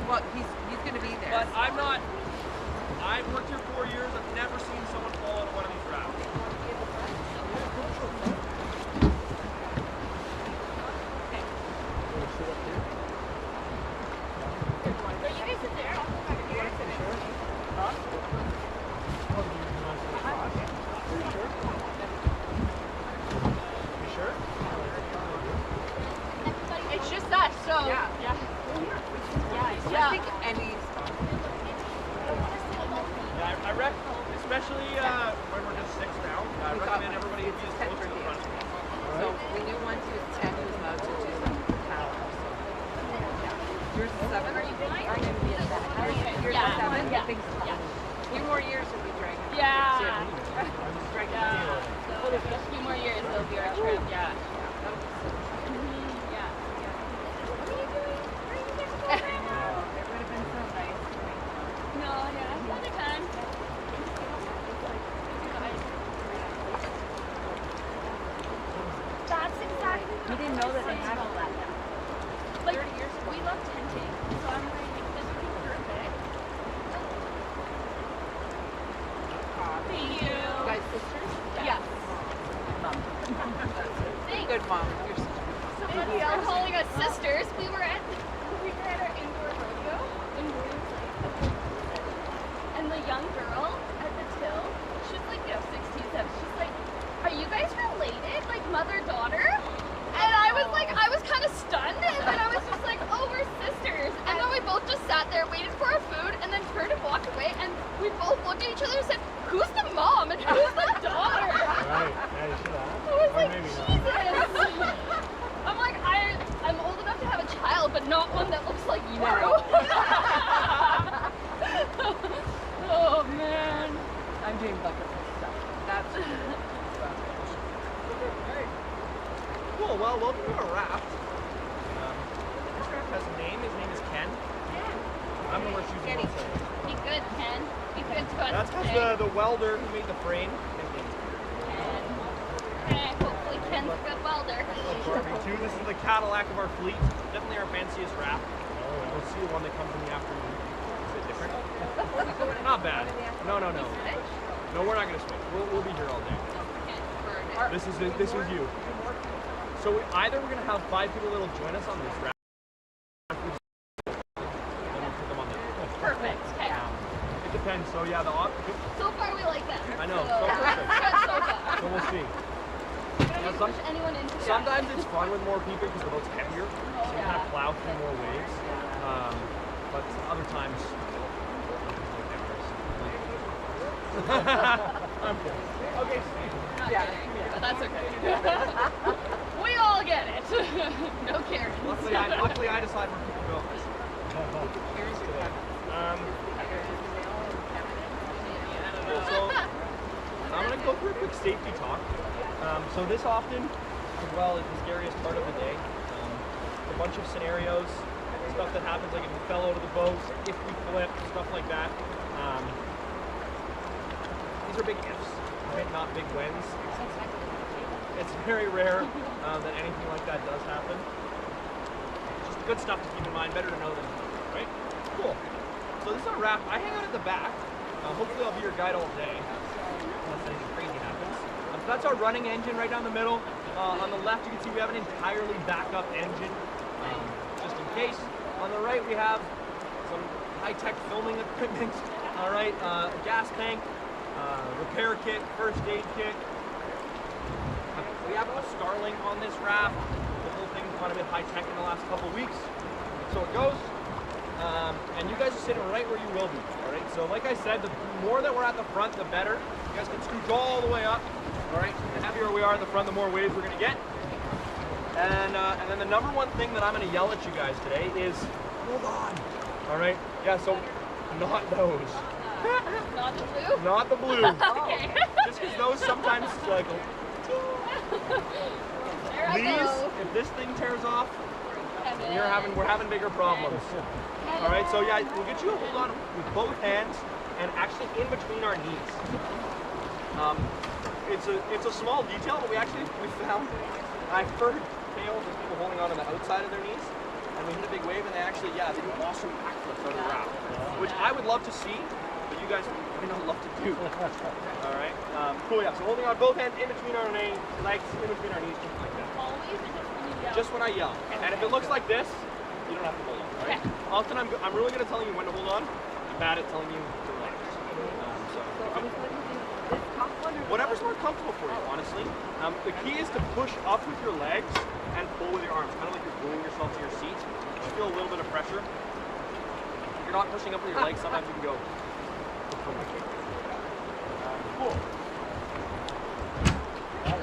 Well, he's going to be there. But I'm not. I've worked here 4 years. I've never seen someone fall out of one of these rafts. It's just us, so Yeah. I think any Yeah, I recommend, especially when we're just 6 now, I recommend everybody be as close to the front. So we knew once he was 10, he was allowed to do the power. Yours is 7? Are you going to be at that? Yours is 7? Yeah. A few more years will be dragging. Yeah. So A few more years it'll be our trip, yeah. It would have been so nice. No, yeah, another time. That's exactly. We didn't know that they had all that now. Like, 30 years ago. We love tenting, so I'm like, this would be perfect. Thank you. You guys sisters? Yes. Mom. Thanks. Good mom. Your sister. Somebody else calling us sisters. We were at our indoor rodeo in Riverside. And the young girl at the till, she's like, 16, 17. She's like, are you guys related? Like mother-daughter? And I was kind of stunned. And then I was just like, oh, we're sisters. And then we both just sat there, waited for our food, and then turned and walked away. And we both looked at each other and said, who's the mom and who's the daughter? Right, yeah, you should have. I was like, maybe not. Jesus. I'm like, I'm old enough to have a child, but not one that looks like you. Oh, man. I'm doing bucket list stuff. That's Cool, well, welcome to our raft. This raft has a name. His name is Ken. I'm going to wear shoes and Kenny. gloves. Be good, Ken. Be good to us That's today. because the welder who made the frame. Ken. Okay, hopefully Ken's a good welder. Too. This is the Cadillac of our fleet. Definitely our fanciest raft. We'll see the one that comes in the afternoon. Is it different? Not bad. No. No, we're not going to switch. We'll be here all day. This is you. So either we're going to have 5 people that'll join us on this raft. And we'll put them on the Perfect. Okay. It depends. So yeah, So far we like that. I know. So, So perfect. so far. So we'll see. We don't push anyone into it. Sometimes it's fun with more people because the boat's heavier, so you kind of plow through more waves. But other times, I'm kidding. Okay, Yeah, but that's okay. We all get it. No caring. luckily I decide where people go. So I'm going to go through a quick safety talk. So this often, as well, is the scariest part of the day. A bunch of scenarios, stuff that happens, like if we fell out of the boat, if we flip, stuff like that. These are big ifs, right? Not big wins. It's very rare that anything like that does happen. Just good stuff to keep in mind. Better to know than to know, right? Cool. So this is our raft. I hang out at the back. Hopefully I'll be your guide all day, unless anything crazy happens. So that's our running engine right down the middle. On the left, you can see we have an entirely backup engine, just in case. On the right, we have some high-tech filming equipment. All right, a gas tank, repair kit, first aid kit. We have a Starlink on this raft. The whole thing's gone a bit high-tech in the last couple weeks. So it goes. And you guys are sitting right where you will be, all right? So like I said, the more that we're at the front, the better. You guys can scooch all the way up, all right? The heavier we are at the front, the more waves we're gonna get. And then the number one thing that I'm gonna yell at you guys today is, hold on, all right? Yeah, so not those. Not the blue? Not the blue. Okay. Just because those sometimes like, There I these, go. if this thing tears off, Kevin. we're having bigger problems. All right, so yeah, we'll get you a hold on with both hands and actually in between our knees. It's a small detail, but we found, I've heard tales of people holding on to the outside of their knees. and we hit a big wave, and they actually, they do awesome backflips out of the raft, which I would love to see, but you guys may not love to do. All right, cool, yeah, so holding on both hands in between our legs, in between our knees, just like that. Always or just when you yell? Just when I yell. And if it looks like this, you don't have to hold on, all right? Often I'm really good at telling you when to hold on. I'm bad at telling you to relax. So are we going to do this top one or Whatever's more comfortable for you, honestly. The key is to push up with your legs and pull with your arms, kind of like you're gluing yourself to your seat. You feel a little bit of pressure. If you're not pushing up with your legs, sometimes you can go. Cool.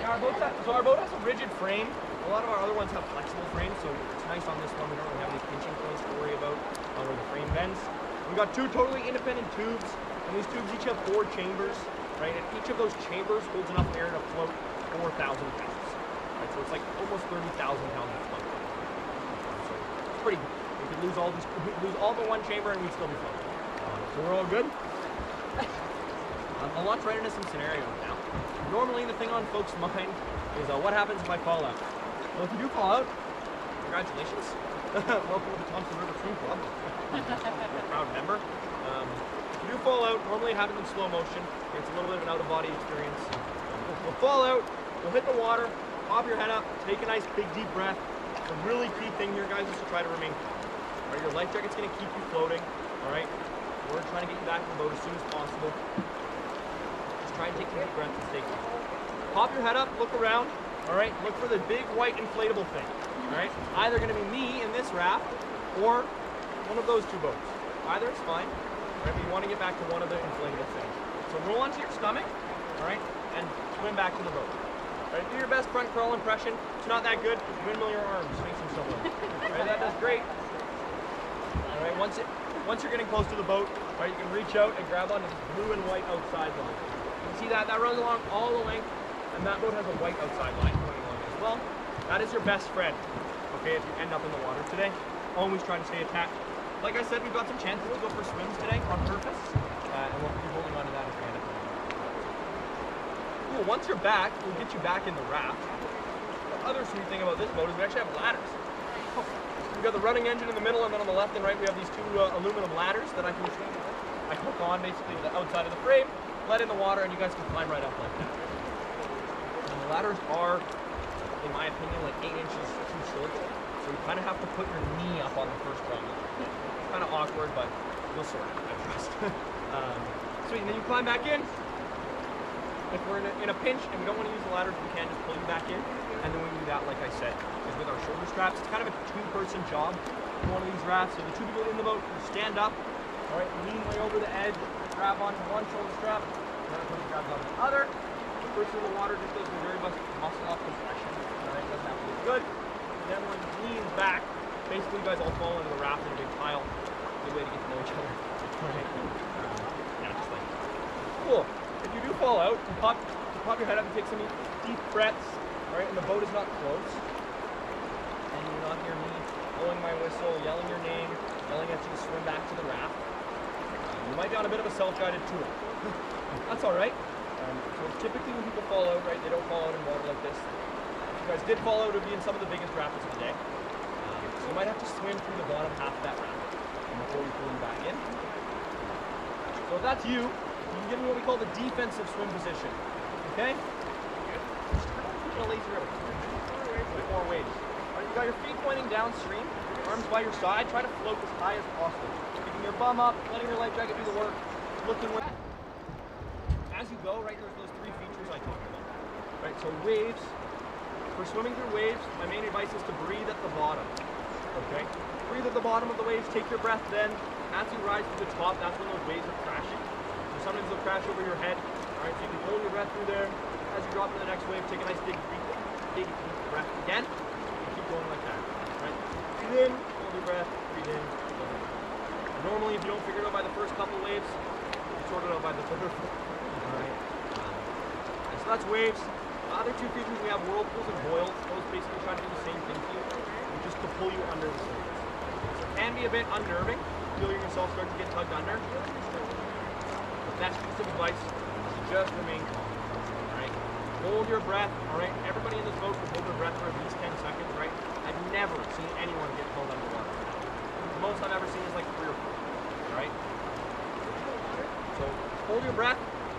Our boat has a rigid frame. A lot of our other ones have flexible frames, so it's nice on this one. We don't really have any pinching points to worry about where the frame bends. We've got two totally independent tubes, and these tubes each have 4 chambers, right? And each of those chambers holds enough air to float 4,000 pounds. Right? So it's like almost 30,000 pounds of float. So it's pretty good. We could lose all but one chamber and we'd still be floating. So we're all good. I'll launch right into some scenarios now. Normally the thing on folks' mind is what happens if I fall out? Well, if you do fall out, congratulations. Welcome to the Thompson River Swim Club. I'm a proud member. If you do fall out, normally it happens in slow motion. It's a little bit of an out-of-body experience. We'll fall out, we'll hit the water, pop your head up, take a nice big deep breath. The really key thing here, guys, is to try to remain calm. Right, your life jacket's going to keep you floating. All right, we're trying to get you back in the boat as soon as possible. Just try and take some deep breaths and stay calm. Pop your head up, look around. All right, look for the big white inflatable thing. All right, either going to be me in this raft or one of those 2 boats. Either is fine. All right, but you want to get back to one of the inflatable things. So roll onto your stomach, all right, and swim back to the boat. All right, do your best front crawl impression. It's not that good. Windmill your arms, facing someone. All right, that does great. All right, once you're getting close to the boat, all right, you can reach out and grab onto this blue and white outside line. You can see that runs along all the length, and that boat has a white outside line running along as well. That is your best friend, okay, if you end up in the water today. Always try to stay attached. Like I said, we've got some chances to go for swims today on purpose, and we'll be holding on to that as we end up in the water. Cool, once you're back, we'll get you back in the raft. The other sweet thing about this boat is we actually have ladders. We've got the running engine in the middle, and then on the left and right we have these 2 aluminum ladders that I hook on basically to the outside of the frame, let in the water, and you guys can climb right up like that. And the ladders are, in my opinion, like 8 inches too short, so you kind of have to put your knee up on the first rung. It's kind of awkward, but you'll sort it, I trust. Sweet, and then you climb back in. If we're in a pinch and we don't want to use the ladders, we can just pull you back in. And then we do that, like I said, is with our shoulder straps. It's kind of a 2-person job for one of these rafts. So the 2 people in the boat stand up, all right, lean way over the edge, grab onto one shoulder strap, and then the person grabs onto the other. The person in the water just does the very muscle up compression. All right, doesn't have to be good. And then when it leans back, basically you guys all fall into the raft in a big pile. Good way to get to know each other. All right. Yeah, just like that. Cool. If you do fall out, you pop your head up and take some deep breaths. All right, and the boat is not close, and you're not hear me blowing my whistle, yelling your name, yelling at you to swim back to the raft. You might be on a bit of a self-guided tour. That's all right. So typically when people fall out, right, they don't fall out in water like this. If you guys did fall out, it would be in some of the biggest rapids of the day. So you might have to swim through the bottom half of that rapid before we pull you back in. So if that's you, you can get in what we call the defensive swim position. Okay? A lazy river. 4 waves. Right, you got your feet pointing downstream, arms by your side. Try to float as high as possible. Keeping your bum up, letting your life jacket do the work, looking wet. As you go, right, there's those 3 features I talked about. Right, so waves. For swimming through waves, my main advice is to breathe at the bottom. Okay? Breathe at the bottom of the waves, take your breath then. As you rise to the top, that's when those waves are crashing. So sometimes they'll crash over your head. Alright, so you can hold your breath through there. As you drop to the next wave, take a nice big deep breath again, and keep going like that. Right? Breathe in, hold your breath, breathe in, hold your breath. Normally, if you don't figure it out by the first couple waves, you sort it out by the third. Alright. So that's waves. The other 2 features, we have whirlpools and boils. Those basically try to do the same thing to you, just to pull you under the surface. So it can be a bit unnerving, feeling yourself start to get tugged under. The best piece of advice is just remain calm. Hold your breath, all right? Everybody in this boat can hold their breath for at least 10 seconds, right? And I've never seen anyone get pulled underwater. The most I've ever seen is like 3 or 4. All right. So hold your breath.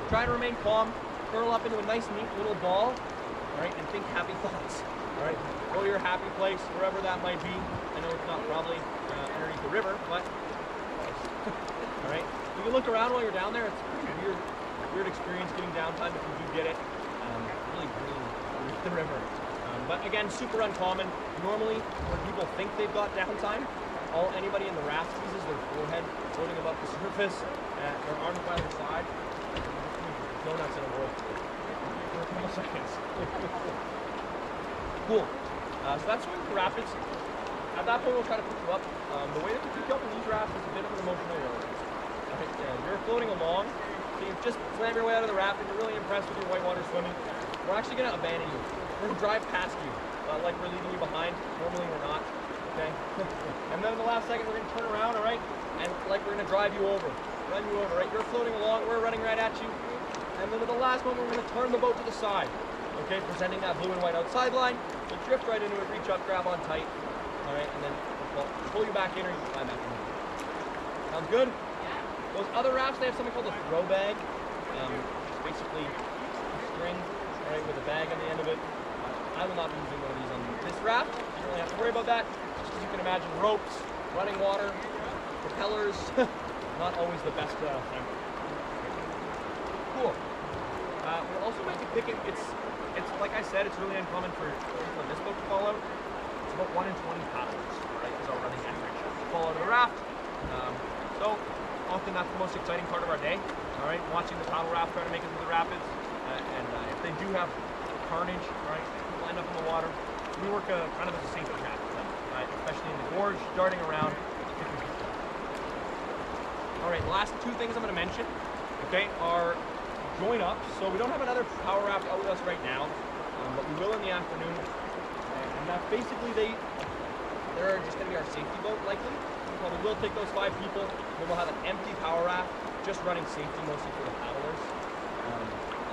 Try to remain calm. Curl up into a nice, neat little ball. All right, and think happy thoughts. All right. Go to your happy place, wherever that might be. I know it's not probably underneath the river, but all right. You can look around while you're down there. It's a pretty weird experience getting downtime if you do get it. Really green underneath the river. But again, super uncommon. Normally, when people think they've got downtime, anybody in the raft uses their forehead floating above the surface, their arms by their side. Donuts in a roll for a couple seconds. Cool. So that's swimming for rapids. At that point, we'll try to pick you up. The way that we pick you up in these rafts is a bit of an emotional roller coaster. You're floating along, so you just slam your way out of the raft and you're really impressed with your whitewater swimming. We're actually going to abandon you. We're going to drive past you, like we're leaving you behind. Normally we're not, okay? And then in the last second, we're going to turn around, all right? And like we're going to drive you over, run you over, right? You're floating along, we're running right at you. And then at the last moment, we're going to turn the boat to the side, okay? Presenting that blue and white outside line. You'll drift right into it, reach up, grab on tight, all right? And then we'll pull you back in or you can climb back in. Sounds good? Those other rafts, they have something called a throw bag. Basically a string, all right, with a bag on the end of it. I will not be using one of these on this raft. You don't really have to worry about that. Just as you can imagine, ropes, running water, propellers, not always the best thing. Cool. We also might be picking, it's like I said, it's really uncommon for people in this boat to fall out. It's about 1 in 20 paddlers, right, is our running average. Fall out of the raft. So often that's the most exciting part of our day, all right, watching the paddle raft trying to make it through the rapids. And if they do have carnage, all right, people end up in the water. We work kind of as a safety net, especially in the gorge, darting around. All right, the last 2 things I'm going to mention, okay, are join ups. So we don't have another power raft out with us right now, but we will in the afternoon. And that's basically they're just going to be our safety boat, likely. We will take those 5 people, and we'll have an empty power raft, just running safety mostly for the paddlers.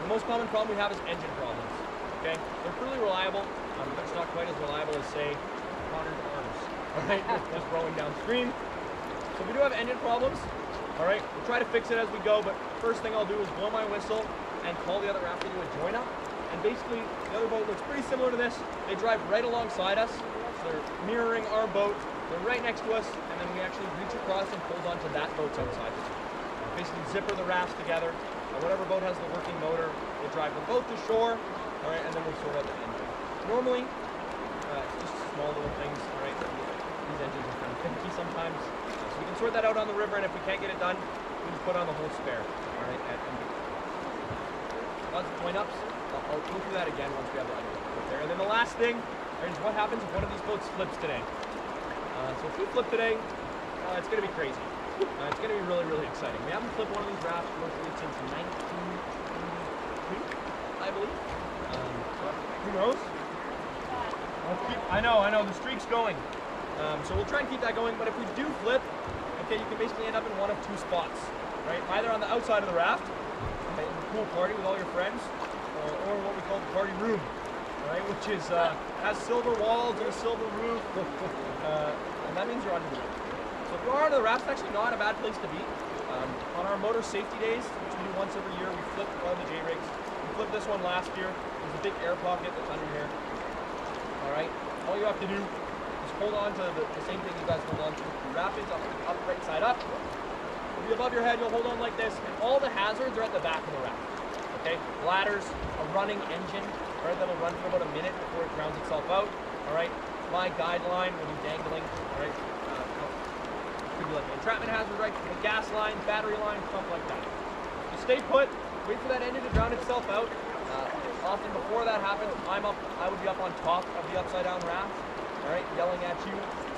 The most common problem we have is engine problems. Okay, they're pretty reliable, but it's not quite as reliable as, say, Connor's arms. All right, just rowing downstream. So we do have engine problems. All right, we'll try to fix it as we go. But first thing I'll do is blow my whistle and call the other raft to do a join up. And basically, the other boat looks pretty similar to this. They drive right alongside us. So they're mirroring our boat. They're right next to us, and then we actually reach across and hold onto that boat's outside. Basically zipper the rafts together. Whatever boat has the working motor, we'll drive them both to shore, all right, and then we'll sort out the engine. Normally, it's just small little things, all right. These engines are kind of finicky sometimes, so we can sort that out on the river, and if we can't get it done, we just put on the whole spare, all right. Lots of point ups. I'll go through that again once we have the other boat there. And then the last thing is what happens if one of these boats flips today. So if we flip today, it's going to be crazy. It's going to be really, really exciting. We haven't flipped one of these rafts mostly since 1982, I believe. Who knows? I know, the streak's going. So we'll try and keep that going, but if we do flip, okay, you can basically end up in one of 2 spots, right? Either on the outside of the raft, okay, in the pool party with all your friends, or what we call the party room, right? Which is, has silver walls and a silver roof, and that means you're under the roof. So if you are under the raft, it's actually not a bad place to be. On our motor safety days, which we do once every year, we flip one of the J-rigs. We flipped this one last year. There's a big air pocket that's under here. All right, all you have to do is hold on to the same thing you guys hold on to. The rapids up right side up. It'll be above your head, you'll hold on like this, and all the hazards are at the back of the raft. Okay, ladders, a running engine, all right, that'll run for about a minute before it drowns itself out. All right, my guide line will be dangling. All right. Could be like an entrapment hazard, right? The gas line, battery line, stuff like that. You stay put, wait for that engine to drown itself out. Often before that happens, I would be up on top of the upside down raft, all right, yelling at you.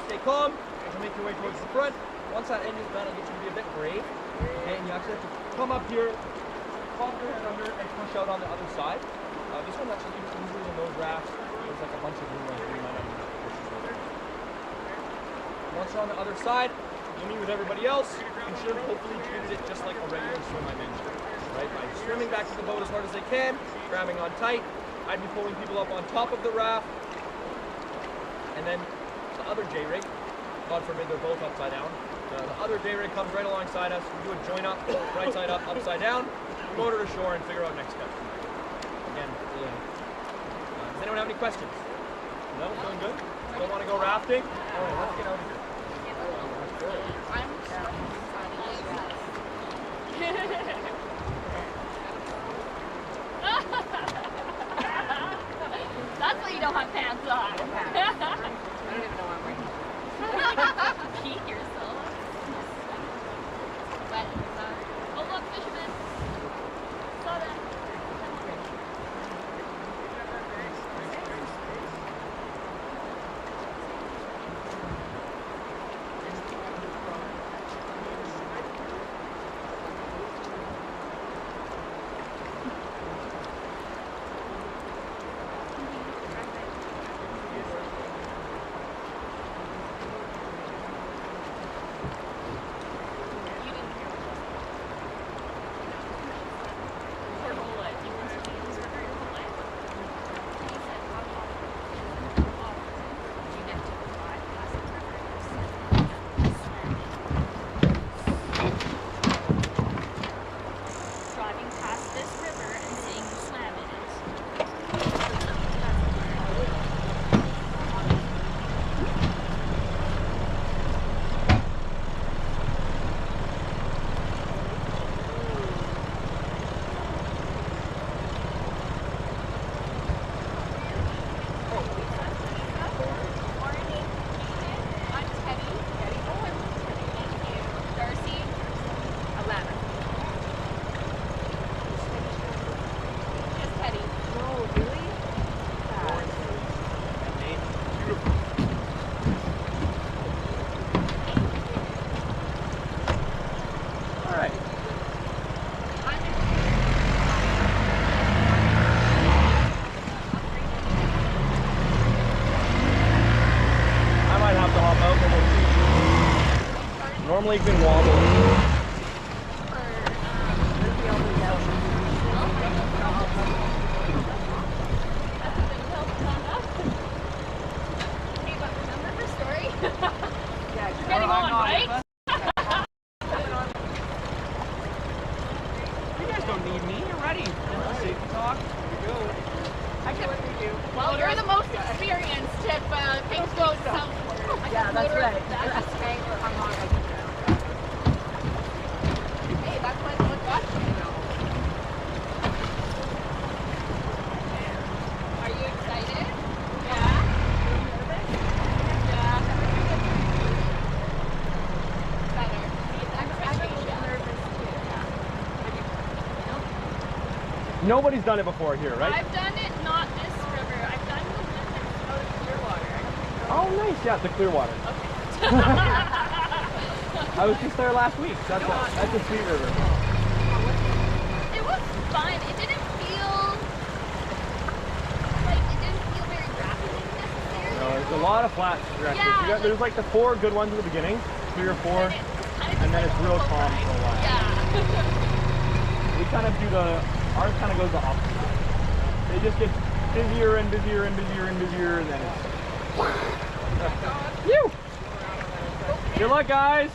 Stay calm, and make your way towards the front. Once that engine's done, it'll get you to be a bit brave, okay? And you actually have to come up here, pop your head under, and push out on the other side. This one's actually easier than those rafts. There's like a bunch of room right here. You might not need to push this over. Once you're on the other side, you'll meet with everybody else. You should have hopefully treated it just like a regular swim I mentioned, right? By swimming back to the boat as hard as they can, grabbing on tight. I'd be pulling people up on top of the raft, and then other J-rig. God forbid they're both upside down. The other J-rig comes right alongside us. We do a join up, right side up, upside down, motor to shore, and figure out next steps. Again, does anyone have any questions? No? Feeling good? Still want to go rafting? All right, let's get out of here. I'm That's why you don't have pants on. I don't even know why I'm wearing Pee yourself. Wet in the sun. Oh look, fisherman. Saw that. Normally you can wobble. Getting on, right? You guys don't need me. You're ready. Safety talk. Here we go. I get what you do. Well, you're the most experienced if things go southward. Yeah, that's right. That's okay. I'm on. Hey, that's why someone watching, you know. Are you excited? Yeah. Yeah. Better. I'm a little nervous too. Nobody's done it before here, right? I've done it, not this river. I've done the one that's out of Clearwater. Oh, nice. Yeah, the Clearwater. Okay. I was just there last week. That's a sweet river. It was fun. It didn't feel very rapid necessarily. No, there's a lot of flat stretches. Yeah, There's like the 4 good ones at the beginning, 3 or 4, and then it's real calm for a while. Yeah. We kind of do ours kind of goes the opposite. It just gets busier and busier and busier and busier, and then it's... Phew! Good luck, guys!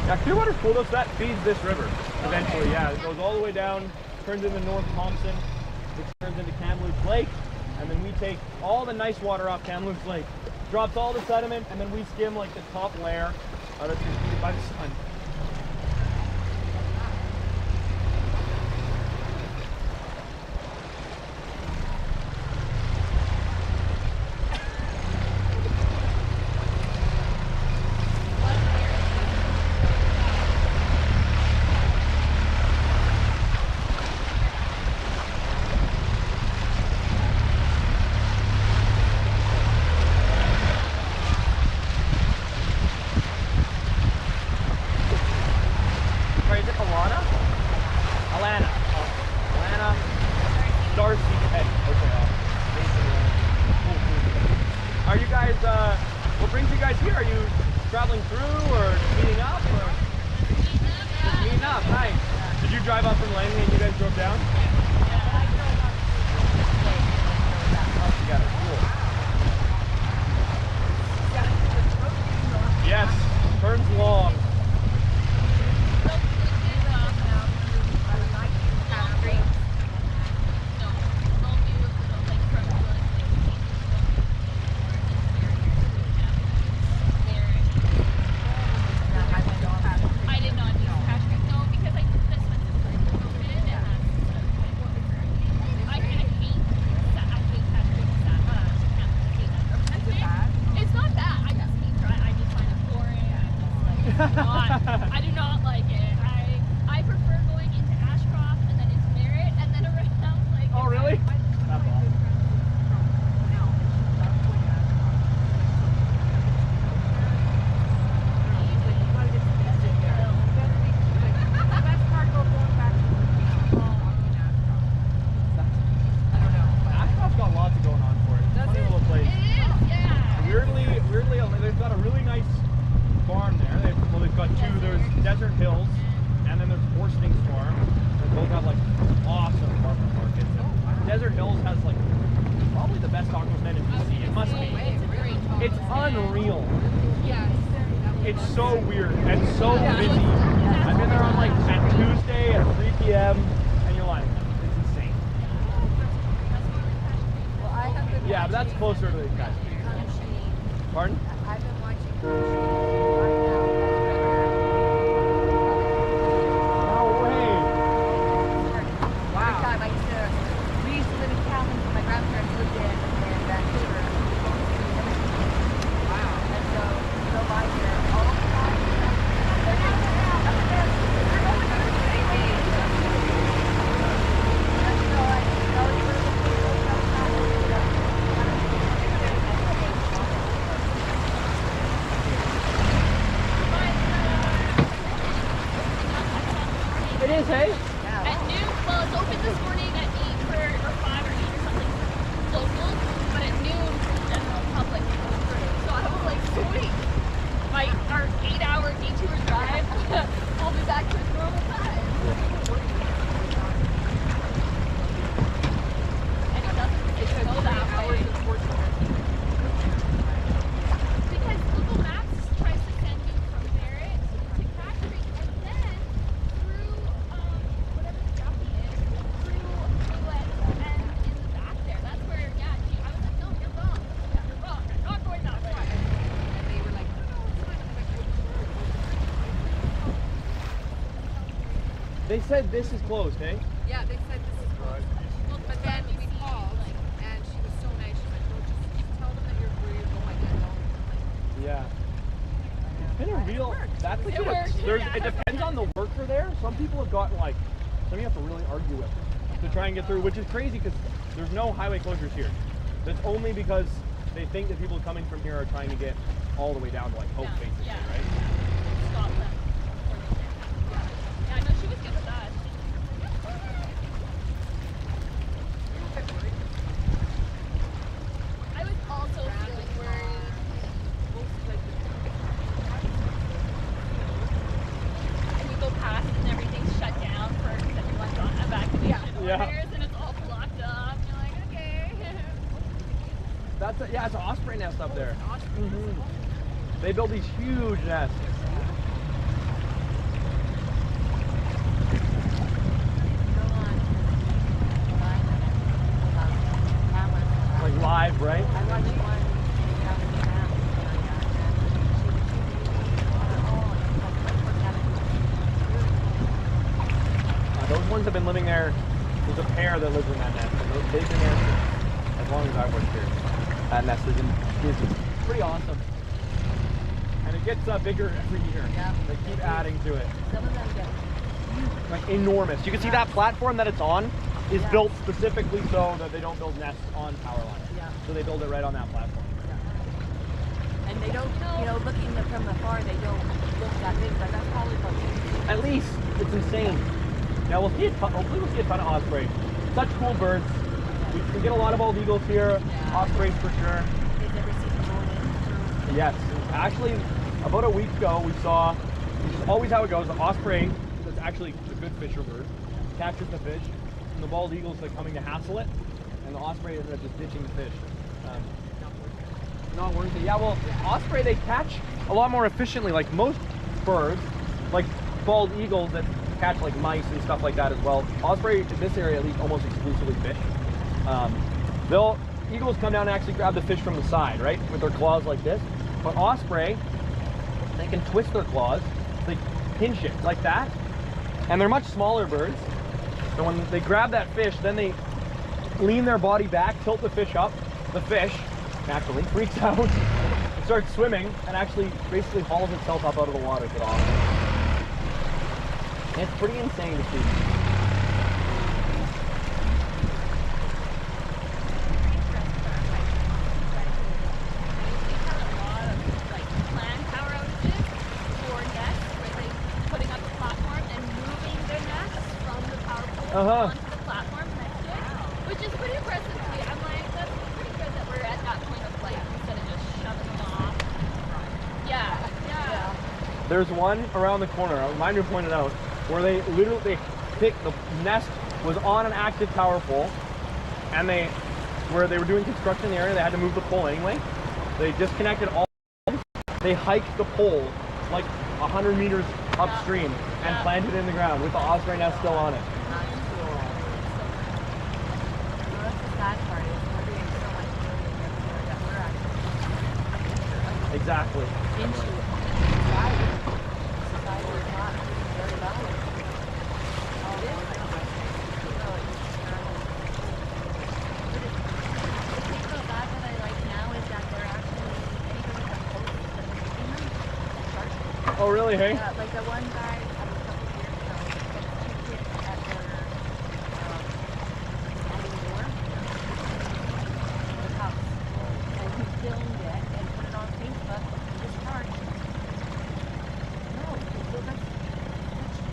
Yeah, Clearwater's cool though, so that feeds this river eventually. Yeah, it goes all the way down, turns into North Thompson, which turns into Kamloops Lake, and then we take all the nice water off Kamloops Lake, drops all the sediment, and then we skim like the top layer out of heated by the sun. What brings you guys here? Are you traveling through or meeting up? Or? Just meeting up, nice. Did you drive up from Langley and you guys drove down? best taco stand in BC. It must be. It's unreal. It's so weird and so busy. I've been there on like at Tuesday at 3 p.m. and you're like, it's insane. Yeah, but that's closer to these guys. Pardon? I've been watching Kumsheen right now. No way. Wow. Every time we used to live in Calgary, my grandparents lived in Vancouver. Wow. And so we go by here all the time. It is, hey? At noon, well, it's open this morning at 8 or 5 or 8 or something local, but at noon, general public goes through. So I was like, sweet. Our 8-hour detour drive, I'll be back to its normal time. And it doesn't go that way. Because Google Maps tries to send you from Barrett to Cat Creek and then through whatever the Jockey is, through Pitquah and in the back there. That's where, yeah, I was like, no, you're wrong. You're wrong. I'm not going that way. And they were like, no, it's fine. I'm like, They said this is closed, eh? yeah, they said this is closed. But then we called, and she was so nice. She's like, well, just tell them that where you're going and don't. Yeah. It's been a real. That's like It worked. it depends on the worker there. Some people have gotten like, some you have to really argue with to try and get through, which is crazy because there's no highway closures here. That's only because they think that people coming from here are trying to get all the way down to like Hope, basically, Yeah. right? Scotland. Yeah, I know she was good with that. I was also feeling worried. And you go past and everything's shut down because everyone's on evacuation Yeah. orders and it's all blocked up. You're like, okay. Yeah, it's an osprey nest up there. They build these huge nests. Like live, right? I watched one down in the map. Those ones have been living there. There's a pair that lives in that nest. And they've been there as long as I've worked here. That nest is pretty awesome. And it gets bigger every year. Yeah. They keep adding to it. Some of them get Like enormous. You can see that platform that it's on is built specifically so that they don't build nests on power lines. Yeah. So they build it right on that platform. and they don't, looking from afar, they don't look that big, but that's probably about At least it's insane. Now we'll see hopefully we'll see a ton of osprey. Such cool birds. We get a lot of bald eagles here, ospreys for sure. They've never seen them all in. Yes, actually about a week ago we saw, which is always how it goes, the osprey, that's actually a good fisher bird, catches the fish, and the bald eagle's like coming to hassle it, and the osprey ends up just ditching the fish. Not worth it. Yeah, well, osprey, they catch a lot more efficiently, like most birds, like bald eagles that catch like mice and stuff like that as well. Osprey, in this area at least, almost exclusively fish. Eagles come down and actually grab the fish from the side, right, with their claws like this. But osprey, they can twist their claws, they pinch it like that, and they're much smaller birds. So when they grab that fish, then they lean their body back, tilt the fish up. The fish naturally freaks out and starts swimming and actually basically hauls itself up out of the water to get off. And it's pretty insane to see. Onto the platform next to it, which is pretty impressive to me. I'm like, that's pretty good that we're at that point of life instead of just shoving them off. Yeah. There's one around the corner, a reminder pointed out, where they literally the nest was on an active tower pole, and they where they were doing construction in the area. They had to move the pole anyway. They disconnected all. They hiked the pole like 100 meters upstream and planted it in the ground with the osprey nest still on it. Exactly. Oh really, hey? Yeah, like the one guy a couple years ago, he had 2 kids at their house. And he filmed it and put it on Facebook and just charged. No, that's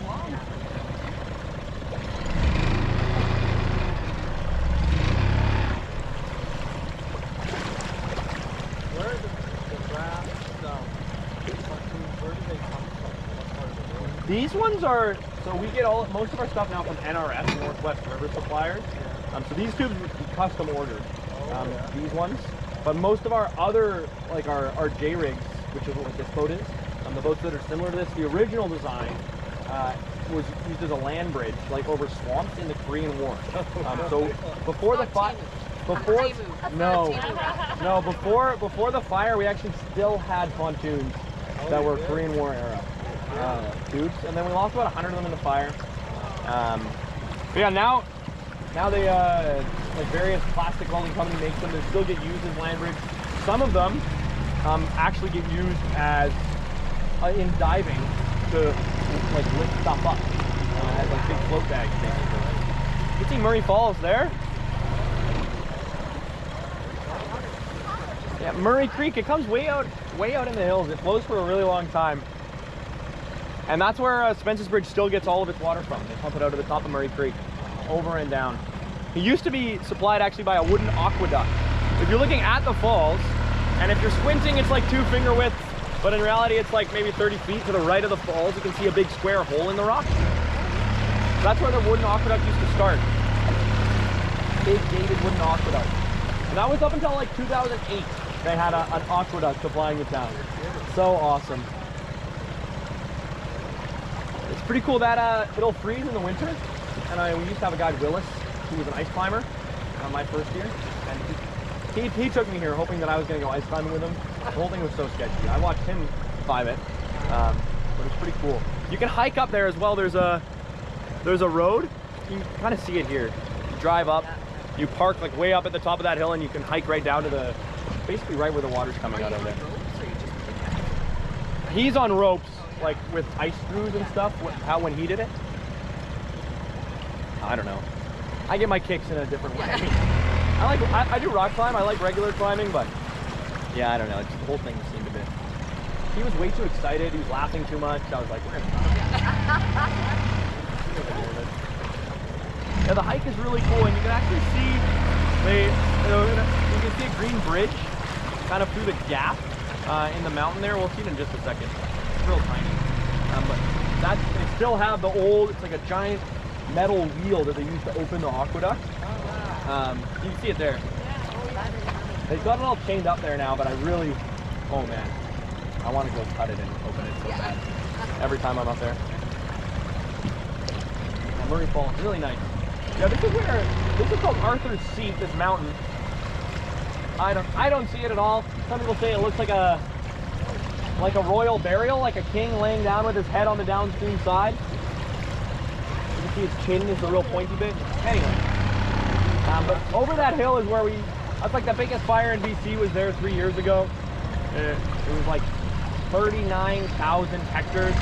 wrong. Where are the rafts? Where do they come from? What part of the world? These ones are, so we get most of our stuff now from NRS, Northwest River Suppliers. So these tubes we custom ordered, these ones. But most of our other, like our J rigs, which is what this boat is, the boats that are similar to this, the original design was used as a land bridge, like over swamps in the Korean War. So before the fire, before the fire, we actually still had pontoons that were Korean War era tubes, and then we lost about 100 of them in the fire. But yeah, now they like various plastic welding company makes them. They still get used as land bridge. Some of them actually get used as in diving to like lift stuff up as like big float bags basically. You see Murray Falls there? Yeah, Murray Creek. It comes way out in the hills. It flows for a really long time. And that's where Spences Bridge still gets all of its water from. They pump it out of the top of Murray Creek, over and down. It used to be supplied actually by a wooden aqueduct. If you're looking at the falls, and if you're squinting, it's like 2 finger width, but in reality, it's like maybe 30 feet to the right of the falls. You can see a big square hole in the rock. That's where the wooden aqueduct used to start. Big gated wooden aqueduct. And that was up until like 2008. They had an aqueduct supplying the town. So awesome. It's pretty cool that it'll freeze in the winter. And we used to have a guy, Willis, who was an ice climber my first year. And he took me here hoping that I was going to go ice climbing with him. The whole thing was so sketchy. I watched him climb it, but it's pretty cool. You can hike up there as well. There's a road. You can kind of see it here. You drive up, you park like way up at the top of that hill, and you can hike right down to basically right where the water's coming out of there. He's on ropes, like with ice screws and stuff, when he did it. I don't know. I get my kicks in a different way. I do rock climb, I like regular climbing, but yeah, I don't know. It's, the whole thing seemed a bit... He was way too excited, he was laughing too much. I was like, we're gonna Yeah, the hike is really cool, and you can actually see you can see a green bridge kind of through the gap in the mountain there. We'll see it in just a second. It's real tiny, but they still have the old. It's like a giant metal wheel that they used to open the aqueduct. You can see it there. They've got it all chained up there now, but I really, oh man, I want to go cut it and open it so bad. Every time I'm up there. And Murray Falls, really nice. Yeah, this is called Arthur's Seat, this mountain. I don't see it at all. Some people say it looks like a royal burial, like a king laying down with his head on the downstream side. You can see his chin is the real pointy bit. Anyway, but over that hill is where that's like the biggest fire in BC was there 3 years ago. It was like 39,000 hectares.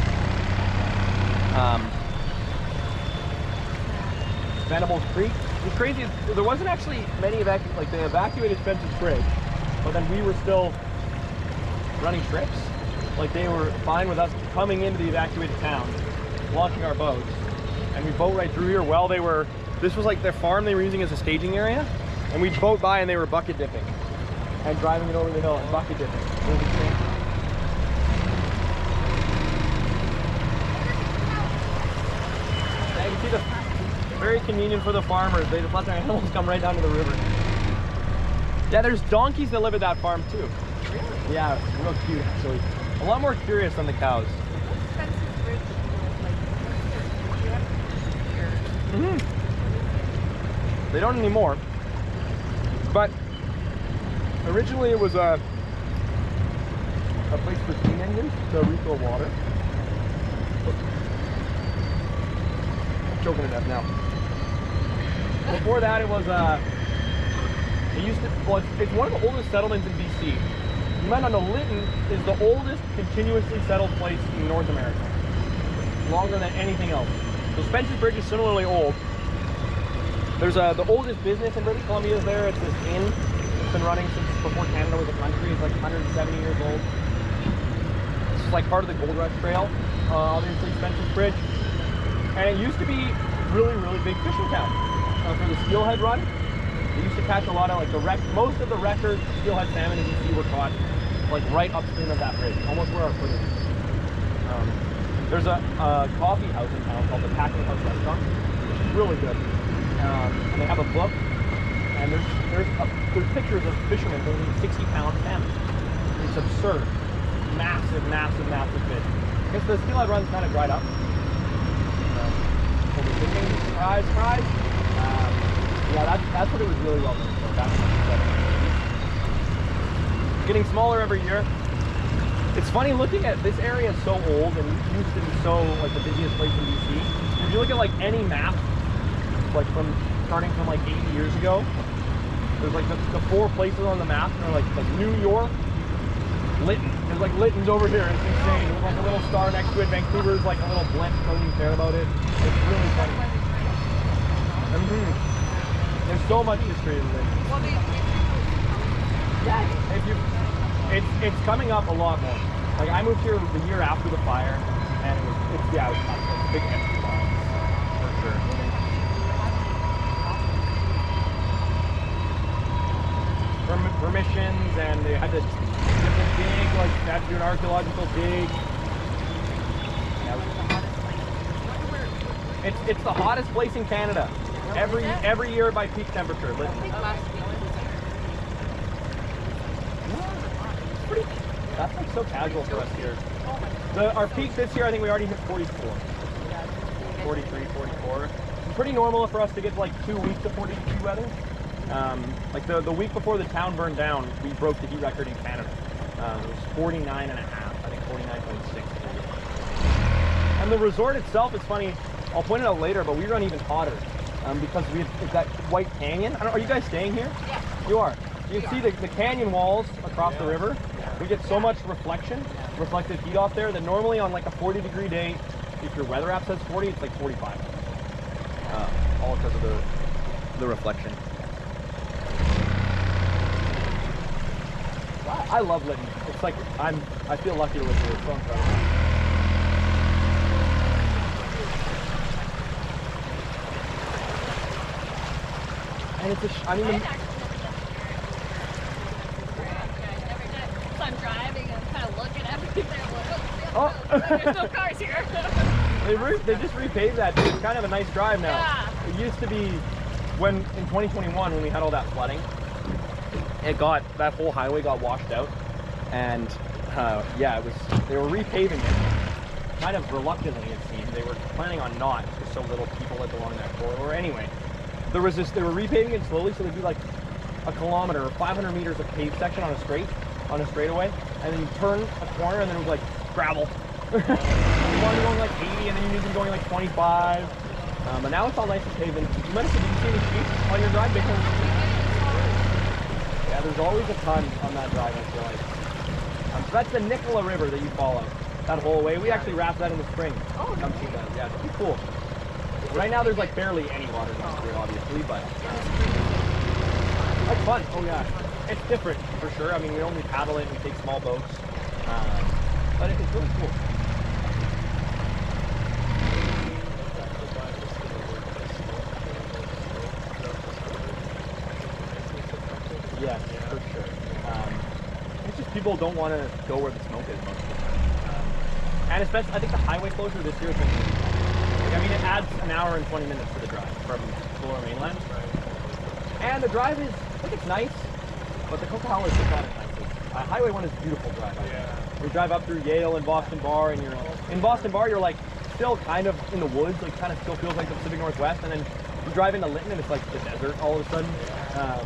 Venables Creek. It's crazy. There wasn't actually many they evacuated Spences Bridge, but then we were still running trips. Like they were fine with us coming into the evacuated town, launching our boats, and we boat right through here. Well, this was like their farm they were using as a staging area, and we'd boat by and they were bucket dipping and driving it over the hill and bucket dipping. It was insane. Yeah, you can see very convenient for the farmers. They just let their animals come right down to the river. Yeah, there's donkeys that live at that farm too. Really? Yeah, real cute actually. A lot more curious than the cows. What's Spences Bridge like? Do you have here? They don't anymore. But originally it was a place for steam engines to refill water. I'm choking to death now. Before that, it was it used to. Well, it's one of the oldest settlements in BC. You might not know, Lytton is the oldest continuously settled place in North America. Longer than anything else. So Spences Bridge is similarly old. There's the oldest business in British Columbia is there. It's this inn. It's been running since before Canada was a country. It's like 170 years old. It's like part of the Gold Rush Trail, obviously Spences Bridge. And it used to be really, really big fishing town. For the steelhead run, they used to catch a lot of like most of the record steelhead salmon in BC were caught like right upstream of that bridge, almost where our foot is. There's a coffee house in town called the Packing House Restaurant, which is really good. And they have a book, and there's pictures of fishermen holding 60-pound salmon. It's absurd. Massive, massive, massive fish. I guess the steelhead run's kind of dried up. Surprise, surprise. Yeah, that's what it was really well known for. Getting smaller every year. It's funny looking at this area is so old and used to be so like the busiest place in BC. If you look at like any map, like starting from like 80 years ago, there's like the 4 places on the map, and they're like New York, Lytton. There's like Lytton's over here. It's insane. With like a little star next to it. Vancouver's like a little blip. Don't even care about it. It's really funny. There's so much history in Lytton. Well, It's coming up a lot more. Like I moved here the year after the fire, and it was big empty lots for sure. Permissions, and they had this different dig, like they had to do an archaeological dig. Yeah, it's the hottest place in Canada. Every year by peak temperature. I think last week was That's like so casual for us here. Our peak this year, I think we already hit 44. 43, 44. It's pretty normal for us to get like 2 weeks of 40 degree weather. Like the week before the town burned down, we broke the heat record in Canada. It was 49 and a half, I think 49.6. And the resort itself is funny. I'll point it out later, but we run even hotter because it's that white canyon. Are you guys staying here? Yeah. You are. You can see the canyon walls across the river. We get so much reflected heat off there that normally on like a 40 degree day, if your weather app says 40, it's like 45. All because of the reflection. I love Lytton. It's like I feel lucky to live here. It's so incredible. And it's I had actually so I'm driving and kind of looking everything. Oh. There's no cars here. They just repaved that. It's kind of a nice drive now. Yeah. It used to be in 2021 when we had all that flooding. That whole highway got washed out, and yeah, they were repaving it, kind of reluctantly it seemed. They were planning on not, because so little people lived along that corridor. Anyway, they were repaving it slowly, so they'd be like a kilometer or 500 meters of paved section on a straightaway, and then you turn a corner, and then it was like gravel. You wanted going like 80, and then you need to be going like 25. But now it's all nice and paved. And you might have seen any sheep on your drive, big ones. Yeah, there's always a ton on that drive, I feel like. So that's the Nicola River that you follow, that whole way. We actually raft that in the spring. Oh, Kumsheen does. Yeah, it's pretty cool. Right now there's like barely any water going through, obviously, but that's fun. Oh yeah, it's different for sure. I mean, we only paddle it and we take small boats, but it's really cool. Yeah, for sure. It's just people don't want to go where the smoke is most of the time. And especially, I think the highway closure this year has been really fun. Like, I mean, it adds an hour and 20 minutes to the drive from Lower Mainland. And the drive is, I think it's nice. But the Coquihalla is just not as nice. Highway 1 is a beautiful drive. You drive up through Yale and Boston Bar, and you're in Boston Bar. You're like still kind of in the woods, like kind of still feels like the Pacific Northwest, and then you drive into Lytton, and it's like the desert all of a sudden. Driving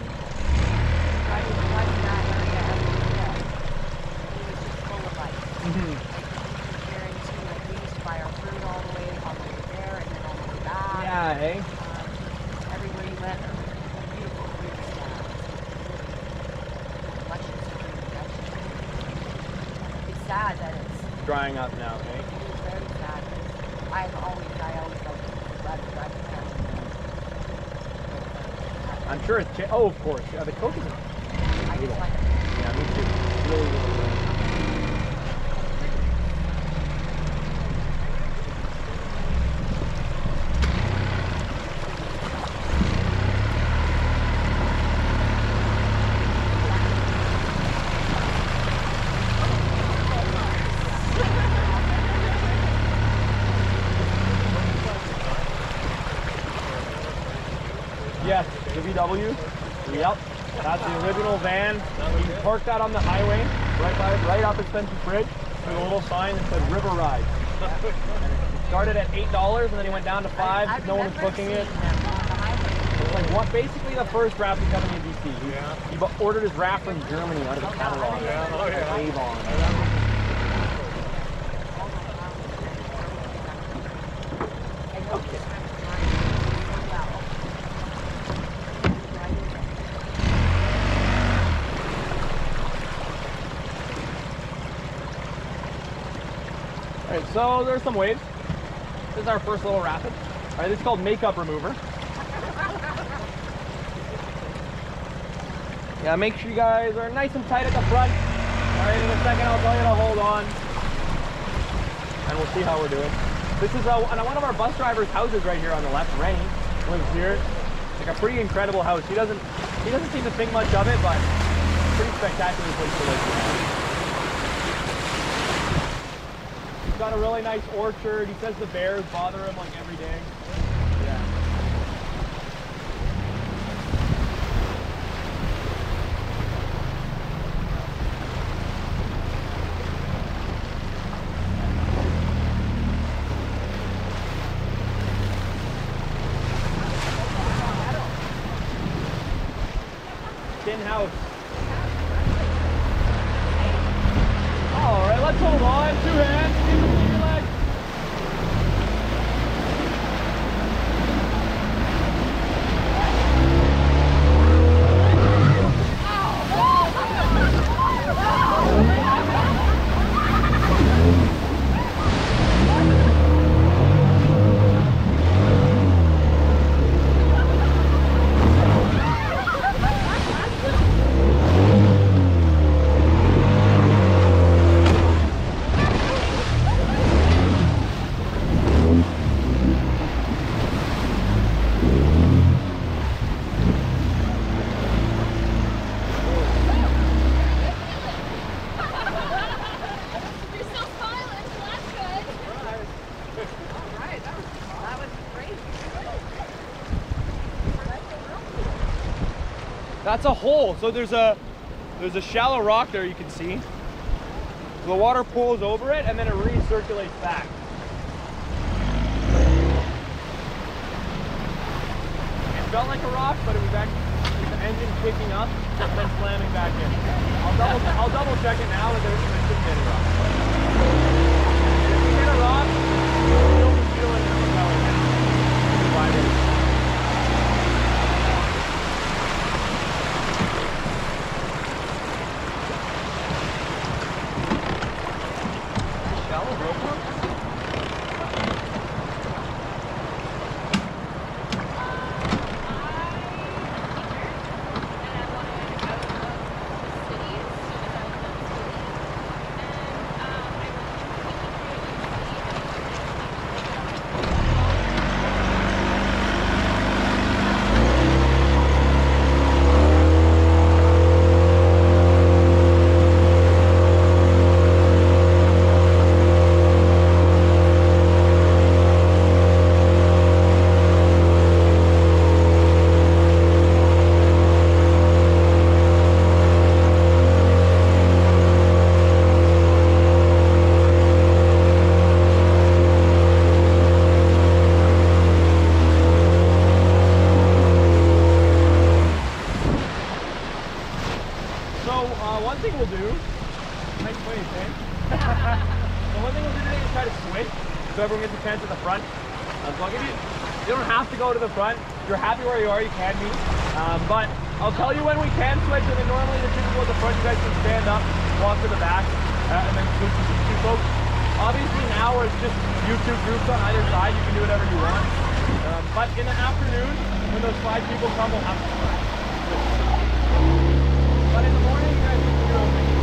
that area every day, it was just full of life. Comparing to like we used to buy our fruit all the way there, and then all the way back. Yeah, hey. Everywhere you went, there were beautiful fruit stands. Luscious fruit and vegetables. It's sad that it's Drying up now, hey. It is very sad. I always loved driving there. I'm sure it's oh, of course. Yeah, the Coke is. I just like it. Yeah, me too. Really, really, really. Yes, the VW. Yep, that's the original van. We parked that on the highway, right up at Spences Bridge, with a little sign that said Riverside. And it started at $8, and then he went down to $5. No one was booking it. It was like basically the first rafting company in DC. He ordered his raft from Germany out of the catalog. Avon. Alright, so there's some waves. This is our first little rapid. Alright, this is called Makeup Remover. Yeah, make sure you guys are nice and tight at the front. Alright, in a second I'll tell you to hold on. And we'll see how we're doing. This is one of our bus drivers' houses right here on the left. Rennie lives here. It's like a pretty incredible house. He doesn't seem to think much of it, but pretty spectacular place to live. He's got a really nice orchard. He says the bears bother him like every day. Yeah. Tin house. All right, let's hold on. 2 hands. Keep between your legs. That's a hole. So there's a shallow rock there you can see. The water pulls over it and then it recirculates back. It felt like a rock, but it was actually the engine kicking up and then slamming back in. I'll double check it now, but there shouldn't be any rock. If we hit a rock, you'll be feeling the propeller now. Vibrating. So one thing we'll do, nice wave, eh? So one thing we'll do today is try to switch, so everyone gets a chance at the front. So I'll give you, you don't have to go to the front. If you're happy where you are, you can be. But I'll tell you when we can switch, and then normally the people at the front, you guys can stand up, walk to the back, and then switch to the two folks. Obviously now where it's just you two groups on either side, you can do whatever you want. But in the afternoon, when those 5 people come, we'll have to switch. But in the morning, you guys can do your own thing.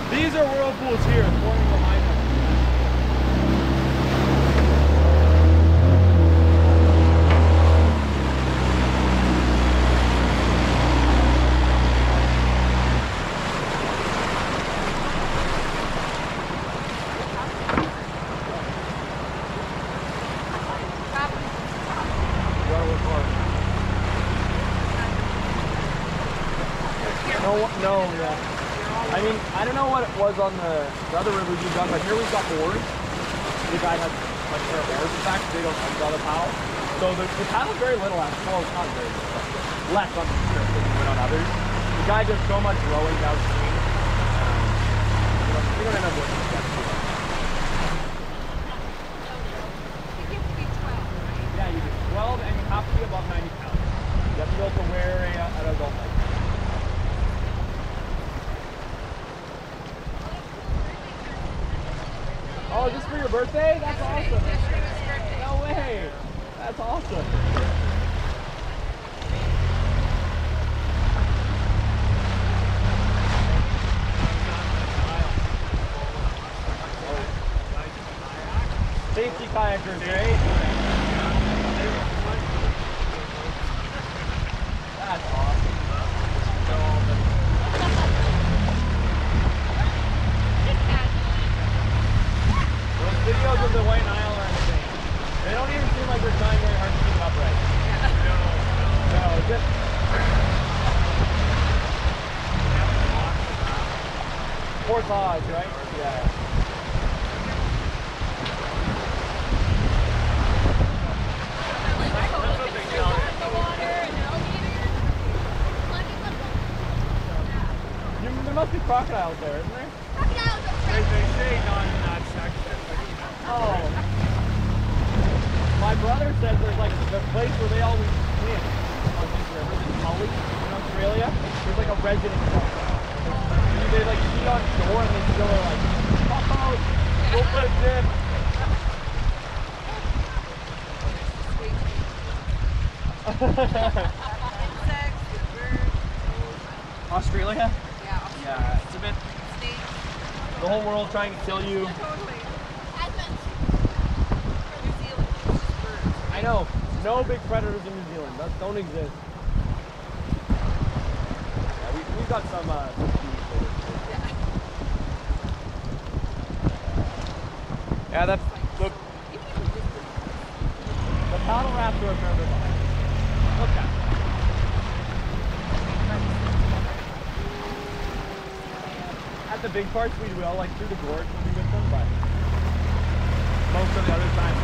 These are whirlpools here, forming behind them. No, yeah. I mean, I don't know what it was on the other rivers we've done, but here we've got oars. The guy has like a pair of oars, in fact, they don't draw the paddle. So the paddle's very little, well, it's not very little, but less on the trip than you would on others. The guy does so much rowing downstream. We don't end up working together too much. Yeah, you do 12, and you have to be above 90 pounds. You have to be able to wear an adult life. Oh, just for your birthday? That's awesome. No way. That's awesome. Safety kayakers, right? That's awesome. Videos of the White Nile are insane. They don't even seem like they're trying very hard to keep it upright. No, just... Portage, right? Yeah. There must be crocodiles there, isn't there? Crocodiles are They say not in that section. Oh. My brother says there's like the place where they always swim on these rivers in Tully in Australia. There's like a resident crocodile. They like see on shore and they still are like, pop out. Go put a dip. Insects, birds, Australia? yeah, Yeah, it's a bit. snakes. The whole world trying to kill you. Totally. Advent. New Zealand, it's just birds. I know. No big predators in New Zealand. That don't exist. Yeah, we've got some yeah, that's the paddle raptor are further behind. Okay. At the big parts we will, like through the gorge when we get them, but most of the other time.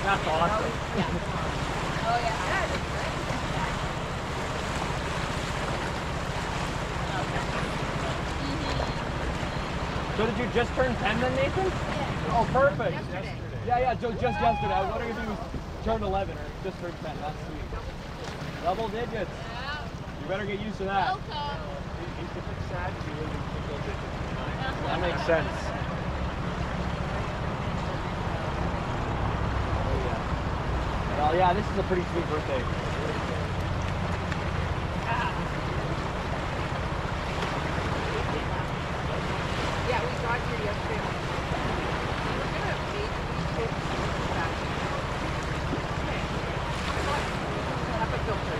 That's awesome. Oh yeah. So did you just turn 10 then, Nathan? Yeah. Oh, perfect. Yesterday. Yeah, just yesterday. I was wondering if you turned 11 or just turned 10. That's sweet. Double digits. Yeah. You better get used to that. Welcome. That makes sense. Oh, yeah. Well, yeah, this is a pretty sweet birthday. Yeah, we got here yesterday. We were gonna make these chips back. Okay. I got HEPA filter.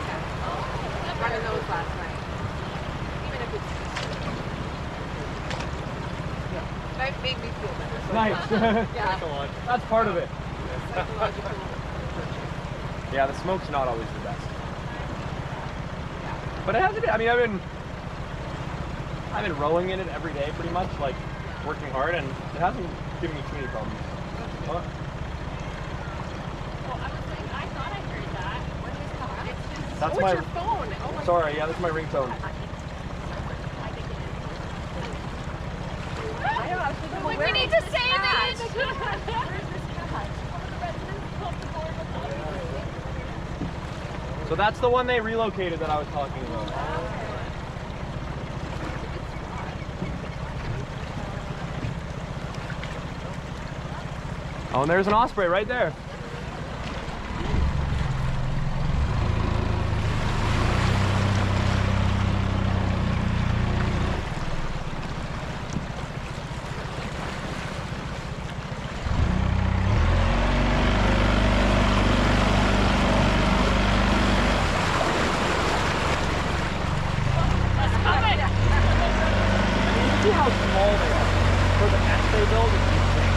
Yeah. Running those last night. Even if it's that made me feel better. So Nice. yeah. That's part of it. Psychological. Yeah, the smoke's not always the best. Yeah. But it hasn't been, I mean, I've been rowing in it every day pretty much, like working hard, and it hasn't given me too many problems. Oh, Huh? I was saying, I thought I heard that. What is that? It's just, That's oh, my- it's your phone. Oh my Sorry, yeah, that's my ringtone. I know, I was thinking, well, We need to save it. Where's this cat? So that's the one they relocated that I was talking about. Oh, and there's an osprey right there. See how small they are for the nest they build. It's insane.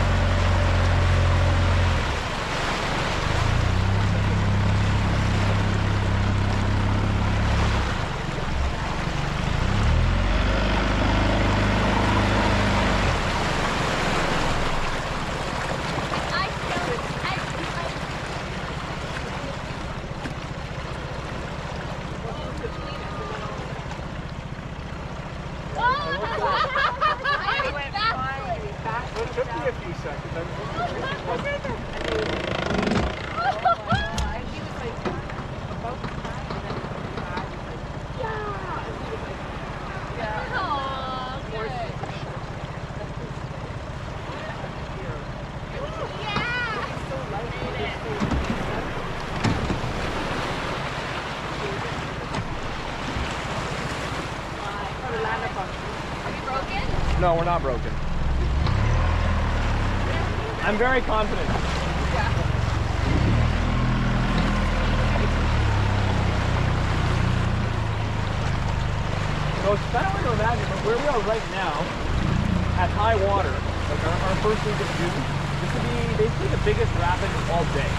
It took me a few seconds. And he was like about to cry, and then he cried. He was like, yeah. And he was like, yeah. Aw, More good. super shy. It was so light. It was so Probably land up on you. Are we broken? No, we're not broken. I'm very confident. Yeah. So it's kind of hard to imagine, but where we are right now, at high water, like our first week of June, this would be basically the biggest rapid all day.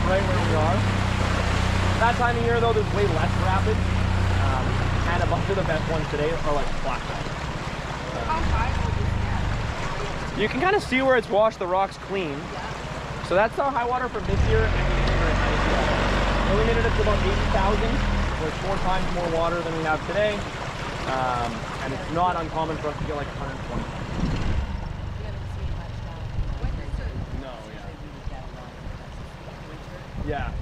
Right where we are. That time of year though, there's way less rapids. And a bunch of the best ones today are like flat bed. How high will this get? You can kind of see where it's washed the rocks clean. So that's our high water from this year, and we did it very high. So we did it at about 80,000. There's 4 times more water than we have today, and it's not uncommon for us to get like 120. No, yeah.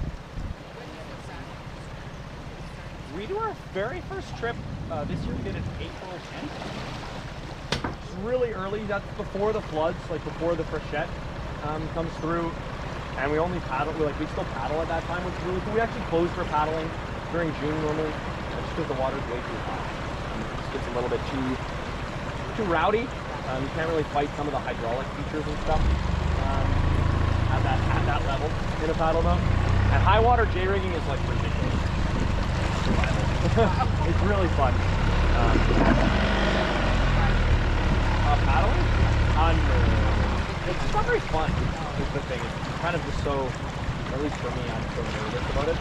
We do our very first trip this year. We did it April 10th. It's really early. That's before the floods, like before the freshet comes through. And we only paddle. We still paddle at that time, which is really cool. We actually close for paddling during June normally, just because the water's way too hot. It just gets a little bit too rowdy. You can't really fight some of the hydraulic features and stuff at that level in a paddle boat. And high water J rigging is like ridiculous. It's really fun. Paddling? It's just not very fun, is the thing. It's kind of just so, at least for me, I'm so nervous about it.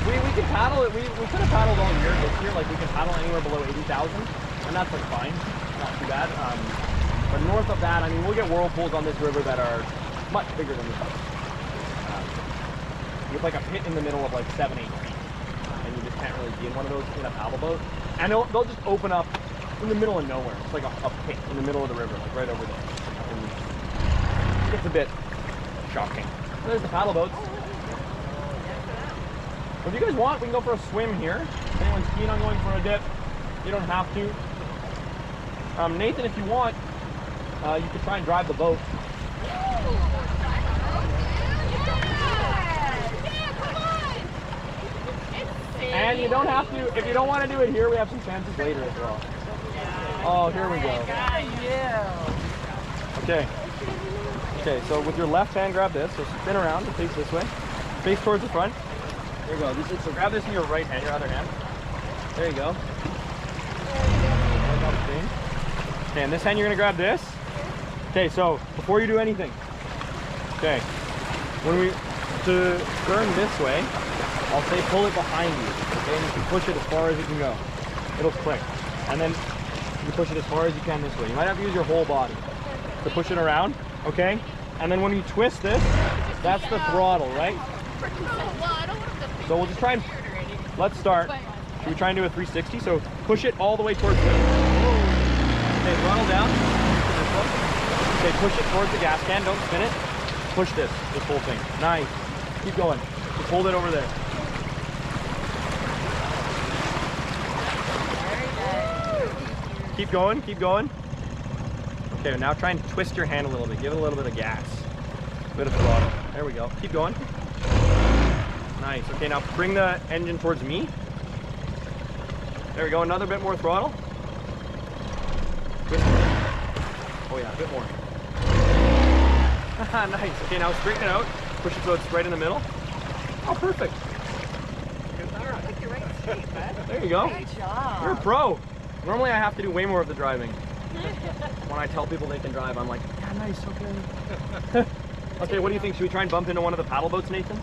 We can paddle it. We could have paddled all year this year. Like we can paddle anywhere below 80,000, and that's like fine. Not too bad. But north of that, I mean, we'll get whirlpools on this river that are much bigger than this house. With like a pit in the middle of like 7-8 feet. And you just can't really be in one of those in a paddle boat. And they'll just open up in the middle of nowhere. It's like a pit in the middle of the river, like right over there. And it's a bit shocking. There's the paddle boats. If you guys want, we can go for a swim here. If anyone's keen on going for a dip, you don't have to. Nathan, if you want, you could try and drive the boat. And you don't have to, if you don't want to do it here, we have some chances later as well. Oh, here we go. Okay. Okay, so with your left hand, grab this. So spin around and face this way. Face towards the front. There you go. So grab this in your right hand, your other hand. There you go. Okay, and this hand you're going to grab this. Okay, so before you do anything. Okay. To turn this way, I'll say pull it behind you. Okay, and you can push it as far as you can go. It'll click. And then you push it as far as you can this way. You might have to use your whole body to push it around. Okay? And then when you twist this, that's the throttle, right? So we'll just try and, let's start. Should we try and do a 360? So push it all the way towards the, okay, throttle down. Okay, push it towards the gas can, don't spin it. Push this whole thing. Nice. Keep going. Just hold it over there. Keep going, keep going. Okay, now try and twist your hand a little bit. Give it a little bit of gas. A bit of throttle. There we go. Keep going. Nice. Okay, now bring the engine towards me. There we go. Another bit more throttle. Twist it. Oh yeah, a bit more. Nice. Okay, now straighten it out. Push it so it's right in the middle. Oh, perfect. There you go. Great job. You're a pro. Normally I have to do way more of the driving. When I tell people they can drive, I'm like, yeah, nice, okay. Okay, what do you think? Should we try and bump into one of the paddle boats, Nathan?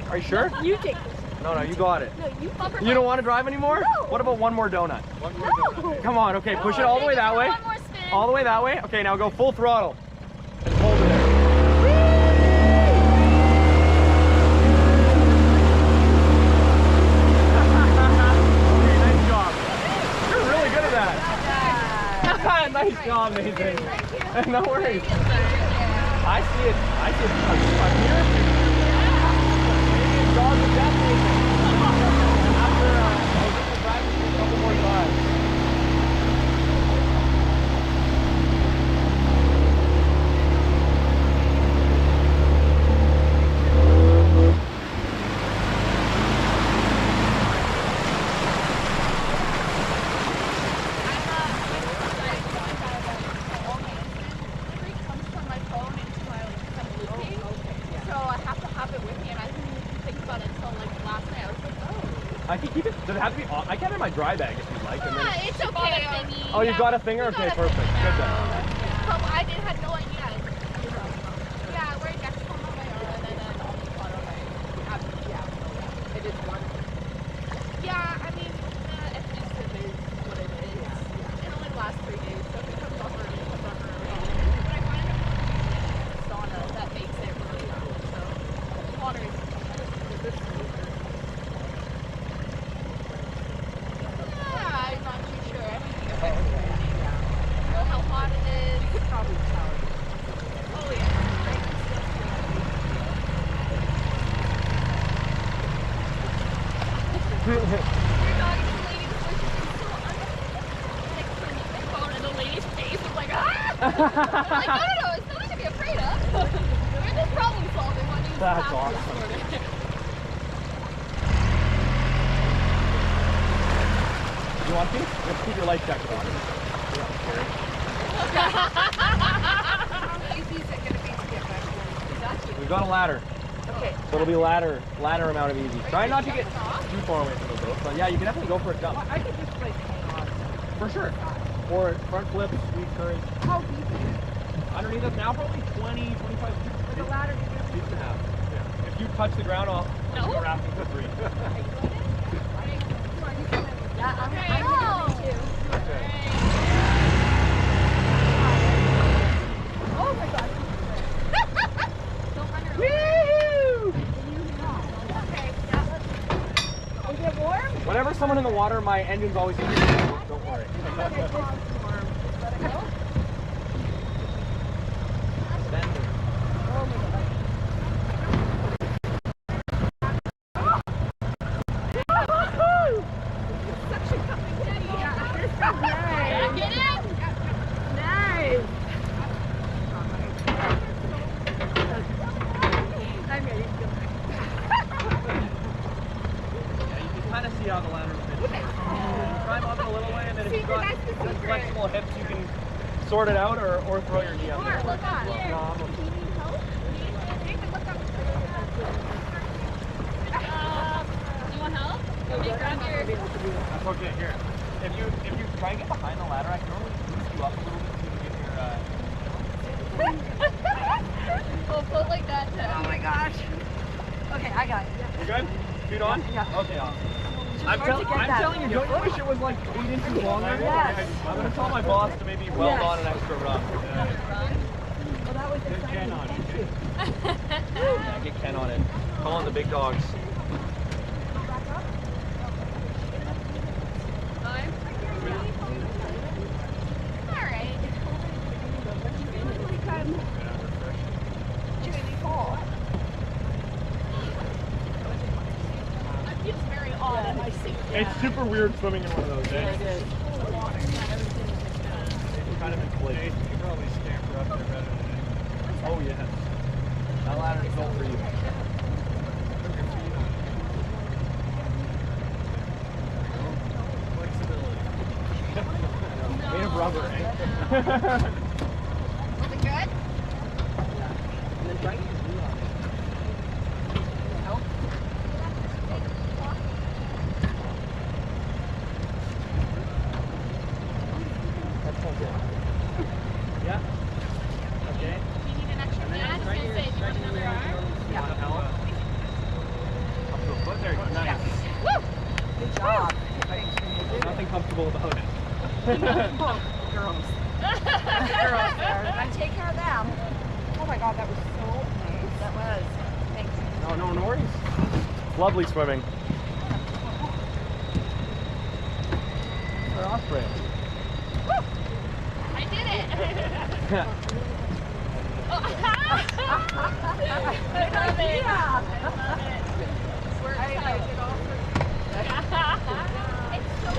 Are you sure? No, you take this. No, you got it. No, you bump her. You don't want to drive anymore? No. What about one more donut? One more donut. Come on, okay, push it all the way that way. One more spin. All the way that way. Okay, now go full throttle. And hold it there. Nice job, Nathan. No worries. I see it. I see it. I'm here. Maybe it's dog with death, Nathan. After I'll get the driving a couple more times. I can keep it. Does it have to be on? I can have it in my dry bag if you'd like. And then it's okay. Oh, you've got a finger? Okay, perfect. Good then. But I had no idea. Yeah, we're next to my and then yeah, it is one. Yeah, I mean, if it is what it is. It only lasts 3 days, so if it comes off early, it comes off early. But I find it sauna that makes it really cool. So water is Like, no, it's nothing to be afraid of. We're just problem solving when you That's have awesome. to sort it. You want to? Let's keep your life jacket on. How easy is it going to be to get back here? Exactly. We've got a ladder. Okay. So it'll be ladder amount of easy. Try not to get too far away from the boat, but yeah, you can definitely go for a jump. I could just like hang on. For sure. Or front flips, sweet current. How deep is it? Underneath us now, probably 20, 25 feet. With the ladder, Feet and a half. Yeah. If you touch the ground, I'll go rafting for free. Yeah, I'm going to too. Oh my god. Don't run her over. Okay, yeah, let's... Is it warm? Whenever someone in the water, my engine's always in the don't worry. Let it go. Oh my god. Get in! nice. I'm ready to go back. Yeah, you can kind of see how the ladder's been. You climb up it a little way, and then if you've got good flexible hips, you can sort it out or throw your knee up there. Look on here. No, I'm Do you need help? You want help? Let me grab your... That's okay, here. If you try and get behind the ladder, I can only boost you up a little bit so you can get your... We'll float like that too. Oh my gosh. Okay, I got it. You good? Feet on? Yeah. Okay, awesome. hard to get I'm that. telling you, don't you wish it was like 8 inches longer? Yes. I'm going to tell my boss to maybe weld on an extra rung. Well, that was exciting. Thank you. Yeah, get Ken on it. Call on the big dogs. Alright. That feels very odd in my seat. It's super weird swimming in one of those, eh? It is. It's kind of inflated. You can probably scamper up there better than anyone. Oh, yes. That ladder's built for you. Flexibility. Made of rubber, eh? Was it good? And then try and get your knee on it. That's so good. Yeah? Okay. Do you need an extra hand? I was going to say, do you want another arm? Yeah. Want help? Up to a foot. There you go. Nice. Woo! Good job. There's nothing comfortable about it. Girls. Girls there. I take care of them. Oh my god, that was so nice. That was. Thank you. No worries. It's lovely swimming. They're osprey. I did it! Oh, I love it! I love it. We're excited. It's so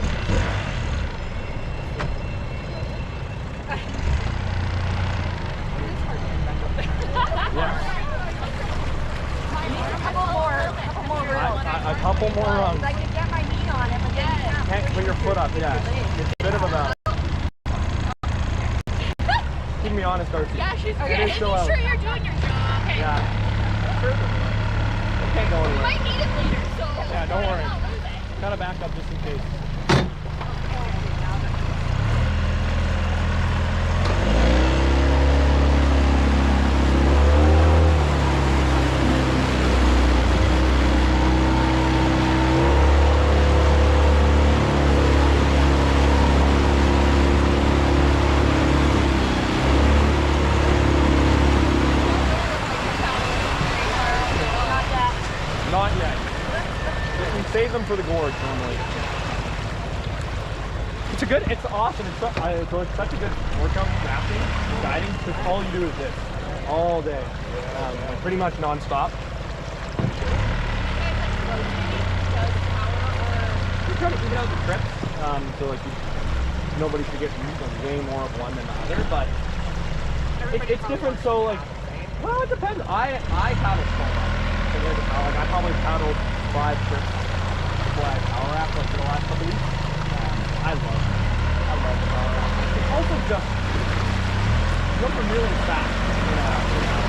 A couple more rungs. I could get my knee on it, but then Can't put your foot up, yeah. It's a bit of a mouth. Keep me honest, Darcy. Yeah, she's It good. is Make still out. sure you're doing your job. Okay. Yeah. It can't go You anywhere. might need it later, so. Yeah, don't worry. Don't lose it. Gotta back up just in case. Not yet. We save them for the gorge normally. It's awesome. It's such a good workout, rafting, guiding, because all you do is this all day, pretty much non-stop. We try to even out the trips, so like nobody should get used on way more of one than the other, but It's different. So like, well, it depends. I paddle small rapids. So there's a paddle. Like I probably paddled 5 trips before I power raft like for the last couple weeks. I love the power raft. It's also just jumping really fast. You know,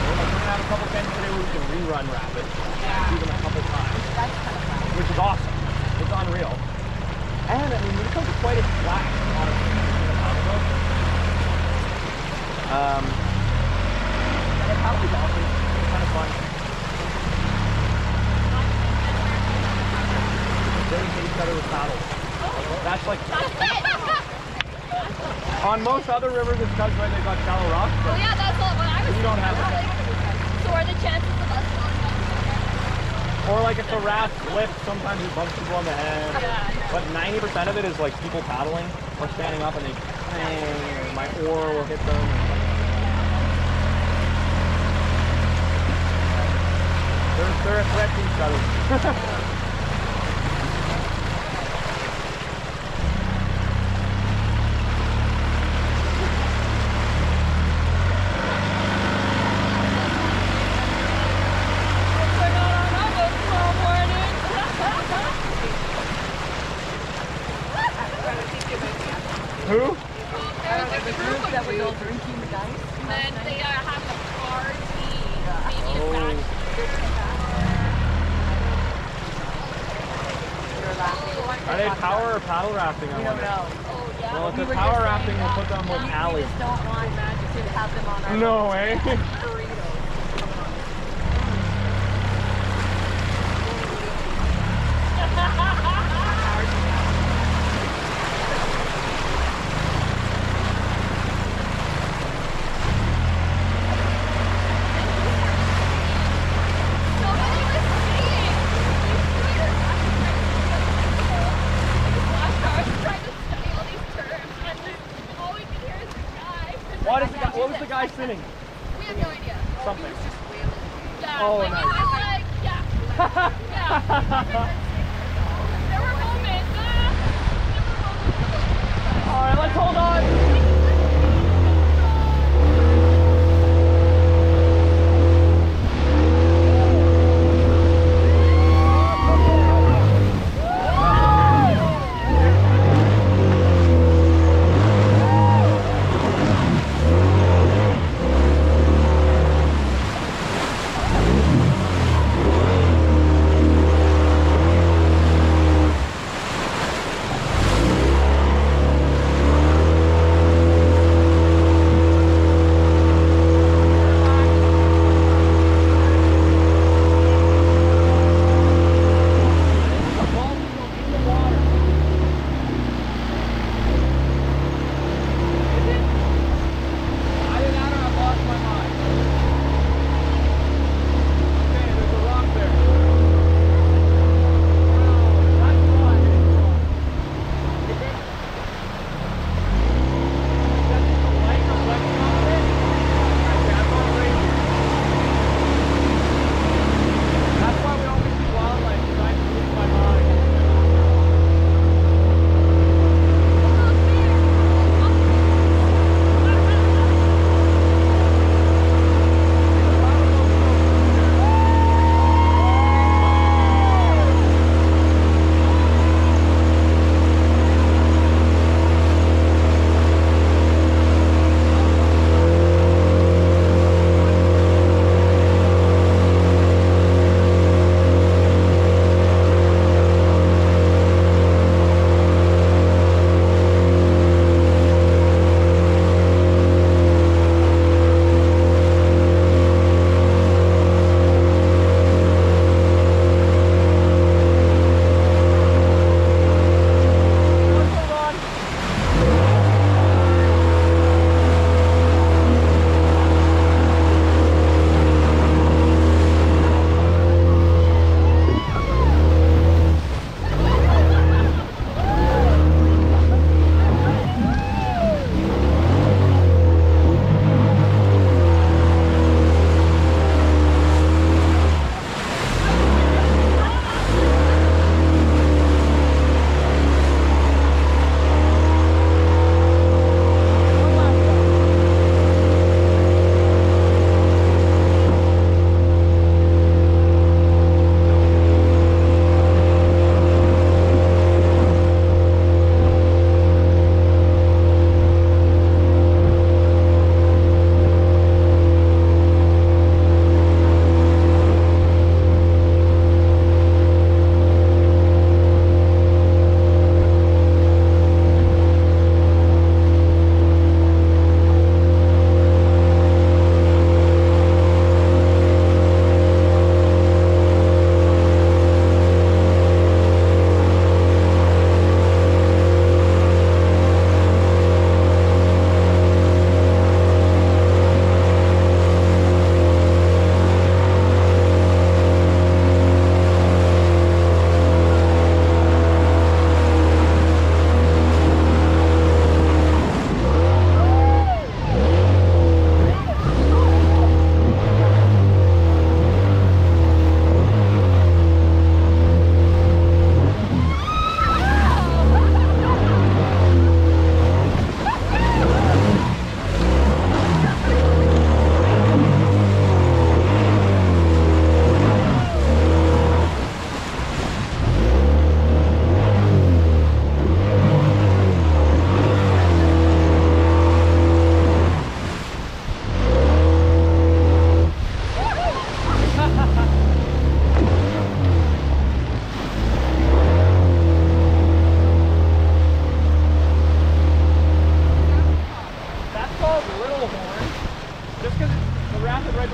we're gonna have a couple things today where we can rerun rapids, do them a couple times, That's kind of fun. which is awesome. It's unreal. And I mean, because it's quite a flat, honestly, in a paddle boat. It probably is awesome. It's kind of fun. They hate each other with paddles. That's like. On most other rivers, it's because they've got shallow rocks. Oh yeah, that's all what I was You don't have thinking. that. So are the chances of us going down? Or like if the raft slips, sometimes it bumps people on the head. Yeah. But 90% of it is like people paddling or standing up and they, my oar will hit them. They're a threat to each other. Who? There was like a group That of was all dudes, drinking the dice. and then they have a party, maybe a Oh. Are they power or paddle rafting? I We don't wonder. know. Oh yeah. Well, if We it's were power just rafting, saying we'll put them with We Allie. just don't want to have them on our No way. burritos. Somebody was saying, trying to study all these terms, and all we can hear is the guy. What was the guy singing? We have no idea. Something. Yeah, Oh, like nice. it was like, yeah. There were moments. All right, let's hold on.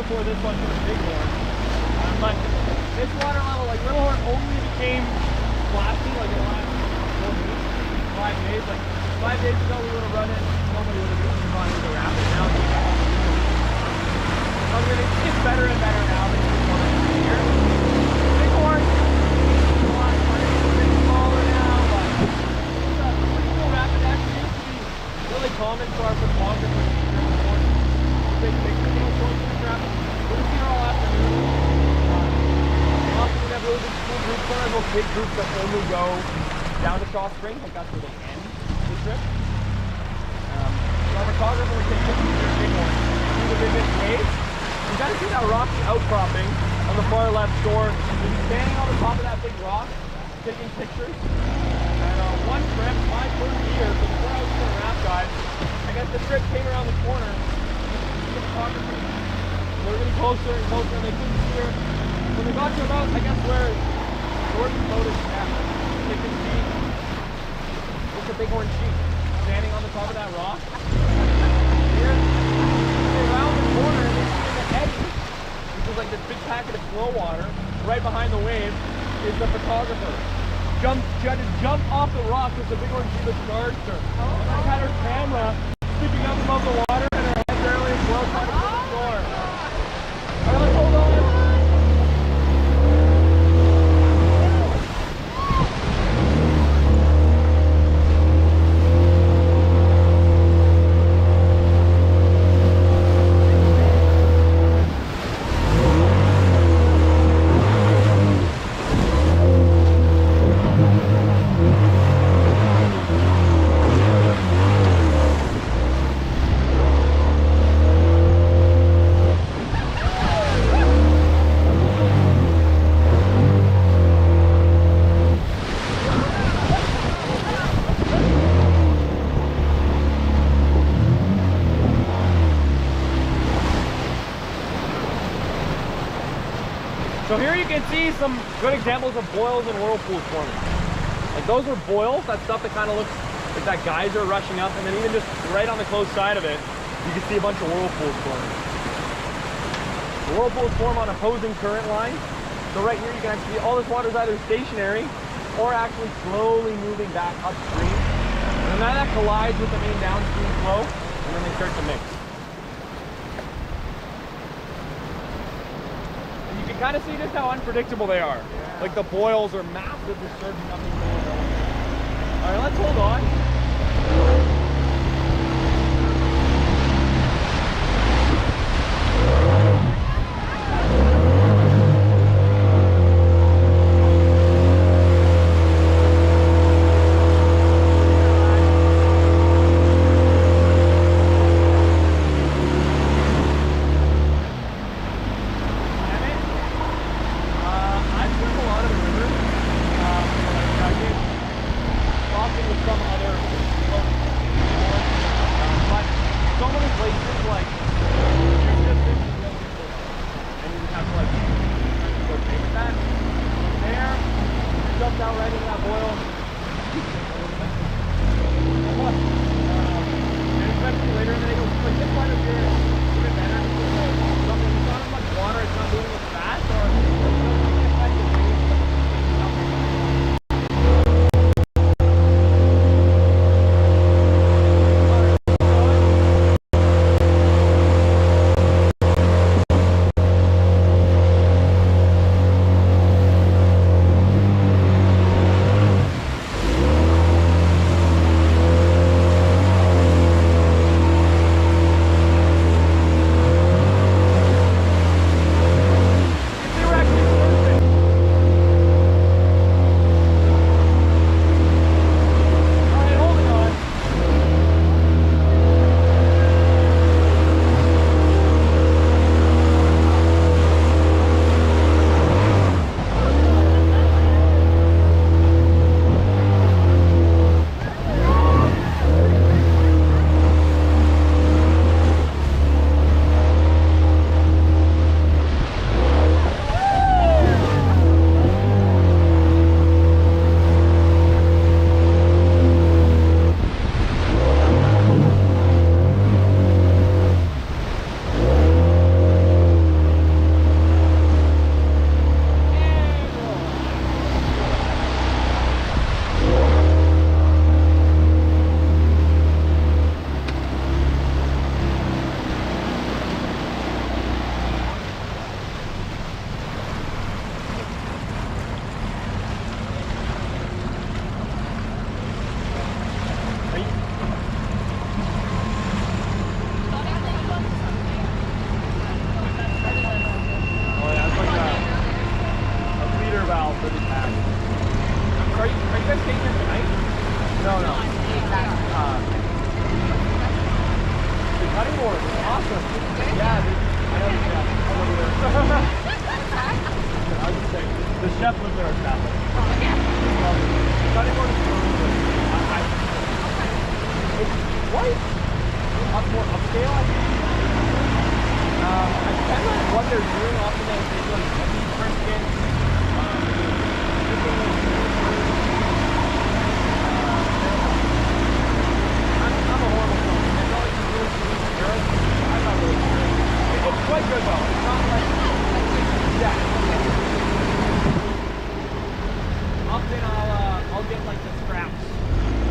before this one was Bighorn. But this water level, like Little Horn only became flashy like in the last 4 weeks, 5 days. Like 5 days ago we would have run it, nobody would have even gone into the rapid. Now it's better and better now than it was here. Bighorn, a lot smaller now, but it's a pretty cool rapid. Actually used to be really common for our photographers to hear before. Big pictures of going to this rapid. We're here all afternoon. Often we have really big school groups. Sometimes those big groups that only go down to Shaw Springs, like that's where they end the trip. Our photographer would take pictures of the Bighorn through the biggest waves. You gotta see that rocky outcropping on the far left shore. We'd be standing on the top of that big rock, taking pictures. And one trip, my first year, so before I was doing a raft guide, I guess the trip came around the corner. The photographer, they were getting closer and closer, and they couldn't see her. When they got to about, I guess, where Gordon's boat is at, they could see just a bighorn sheep standing on the top of that rock. Here, around the corner, and they see the edge, which is like this big packet of flow water, right behind the wave, is the photographer. She had to jump off the rock because the bighorn sheep had charged her. And I had her camera sticking up above the water, and her head barely afloat trying to get the shore. All right, let's hold on. So here you can see some good examples of boils and whirlpools forming. Like those are boils, that stuff that kind of looks like that geyser rushing up, and then even just right on the close side of it, you can see a bunch of whirlpools forming. The whirlpools form on opposing current lines. So right here you can actually see all this water is either stationary or actually slowly moving back upstream. And then that collides with the main downstream flow, and then they start to mix. You can kind of see just how unpredictable they are. Yeah. Like the boils are massive, they're surging up and going down. All right, let's hold on. With some other Yeah, dude. I know the chef. I live there. I was just saying, the chef lives at our chapel. Oh, yeah. It's not anymore to story, but it's quite more upscale, I think. I depend on what they're doing. Often they do like beef brisket. I'm a horrible cook. I felt like it's really sweet and carrots. I'm not really sure. It's quite good though. It's not like, yeah. Often I'll get like the scraps.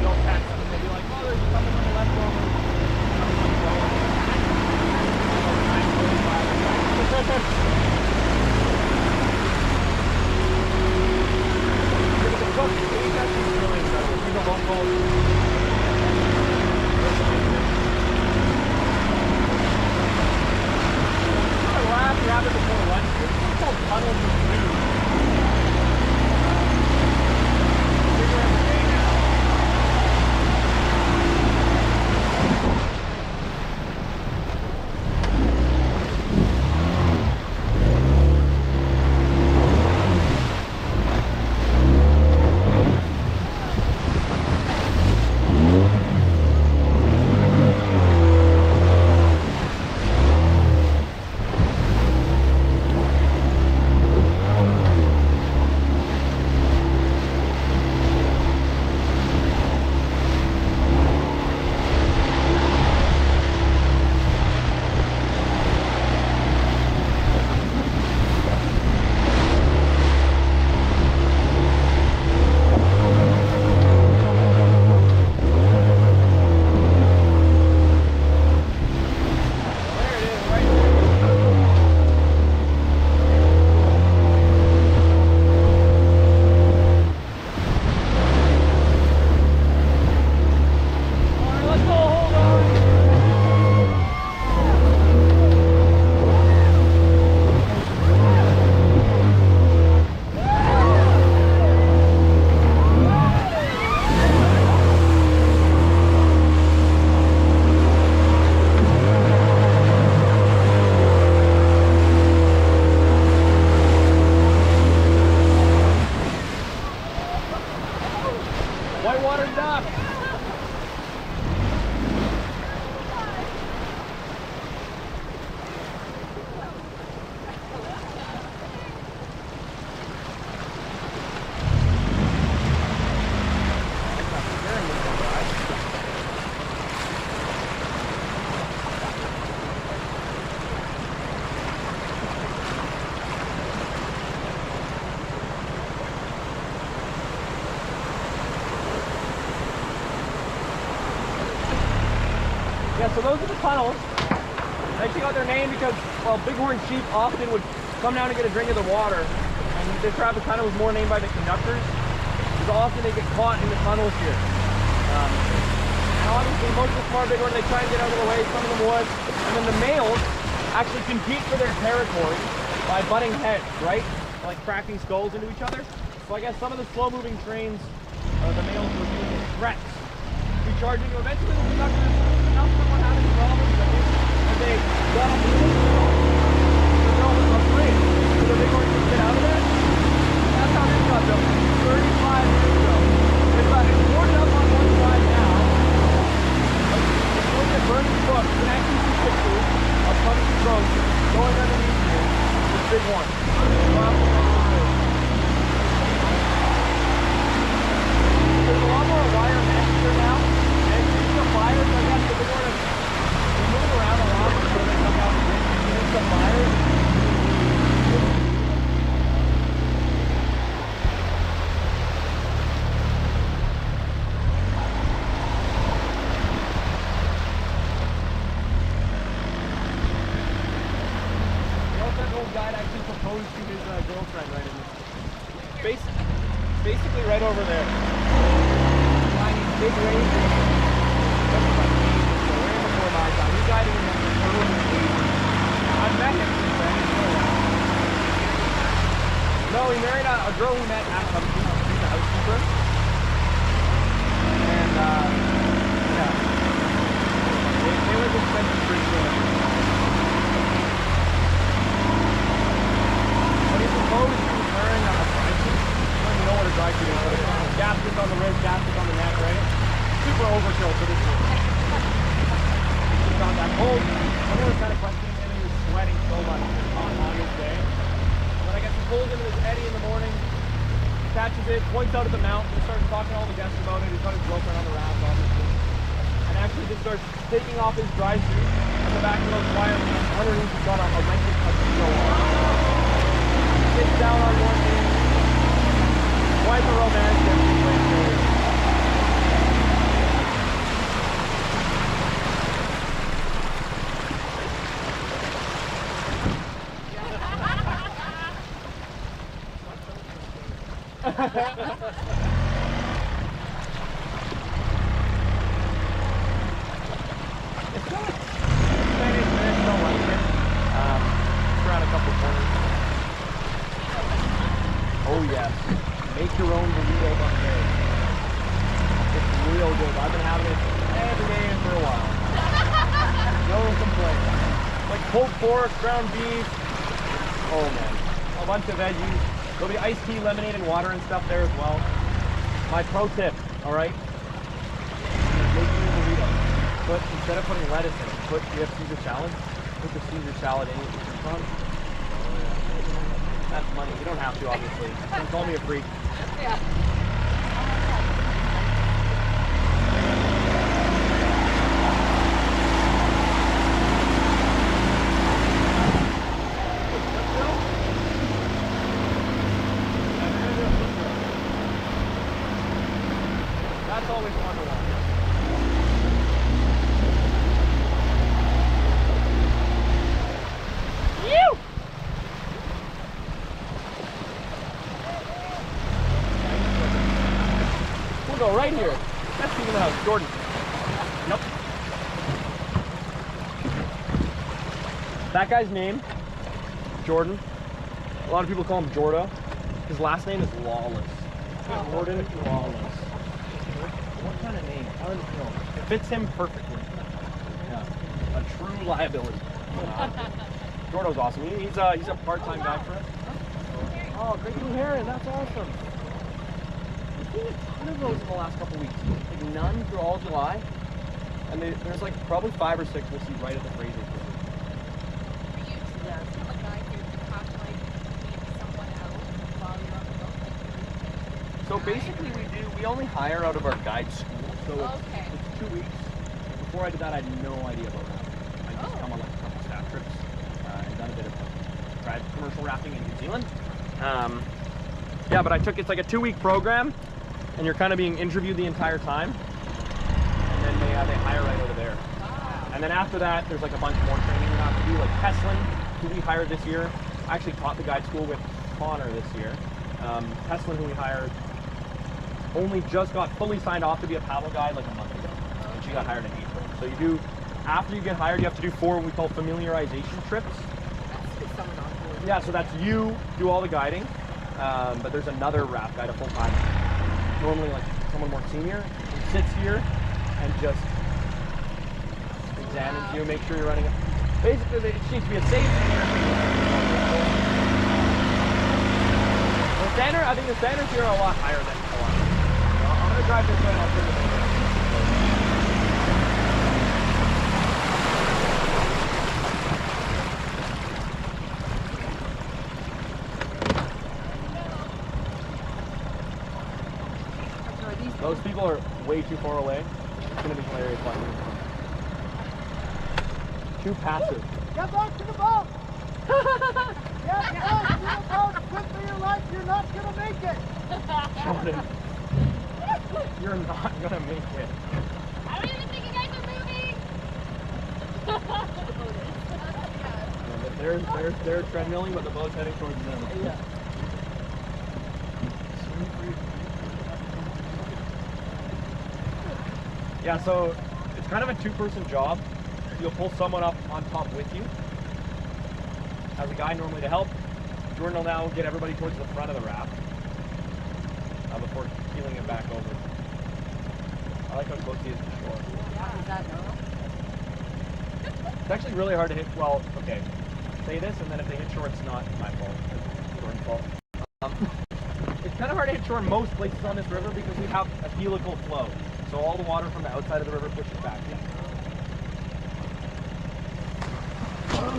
They'll text them and they'll be like, oh, there's something on the leftover. The cook, he's actually really incredible. He's a local. Last rabbit before lunch. It's called tunnels of food. Bigger every day now. Whitewater duck. Yeah, so those are the tunnels. They actually got their name because, well, bighorn sheep often would come down to get a drink of the water. And this rabbit tunnel was more named by the conductors, because often they get caught in the tunnels here. And obviously, most of the smart bighorn, they try and get out of the way, some of them would. And then the males actually compete for their territory by butting heads, right? Like cracking skulls into each other. So I guess some of the slow-moving trains, the males were using threats. Charging you eventually the conductors enough someone having problems and they got up the they're all afraid. So the bighorn can get out of there. That's how this got built 35 years ago. It's boarded up on one side now. If you look at Bernie's book, you can actually see pictures of Kumsheen drones going underneath you with bighorn. There's a lot more wire mesh here now. Fires, I guess, but they're going to move around a lot before they come out and get some fires. The old old guy actually proposed to his girlfriend right in this. Basically right over there. Tiny, big range. He's hiding in the early 80s. I've met him since then. No, he married a girl we met at Thompson. She's a housekeeper. And, yeah. They live in Spences. that cold, someone was kind of questioning him and he was sweating so much on August day. But I guess he pulls into this eddy in the morning, catches it, points out at the mountain, starts talking to all the guests about it. He's got his girlfriend on the raft, obviously. And actually just starts taking off his dry suit on the back of those wires, and underneath he's got a rented tuxedo on. Sits down on one knee, quite the romantic right there. Oh yes, make your own burrito buffet. It's real good. I've been having it every day for a while. No complaints. Like pulled pork, ground beef. Oh man, a bunch of veggies. There'll be iced tea, lemonade, and water and stuff there as well. My pro tip, all right? Make your burrito. But instead of putting lettuce in it, you have Caesar salad. Put the Caesar salad in it with your fun. That's money. You don't have to, obviously. Don't call me a freak. Yeah. That's always fun to watch. We'll go right here. That's even the house. Jordan. Yep. That guy's name, Jordan. A lot of people call him Jordo. His last name is Lawless. Jordan Lawless. What kind of name? I don't know. It fits him perfectly. Yeah. A true liability. Jordo's awesome. He's a part-time guy for us. Oh, great blue heron. That's awesome. We've seen a ton of those in the last couple weeks. Like none through all July. And there's like probably 5 or 6 we'll see right at the Fraser. So basically we only hire out of our guide school. So it's 2 weeks. Before I did that, I had no idea about rafting. I just come on like a couple staff trips and done a bit of private commercial rafting in New Zealand. Yeah, but it's like a 2-week program and you're kind of being interviewed the entire time. And then they hire right over there. Wow. And then after that, there's like a bunch more training you have to do. Like Teslin, who we hired this year. I actually taught the guide school with Connor this year. Teslin, who we hired, only just got fully signed off to be a paddle guide like a month ago. And she got hired in April. So after you get hired, you have to do 4 what we call familiarization trips. Yeah, so that's you do all the guiding, but there's another raft guide, a full-time, normally like someone more senior, who sits here and just examines you, make sure you're running it. Basically, it needs to be a safe standard. I think the standards here are a lot higher than a lot. I'm going to drive this way and I'll turn it over. Those people are way too far away. It's going to be hilarious watching them. Too passive. Get back to the boat! Get back to the boat! Quick for your life, you're not gonna make it! Jordan, you're not gonna make it. I don't even think you guys are moving! Yeah, but they're treadmilling, but the boat's heading towards them. Yeah. Yeah, so it's kind of a 2-person job. You'll pull someone up on top with you as a guy normally to help. Jordan will now get everybody towards the front of the raft before keeling it back over. I like how close he is to shore. Is that normal? It's actually really hard to hit. Well, okay, say this, and then if they hit shore, it's not my fault. It's Jordan's fault. It's kind of hard to hit shore in most places on this river because we have a helical flow. So all the water from the outside of the river pushes back. Yeah. You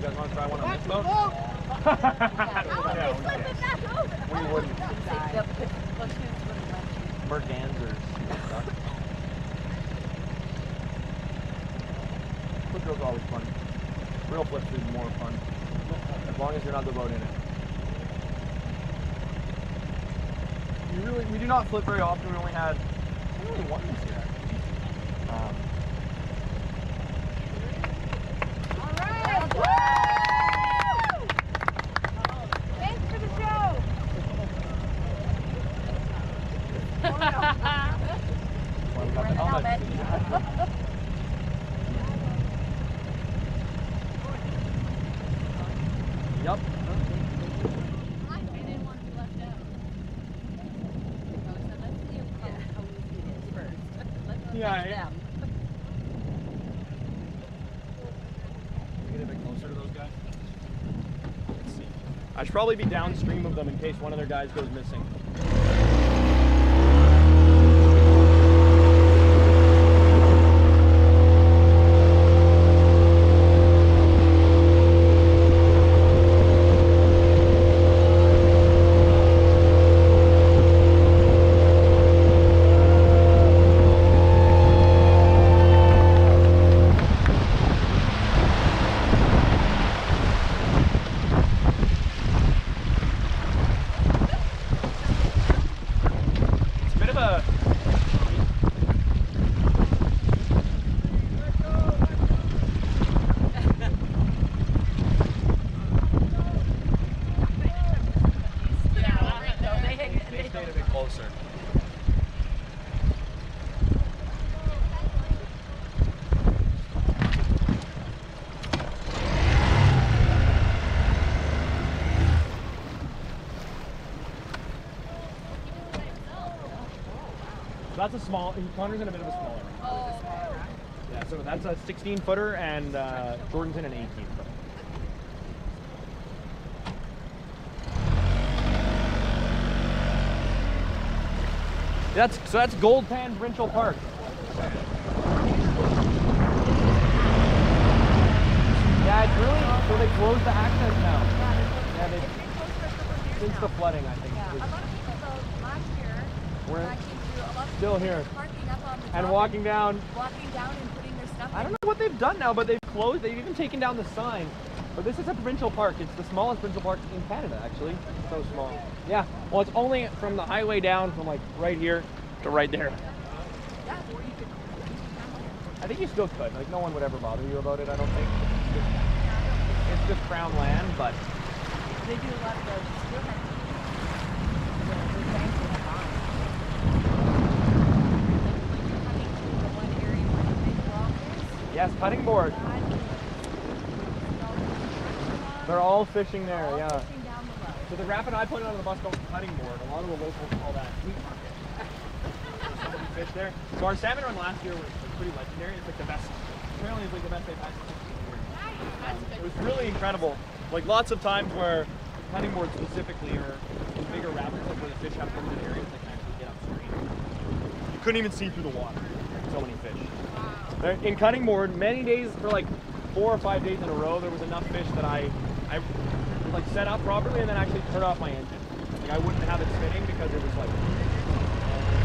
guys want to try one on this boat? We wouldn't. Mergansers and stuff. Flip girls are always fun. Real flips is more fun. As long as you're not the boat in it. We do not flip very often. We only had one this year. Alright! Woo! Thanks for the show! Oh no. Well, we got the helmet. Yep. I didn't want to be left out. So let's see how easy it is first. Let's go Yeah, touch them. Get a bit closer to those guys. Let's see. I should probably be downstream of them in case one of their guys goes missing. That's a small, Connor's in a bit of a smaller one. Oh. Yeah, so that's a 16 footer and Jordan's in an 18 footer. That's Gold Pan Brinchal Park. Yeah, it's really, so they closed the access now. Yeah, they, since the flooding, I think. A lot of people though last year We're when I came through, a lot of still people here. were parking up on the And top walking down. walking down and putting their stuff I don't in. know what they've done now, but they've closed. They've even taken down the sign. But this is a provincial park. It's the smallest provincial park in Canada, actually. It's so small. Yeah. Well, it's only from the highway down from like right here to right there. Yeah, or you could I think you still could. Like no one would ever bother you about it. I don't think. It's just crown land, but they do a lot of those still have the banks in the pond. Coming to the one area where the big rock is. yes, cutting board. They're all fishing there. All Yeah. fishing down below. So the rapid I put on the bus called cutting board. A lot of the locals call that meat market. Somebody fish there. So our salmon run last year was pretty legendary. It's like the best. Apparently, it's like the best they've had in 15 years. It was really incredible. Like lots of times where cutting board specifically or in bigger rapids, like where the fish have limited areas, they can actually get upstream. You couldn't even see through the water. So many fish. There, in cutting board, many days for like 4 or 5 days in a row, there was enough fish that I like set up properly and then actually turn off my engine. Like I wouldn't have it spinning because it was like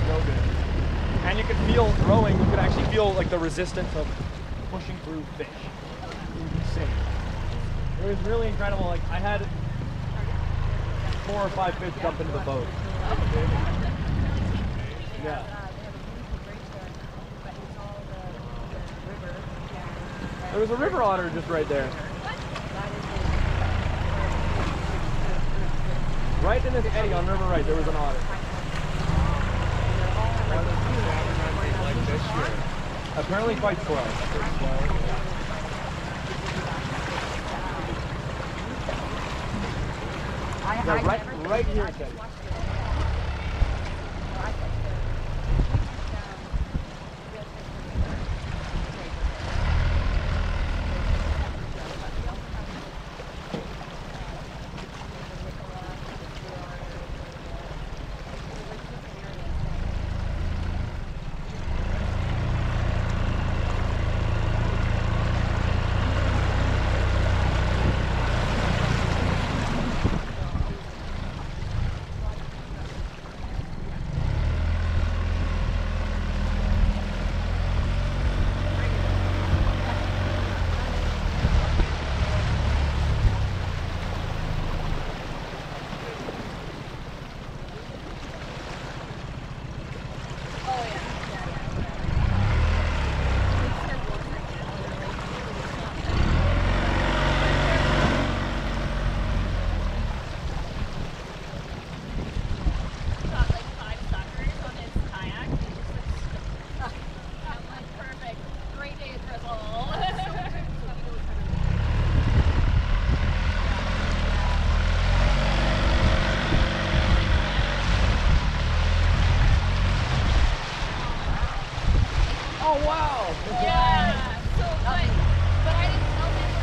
so good. And you could feel rowing. You could actually feel like the resistance of pushing through fish. It was insane. It was really incredible. Like I had 4 or 5 fish jump into the boat. Yeah. They have a beautiful bridge there, but it's all the river. There was a river otter just right there. Right in this eddy on River Right, there was an otter. Like this year. Apparently quite slow. Yeah, right here it says. Oh wow! Yeah. So, but I didn't tell him.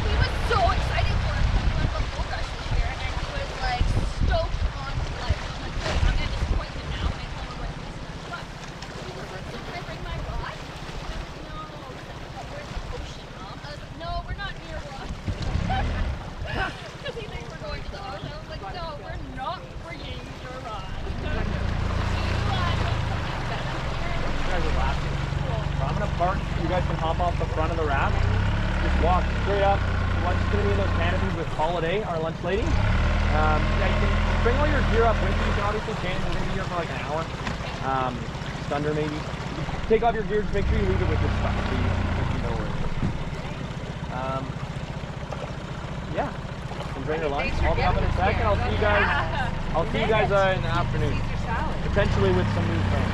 He was so excited for it. We went to the Gold Rush this year, and he was like stoked on like, I'm like, wait, I'm gonna disappoint him now. And I told him we're going to this and that. He was like, so can I bring my rod? No, but we're in the ocean, Mom. I was like, no, we're not near one. Because he thinks we're going to the ocean. I was like, no, we're not bringing your rod. You guys are laughing. So I'm gonna park. You guys can hop off the front of the raft. Just walk straight up. Lunch is gonna be in those canopies with Holiday, our lunch lady. Yeah, you can bring all your gear up with you. You can obviously change. We're gonna be here for like an hour. Just under maybe. You take off your gear. Just make sure you leave it with this stuff so you know where it is. Yeah. Enjoy your lunch. I'll be up in a second. I'll see you guys. I'll see you guys in the afternoon. Caesar salad. Potentially with some new friends.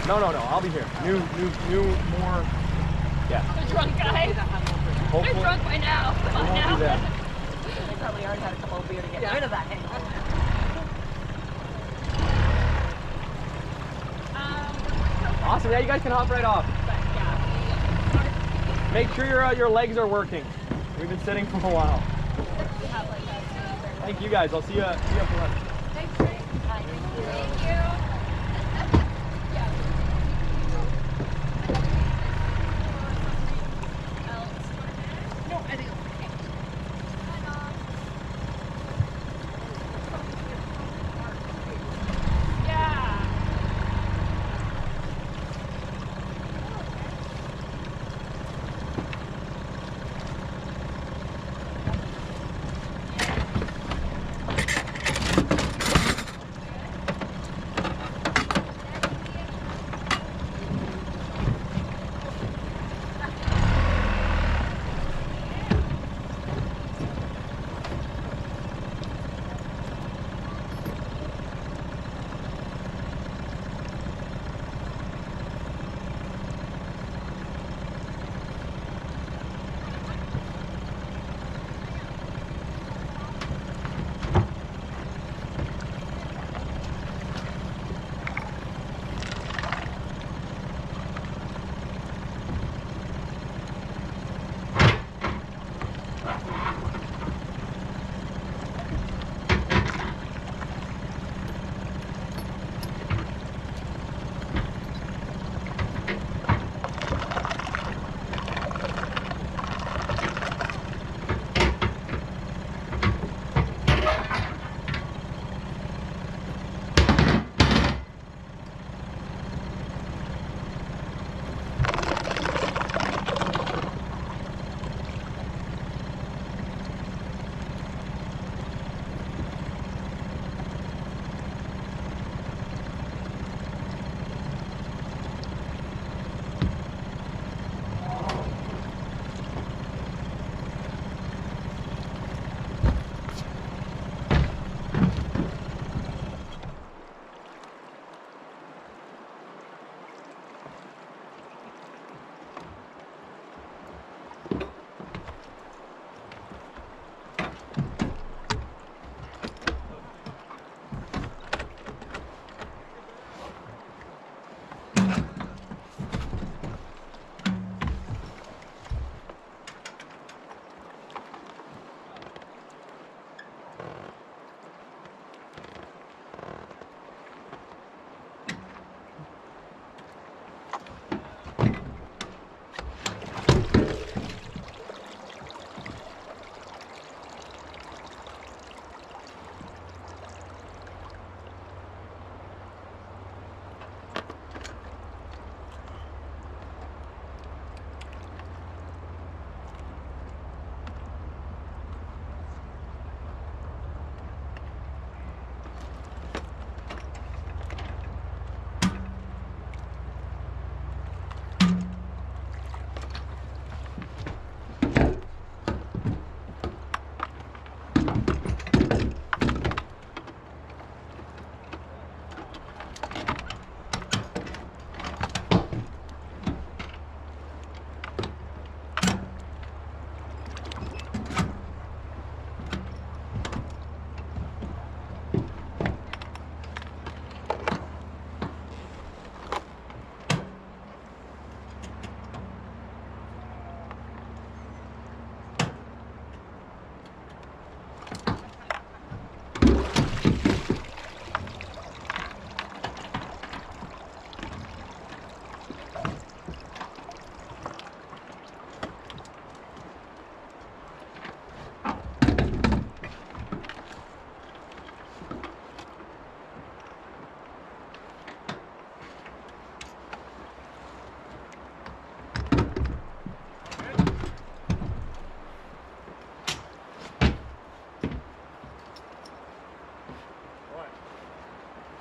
No, I'll be here. New, more. Yeah. The drunk guy. They're Hopefully. drunk by now. Come We on won't now. be there. They probably already had a couple of beer to get rid of that hangover. Awesome. Yeah, you guys can hop right off. Make sure your legs are working. We've been sitting for a while. Thank you guys. I'll see you for lunch. Thanks, Trey. Thank you. No, I think it's okay. Yeah.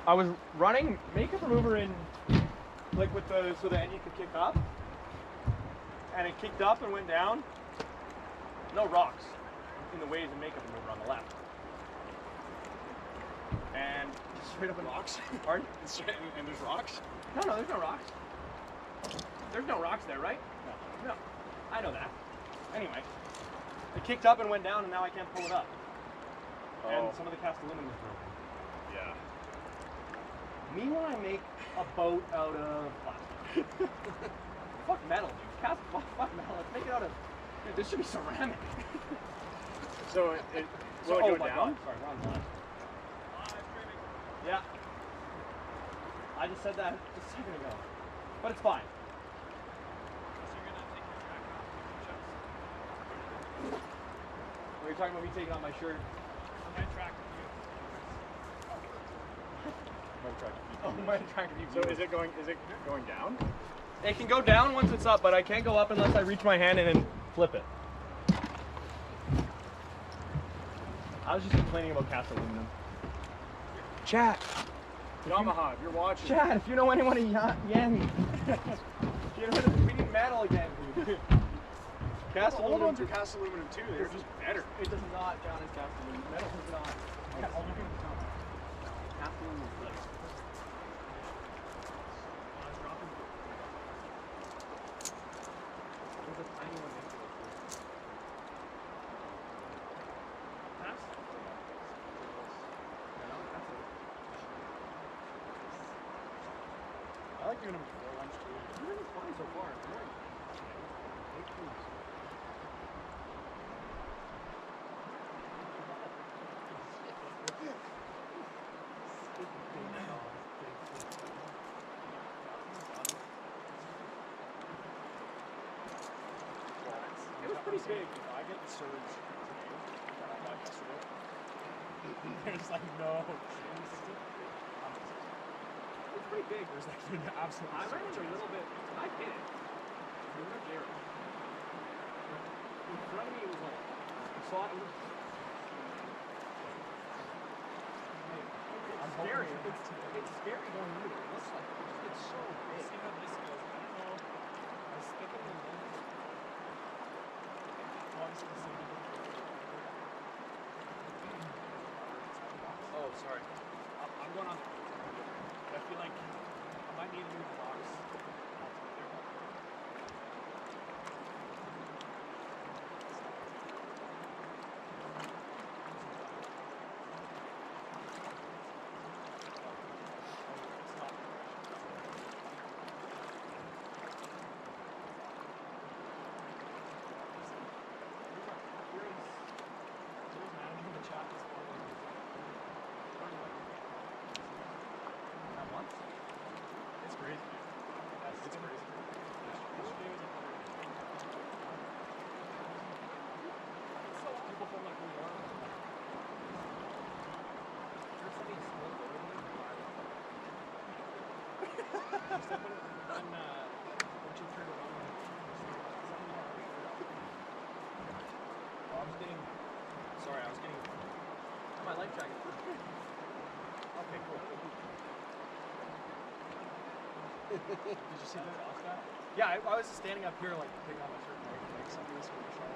I was running makeup remover in, like with the, so the engine could kick up. And it kicked up and went down. No rocks in the waves of makeup remover on the left. And straight up in rocks. Pardon? And there's rocks? No, there's no rocks. There's no rocks there, right? No. I know that. Anyway, it kicked up and went down, and now I can't pull it up. Oh. And some of the cast aluminum is broken. Yeah. Me when I make a boat out of plastic. Fuck metal, dude. Fuck metal. Let's make it out of. Dude, this should be ceramic. So will it go my down? God. Sorry, wrong line. Yeah. I just said that just a second ago. But it's fine. Were you talking about me taking off my shirt? My tractor Oh, my tractor view. So is it going down? It can go down once it's up, but I can't go up unless I reach my hand and then flip it. I was just complaining about cast aluminum. Chat. Yamaha, if you're watching. Chat, if you know anyone in Yen. We need metal again, dude. Cast The old aluminum. ones are cast aluminum too. They're just better. It does not count as cast aluminum. Metal does not. Cast aluminum does not. Cast aluminum is good. There's a tiny one next to it. Pass? I like doing them before lunch too. You're doing fine so far. Come on. Take these. It was pretty big. I get the surge that I got yesterday. There's like no. It's pretty big. There's like absolutely. I ran into a little bit. I hit it. It was there. In front of me, it was like. I saw it. It's scary. It's scary going through it. It looks like it's so big. See how this goes. I don't know. I was thinking the lens. Obviously the same. Oh, sorry. I'm going on. I feel like I might need to move the box. It's crazy. It's crazy. Yesterday was people from like New York. There's something small over there. Once you turn it on, I was getting. Sorry, I was getting. My life jacket. Okay, cool. did you see that? Yeah, I was standing up here like picking on my shirt. Like some of this for the shower.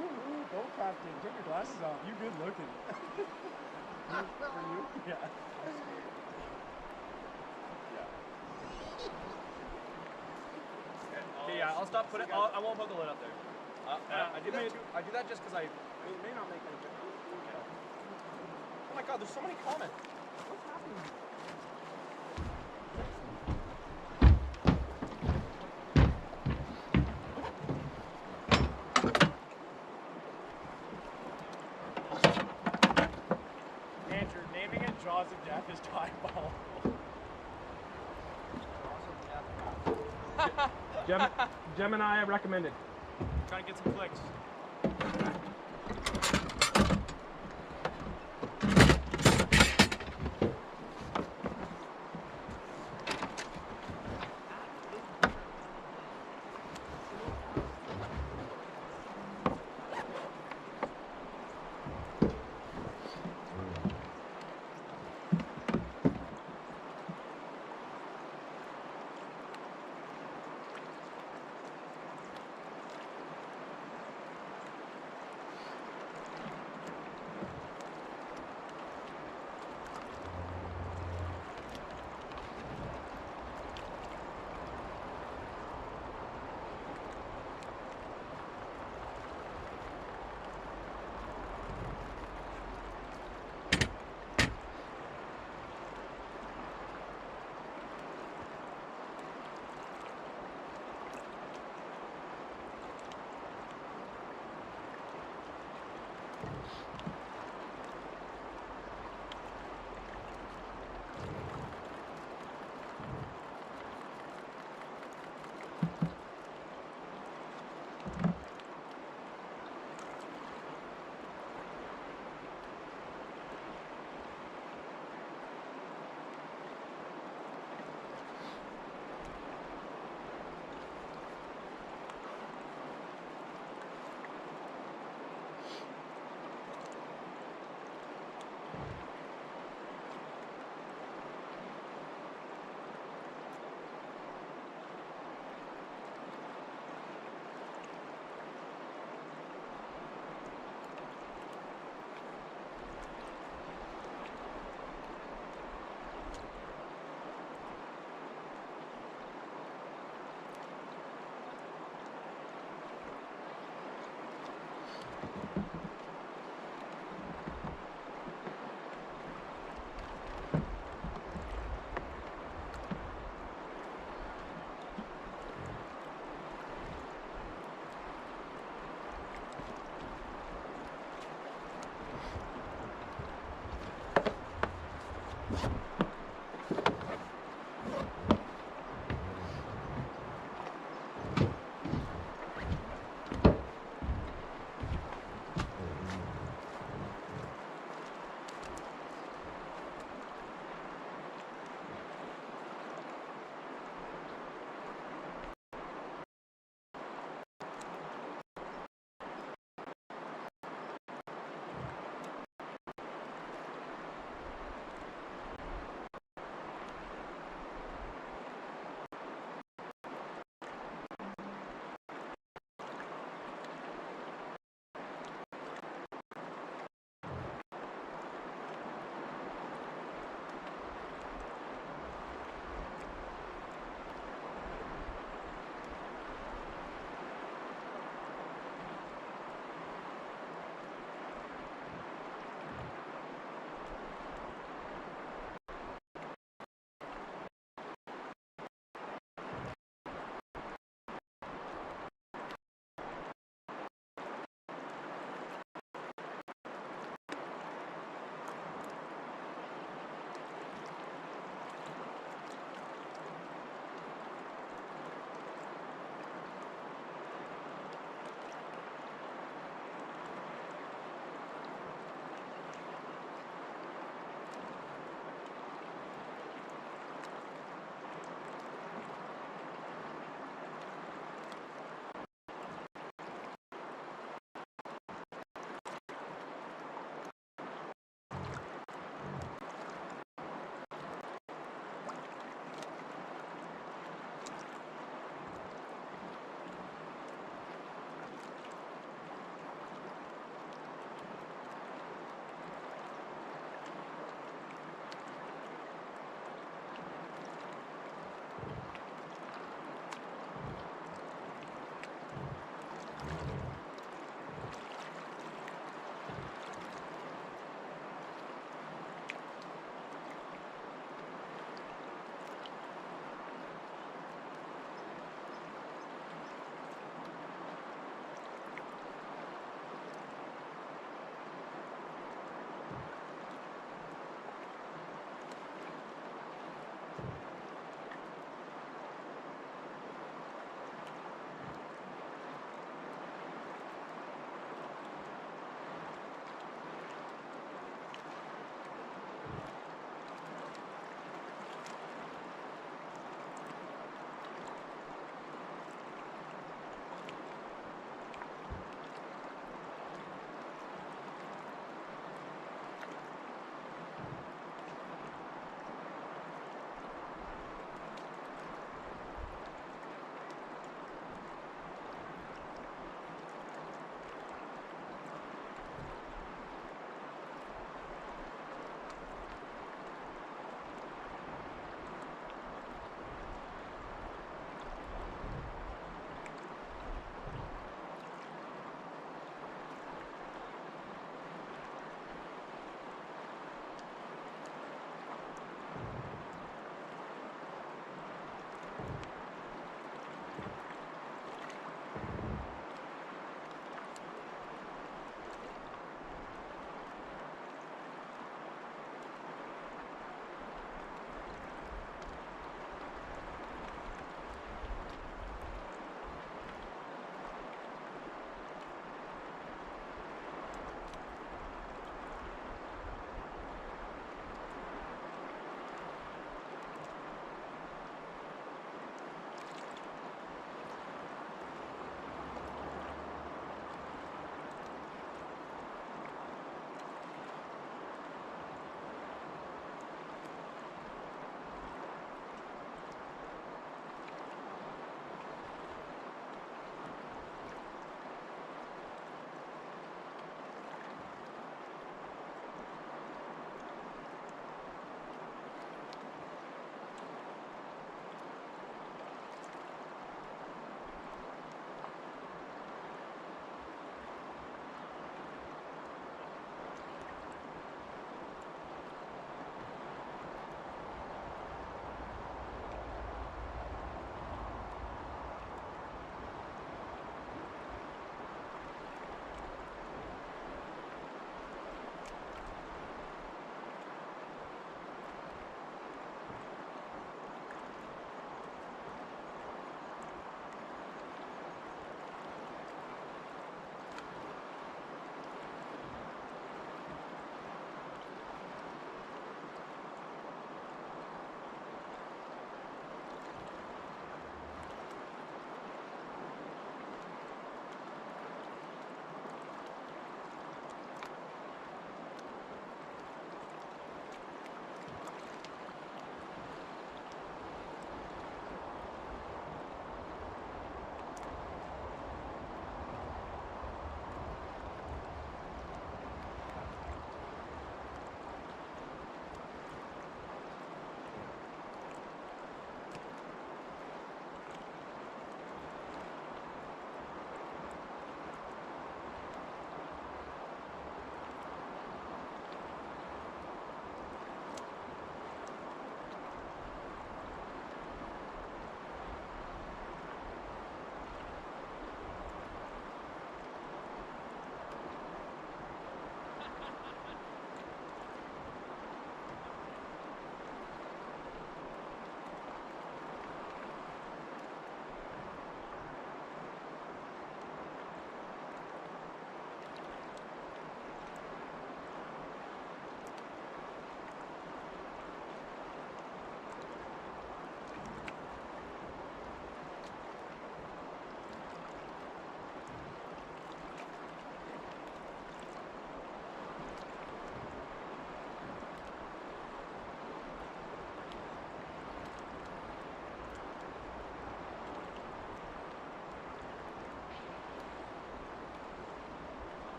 Ooh, boat crafting. Take your glasses off. You good looking. For you? Yeah. Okay, yeah, I'll stop putting. I won't put the lid up there. I do that just because I. It may not make any difference. Oh my God, there's so many comments. What's happening? Andrew, naming it Jaws of Death is diabolical. Gemini recommended. Trying to get some clicks.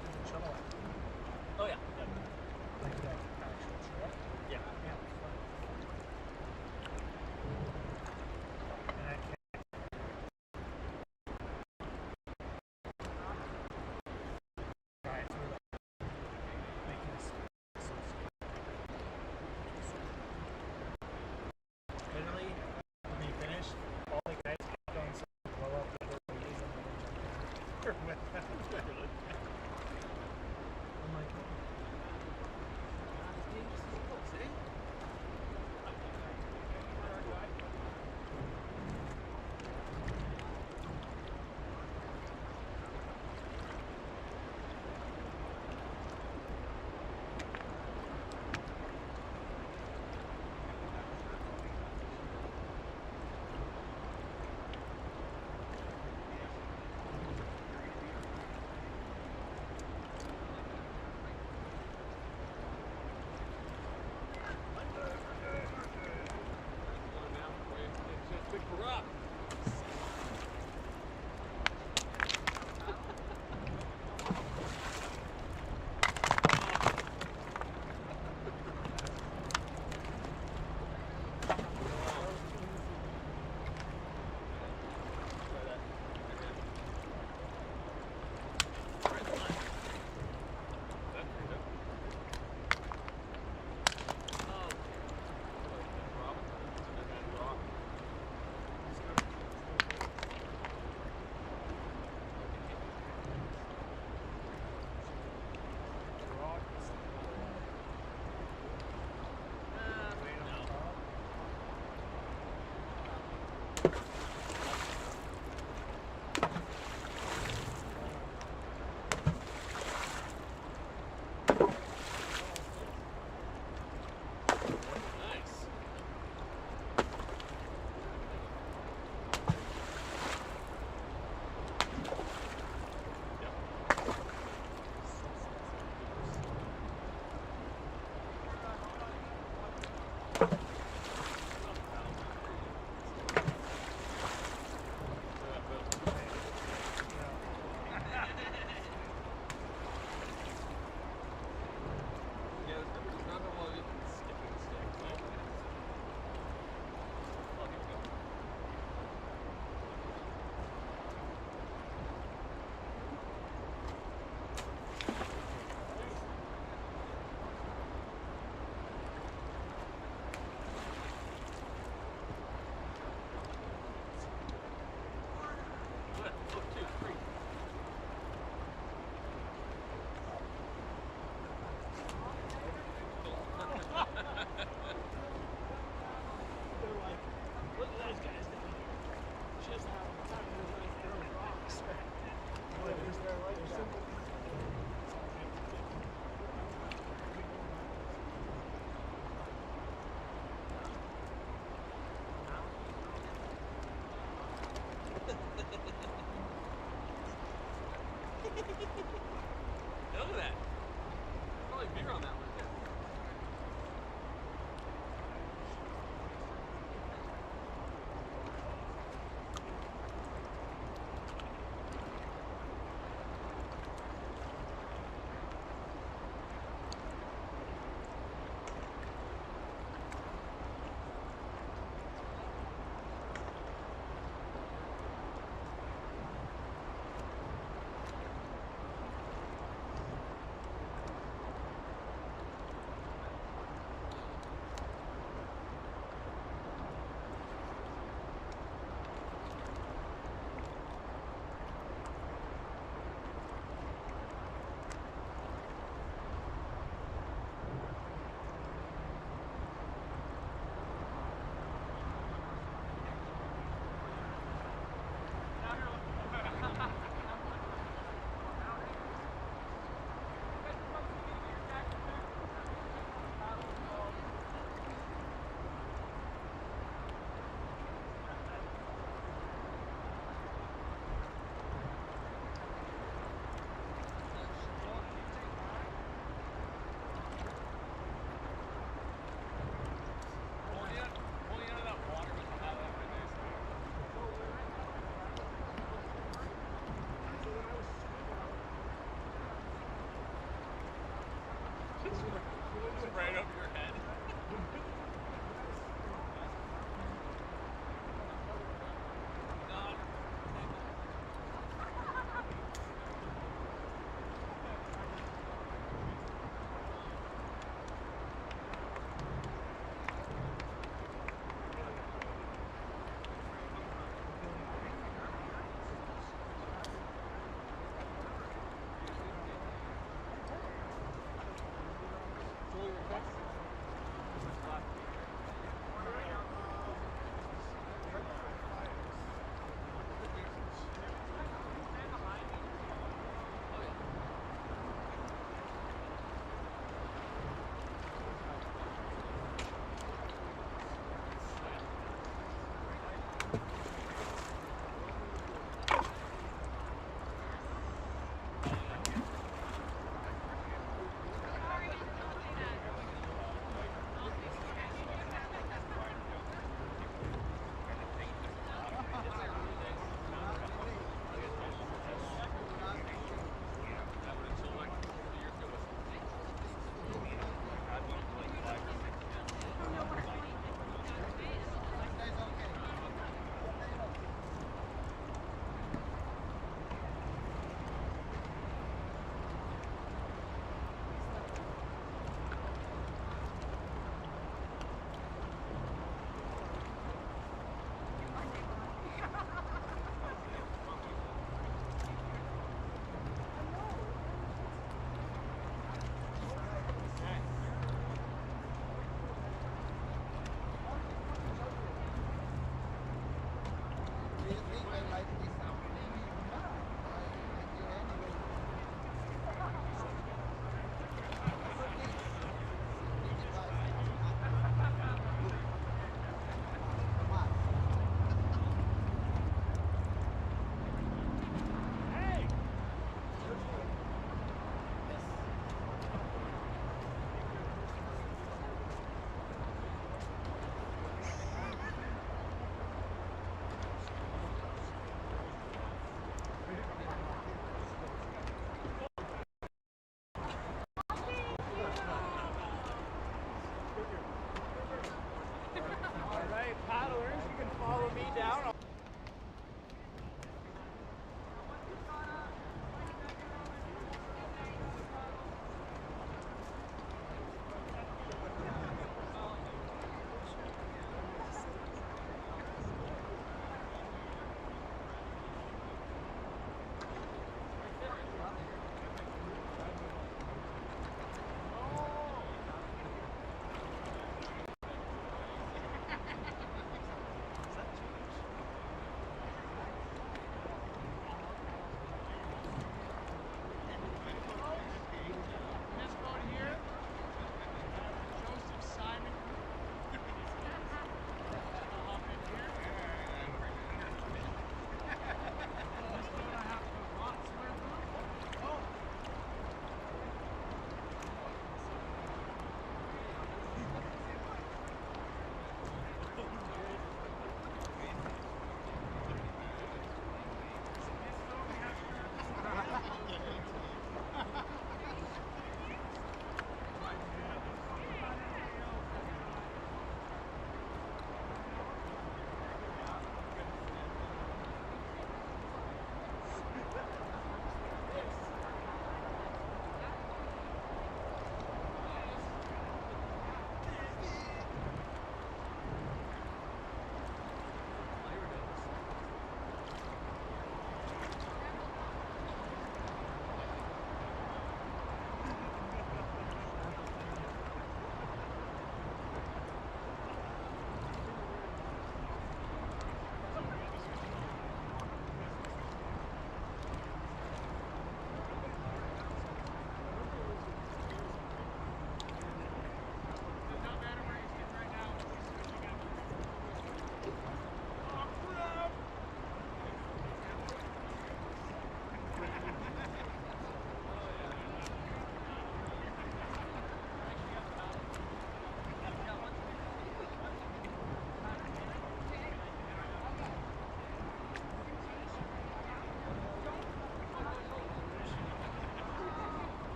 to the Chilliwack. Oh yeah. Like the actual trail. Yeah. Yeah, it was fun. And I can't. Right through that. Making us so literally, when we finished, all the guys kept on saying, blow up the little ladies and then jumped in with them. I'm like,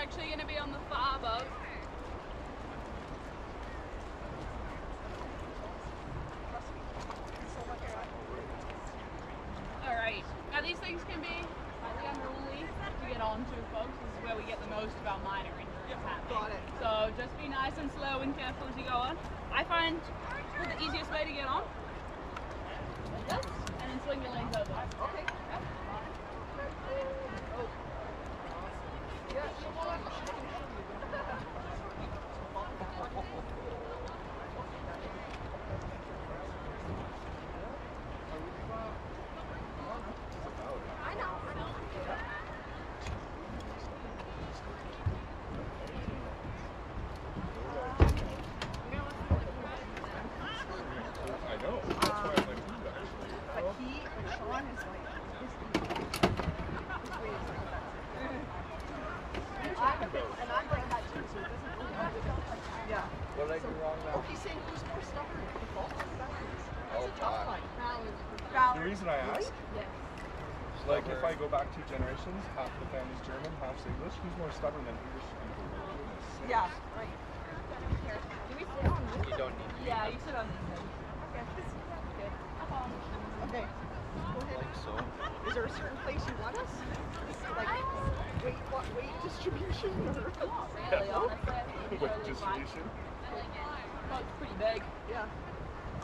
actually going to be on the far boat. Alright, now these things can be highly unruly to get onto, folks. This is where we get the most of our minor injuries happening. Got it. So just be nice and slow and careful as you go on. I find the easiest way to get on, like this, and then swing your legs over. Okay. Yep. I know. I know. That's why I like you actually. But Sean is like, and I'm like that too, so it doesn't really matter. Yeah. What did I do wrong now? Oh, he's saying who's more stubborn? The fault or the boundaries? Oh, It's a tough God. one. The reason I ask, Yes. like if I go back 2 generations, half the family's German, half's English, who's more stubborn than English people? Yeah, right. Do we sit on this? You don't need to. Yeah, you sit on these things. Okay. Good. Up on. Okay. Go ahead. Like so. Is there a certain place you want us? Like weight distribution or? Really, honestly. With distribution. Oh, it's pretty big. Yeah.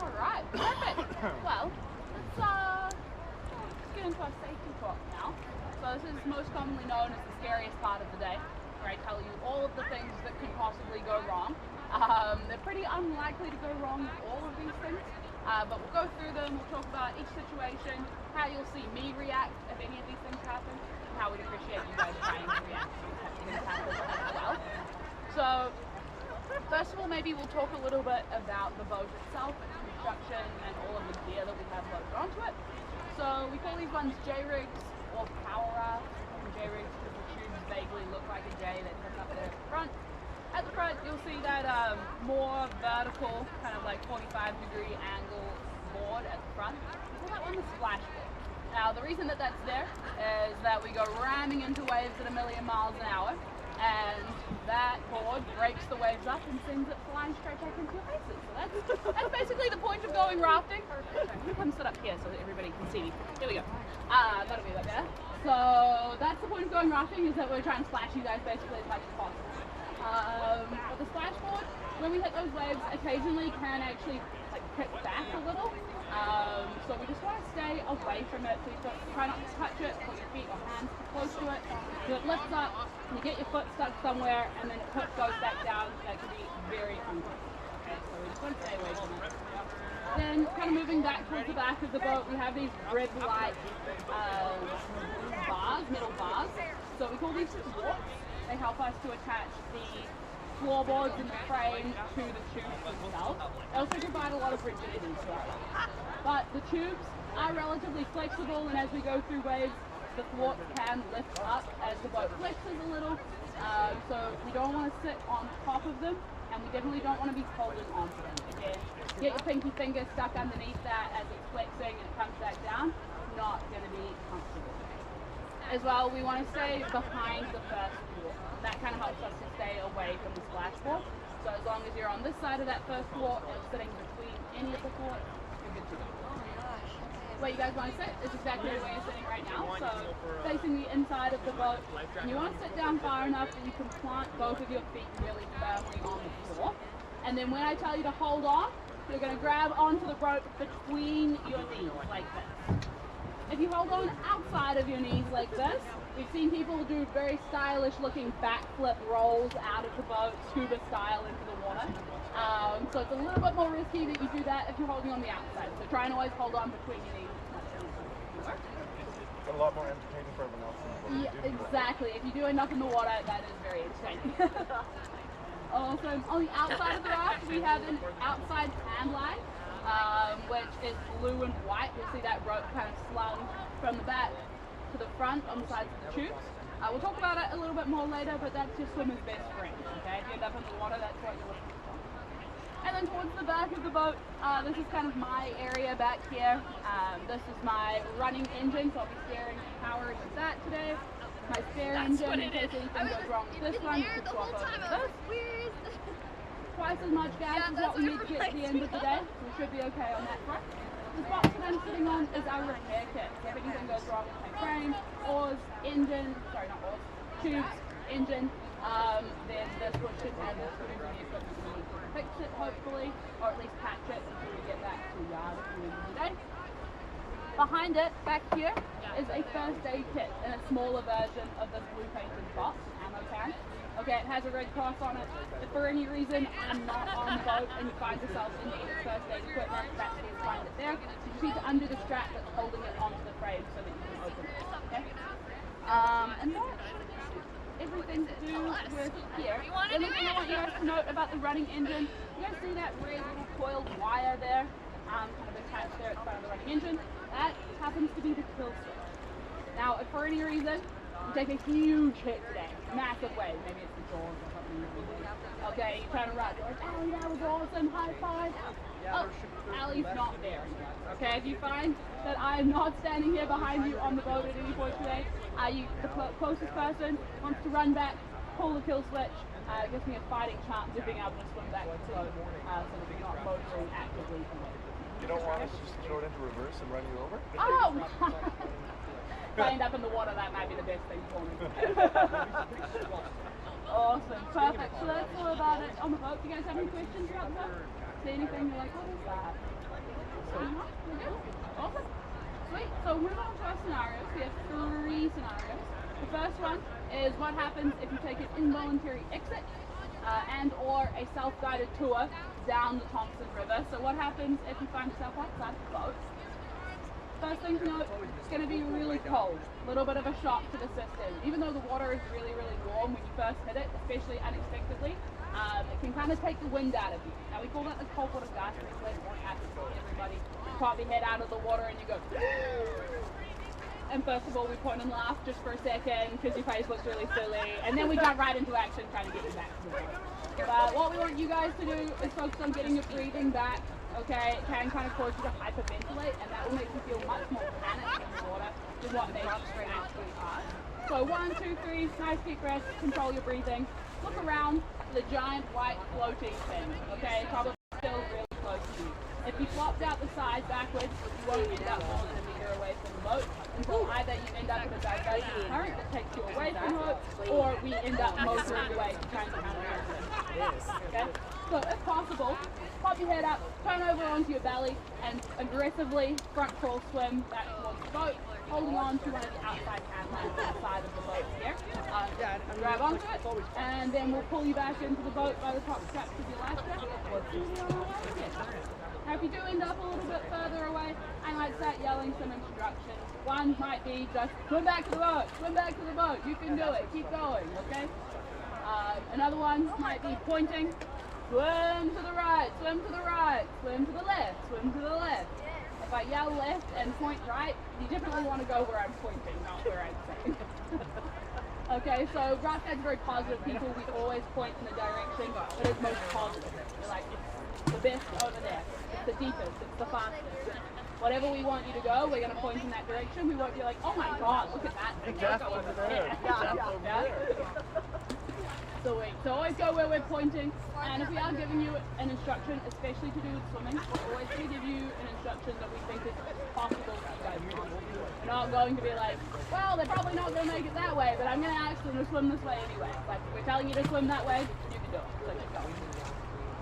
Alright, perfect. Well, let's get into our safety talk now. So this is most commonly known as the scariest part of the day, where I tell you all of the things that could possibly go wrong. They're pretty unlikely to go wrong with all of these things, but we'll go through them, we'll talk about each situation, how you'll see me react if any of these things happen, and how we'd appreciate you guys trying to react if things happen as well. So, first of all, maybe we'll talk a little bit about the boat itself, its construction, and all of the gear that we have loaded onto it. So we call these ones J-rigs or power rafts. J-rigs because the tubes vaguely look like a J, they hook up there at the front. At the front, you'll see that more vertical, kind of like 45-degree angle board at the front. We call that one the splash board. Now, the reason that that's there is that we go ramming into waves at 1,000,000 miles an hour, and that board breaks the waves up and sends it flying straight back into your faces. So that's basically the point of going rafting. I'm gonna come sit up here so that everybody can see me. Here we go. That'll be like that. So that's the point of going rafting, is that we're trying to splash you guys basically as much as possible. But the splash board, when we hit those waves, occasionally can actually like kick back a little. So we just want to stay away from it. So you try not to touch it, put your feet or hands too close to it. So it lifts up, you get your foot stuck somewhere, and then it goes back down. That can be very uncomfortable. Okay, so we just want to stay away from it. Then, kind of moving back towards the back of the boat, we have these rib-like bars, metal bars. So we call these thwarts. They help us to attach the floorboards and the frame to the tubes themselves. They also provide a lot of rigidity to our boat. But the tubes are relatively flexible, and as we go through waves, the thwarts can lift up as the boat flexes a little. So we don't want to sit on top of them, and we definitely don't want to be holding onto them. Again, get your pinky finger stuck underneath that as it's flexing and it comes back down. Not going to be comfortable. As well, we want to stay behind the first thwart. That kind of helps us to stay away from the splash board. So as long as you're on this side of that first thwart or sitting between any of the thwarts, you're good to go. Where you guys want to sit is exactly the way you're sitting right now. So facing the inside of the boat, and you want to sit down far enough that you can plant both of your feet really firmly on the floor. And then when I tell you to hold on, you're going to grab onto the rope between your knees like this. If you hold on outside of your knees like this, we've seen people do very stylish looking backflip rolls out of the boat, scuba style into the water. So it's a little bit more risky that you do that if you're holding on the outside. So try and always hold on between your knees. It's a lot more entertaining for everyone else. Yeah, exactly. If you do end up in the water, that is very entertaining. Also, on the outside of the raft, we have an outside hand line, which is blue and white. You'll see that rope kind of slung from the back to the front on the sides of the tubes. We'll talk about it a little bit more later, but that's your swimmer's best friend. Okay, if you end up in the water, that's what you're looking for. And then towards the back of the boat, this is kind of my area back here. This is my running engine, so I'll be steering and powering with that today. my spare engine in case anything goes wrong with this one. You can swap over to this. Twice as much gas as what we need to get to the end of the day. So we should be okay on that front. The box that I'm sitting on is our repair kit. So if anything goes wrong with my frame, oars, engine, sorry not oars, tubes, engine, then this would should have this would be the equipment we need to fix it hopefully, or at least patch it until we get back to the yard at the end of the day. Behind it, back here, is a first aid kit in a smaller version of this blue painted box, ammo can. Okay, it has a red cross on it. If for any reason I'm not on the boat and you find yourself in need of first aid equipment, that's where you find it there. You just need to undo the strap that's holding it onto the frame so that you can open it. Okay? And that's everything to do with here. The only thing I want you guys to note about the running engine, you guys see that red little coiled wire there, kind of attached there at the front of the running engine? That happens to be the kill switch. Now, if for any reason you take a huge hit today, massive wave, maybe it's the Gorge or something. Okay, you turn around, you're like, Allie, that was awesome, high five. Oh, Allie's not there. Okay, if you find that I'm not standing here behind you on the boat at any point today, the closest person wants to run back, pull the kill switch, it gives me a fighting chance of being able to swim back to the boat so that we're not motoring actively away. You don't want us to just throw it into reverse and run you over? Oh! If I end up in the water, that might be the best thing for me. Awesome, perfect. So that's all about it on the boat. Do you guys have any questions about the boat? See anything you're like, what is that? Awesome. Sweet. So moving on to our scenarios. We have 3 scenarios. The first one is what happens if you take an involuntary exit and or a self-guided tour down the Thompson River. So what happens if you find yourself outside the boat? First thing to note, it's going to be really cold. A little bit of a shock to the system. Even though the water is really, really warm when you first hit it, especially unexpectedly, it can kind of take the wind out of you. Now we call that the cold water gas reflex. What happens to everybody? You pop your head out of the water and you go and first of all we point and laugh just for a second because your face looks really silly, and then we jump right into action trying to get you back to the water. But what we want you guys to do is focus on getting your breathing back. Okay, it can kind of cause you to hyperventilate, and that will make you feel much more panicked in the water than what nature actually are. So 1, 2, 3, nice deep breaths, control your breathing. Look around for the giant white floating thing. Okay, probably still really close to you. If you flopped out the side backwards, you won't end up more than a meter away from the boat until either you end up with a divergent current that takes you away from the boat, or we end up motoring away trying to counteract it. Okay? So if possible, pop your head up, turn over onto your belly, and aggressively front crawl swim back towards the boat, holding on to one of the outside hand lines on the side of the boat here. Grab onto it, and then we'll pull you back into the boat by the top straps of your life jacket. Now if you do end up a little bit further away, I might start yelling some instructions. One might be just swim back to the boat, swim back to the boat, you can do it, keep going, okay? Another one might be pointing, swim to the right, swim to the right, swim to the left, swim to the left. If I yell left and point right, you definitely want to go where I'm pointing, not where I'm saying. Okay, so Rafting's very positive people. We always point in the direction that is most positive. We're like, it's the best over there. It's the deepest. It's the fastest. Whatever we want you to go, we're going to point in that direction. We won't be like, oh my God, look at that. Death over there. Death over there. So always go where we're pointing, and if we are giving you an instruction, especially to do with swimming, we're always going to give you an instruction that we think is possible for you guys to do. We're not going to be like, well, they're probably not going to make it that way, but I'm going to ask them to swim this way anyway. Like, if we're telling you to swim that way, you can do it. So just go.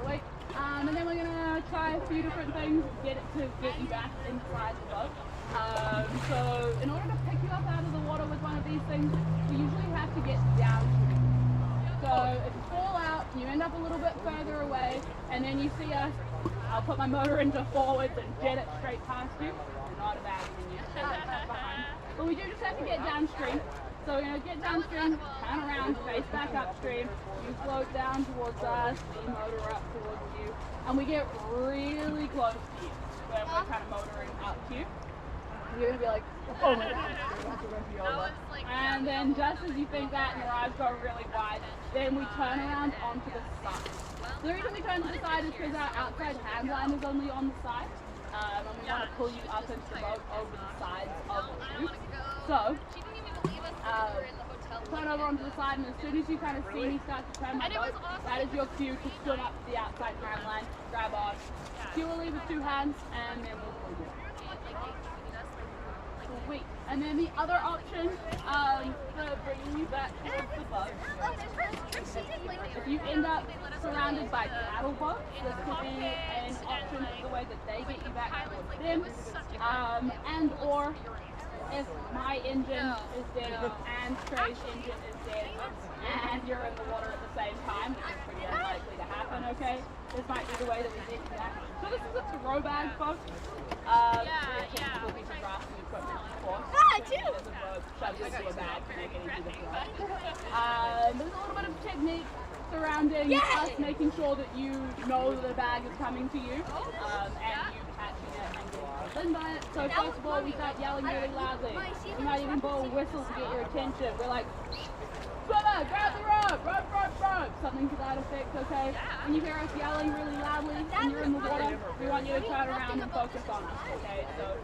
Wait. And then we're going to try a few different things to get you back inside the boat. So in order to pick you up out of the water with one of these things, we usually have to get down. So if you fall out, you end up a little bit further away, and then you see us, I'll put my motor into forwards and jet it straight past you. Not abandoning you, behind. But we do just have to get downstream. So we're going to get downstream, turn around, face back upstream, you float down towards us, we motor up towards you, and we get really close to you when we're kind of motoring up to you. You're going to be like, oh my God. And then just as you think that and your eyes go really wide, then we turn around onto the side. So the reason we turn to the side is because our outside hand line is only on the side. And we want to pull you up into the boat over the sides of the chute. So, turn over onto the side, and as soon as you kind of see me start to turn my boat, that is your cue to swim up to the outside tramline, grab on purely with 2 hands, and then we'll pull you. Sweet. And then the other option for bringing you back towards the boat, if you end up surrounded by paddle boats, this could be an option for the way that they get you back towards them, and or if my engine is dead and Trey's engine is dead and you're in the water at the same time, which is pretty unlikely to happen, okay? This might be the way that we get you back. So this is a throw bag, folks. Typical piece of rafting equipment, of course. There's a rope shoved into a bag to make it easy to throw. There's a little bit of technique surrounding us making sure that you know that the bag is coming to you, and you catching it and getting pulled in by it. So first of all, we start yelling really loudly. We might even blow a whistle to get your attention. We're like, swimmer, grab the rope, rope, something to that effect, okay? When you hear us yelling really loudly and you're in the water, we want you to turn around and focus on us, okay? So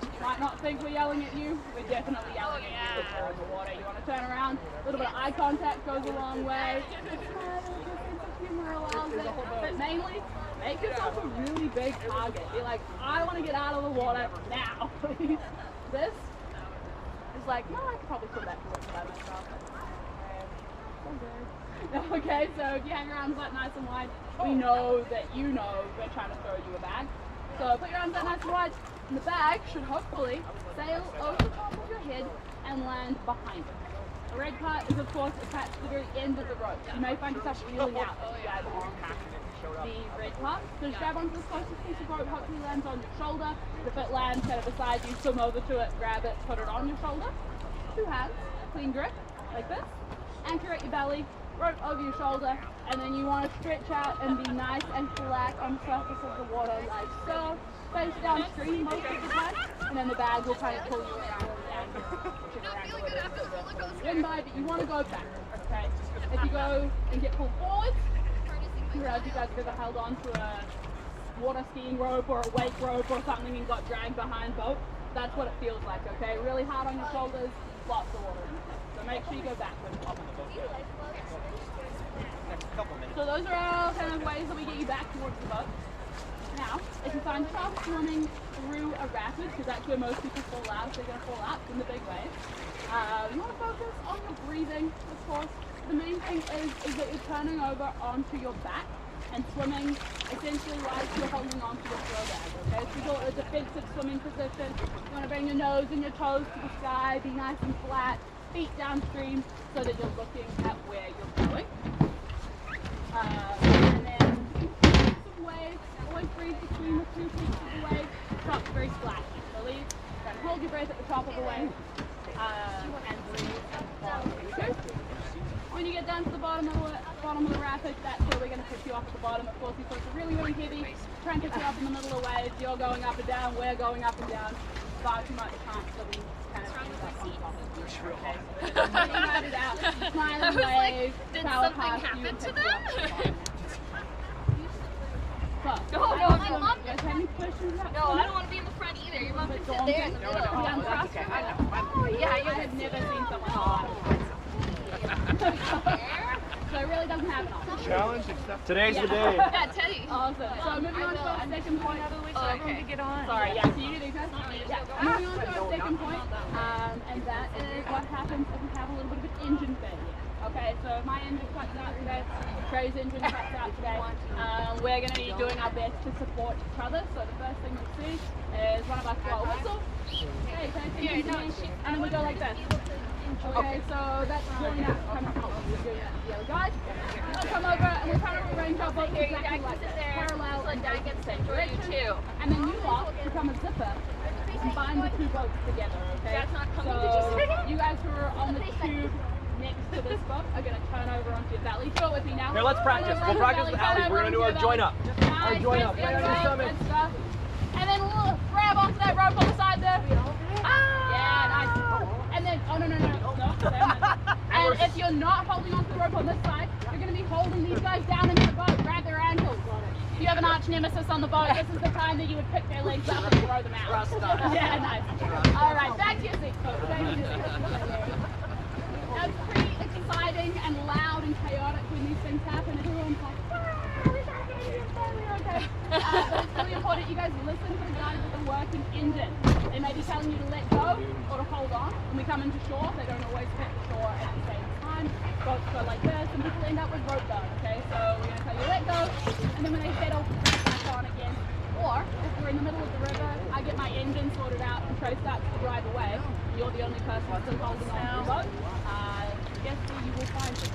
you might not think we're yelling at you, we're definitely yelling at you if you're in the water. You want to turn around, a little bit of eye contact goes a long way. Humor allows it, but mainly, make yourself a really big target. Be like, I want to get out of the water now, please. This is like, no, I could probably put that to work by myself. Okay, so if you hang your arms out nice and wide, we know that you know we're trying to throw you a bag. So put your arms out nice and wide, and the bag should hopefully sail over the top of your head and land behind it. The red part is, of course, attached to the very end of the rope. You may find yourself reeling out as you grab onto the red part. So just grab onto the closest piece of rope, hopefully lands on your shoulder. If it lands kind of beside you, swim over to it, grab it, put it on your shoulder. 2 hands, clean grip, like this. Anchor at your belly, rope over your shoulder, and then you want to stretch out and be nice and flat on the surface of the water like so. Face downstream most of the time, and then the bag will kind of pull you around and wind by, but you want to go back, okay? If you go and get pulled forward, you guys have ever held on to a water skiing rope or a wake rope or something and got dragged behind boat, that's what it feels like, okay? Really hard on your shoulders, lots of water in the boat. So make sure you go backwards. So those are all kind of ways that we get you back towards the boat. Now, if you find yourself swimming through a rapid, because that's where most people fall out, they're going to fall out in the big waves, you want to focus on your breathing, of course. The main thing is that you're turning over onto your back and swimming essentially like you're holding onto your throw bag, okay? So you go a defensive swimming position. You want to bring your nose and your toes to the sky, be nice and flat, feet downstream, so that you're looking at where you're going. And then some waves, always breathe between the 2 peaks of the wave. Top's very splashy, so leave, kind of hold your breath at the top of the wave, and breathe bottom of the 2. When you get down to the bottom of the rapid, that's where we're going to push you off at the bottom. Of course, if it's really, really heavy, try and get you up in the middle of the waves. You're going up and down, we're going up and down. Far too much chance that we kind of end up on top of you. Okay. Smile and wave. Did something happen to them? No, I don't want to be in the front either. Your mom can sit there in the middle. That's okay. I know. Yeah, you have never seen someone fall. So it really doesn't happen often. Challenge accepted. Today's the day. Yeah, Teddy. Awesome. So moving on to our second point. Okay. Get on. Sorry, yeah, so you do these guys? Yeah. Moving on to our second point, and that is what happens if we have a little bit of an engine failure. Okay, so if my engine cuts out today, Trey's engine cuts out today, we're going to be doing our best to support each other. So the first thing you'll see is one of us blow a whistle. Hey, can I take you to me? And then we go like this. Okay, so that's really not coming out. We're doing that with the other guys. We'll come over and we're trying to arrange our boat exactly like this. Parallel and Dad gets sent for you too. and then you lot become a zipper and bind the 2 boats together, okay? Dad's not coming, so did you say? you guys who are on the tube next to this boat are going to turn over onto your belly. Do it with me now. Here, let's practice. We'll practice with Allie. We're going to do our join up. Our join up. Right on your stomach. And then we'll grab onto that rope on the side there. Yeah, nice. And then, oh, no. And if you're not holding onto the rope on this side, you're going to be holding these guys down into the boat. Grab their ankles. If you have an arch nemesis on the boat, this is the time that you would pick their legs up and throw them out. Yeah, nice. All right, back to your seats, folks. Back to your seats. engines happen, everyone's like, wow, we got an engine, we're okay. But it's really important you guys listen to the guys that are working engine. They may be telling you to let go or to hold on. When we come into shore, they don't always hit the shore at the same time. Boats go like this, and people end up with rope burn, okay? So we're going to tell you let go, and then when they settle, put it back on again. Or, if we're in the middle of the river, I get my engine sorted out, and Trey starts to drive away. You're the only person still holding on to the boat. Guess where you will find it.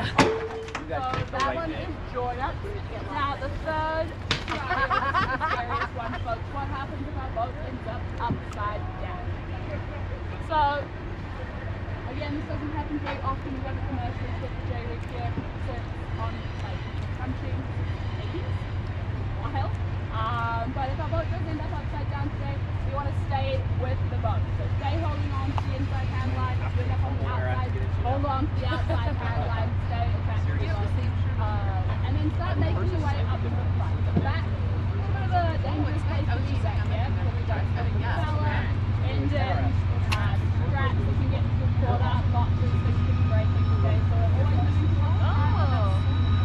So that one is join up. Now the third serious one, folks. What happens if our boat ends up upside down? So again, this doesn't happen very often. We have a commercials with the J-Rig here. Sits on like Kumsheen, 80s, wild. But if our boat does end up upside down today, we want to stay with the boat. So stay holding on to the inside hand line. If you end up on the outside, hold on to the outside hand line. Stay attached to the boat. And then start making your way up to the front. So the back, a little bit of a dangerous place to be back here. Because we got propeller, engines, straps that can get caught up, boxes, things can break every day. So always moving forward.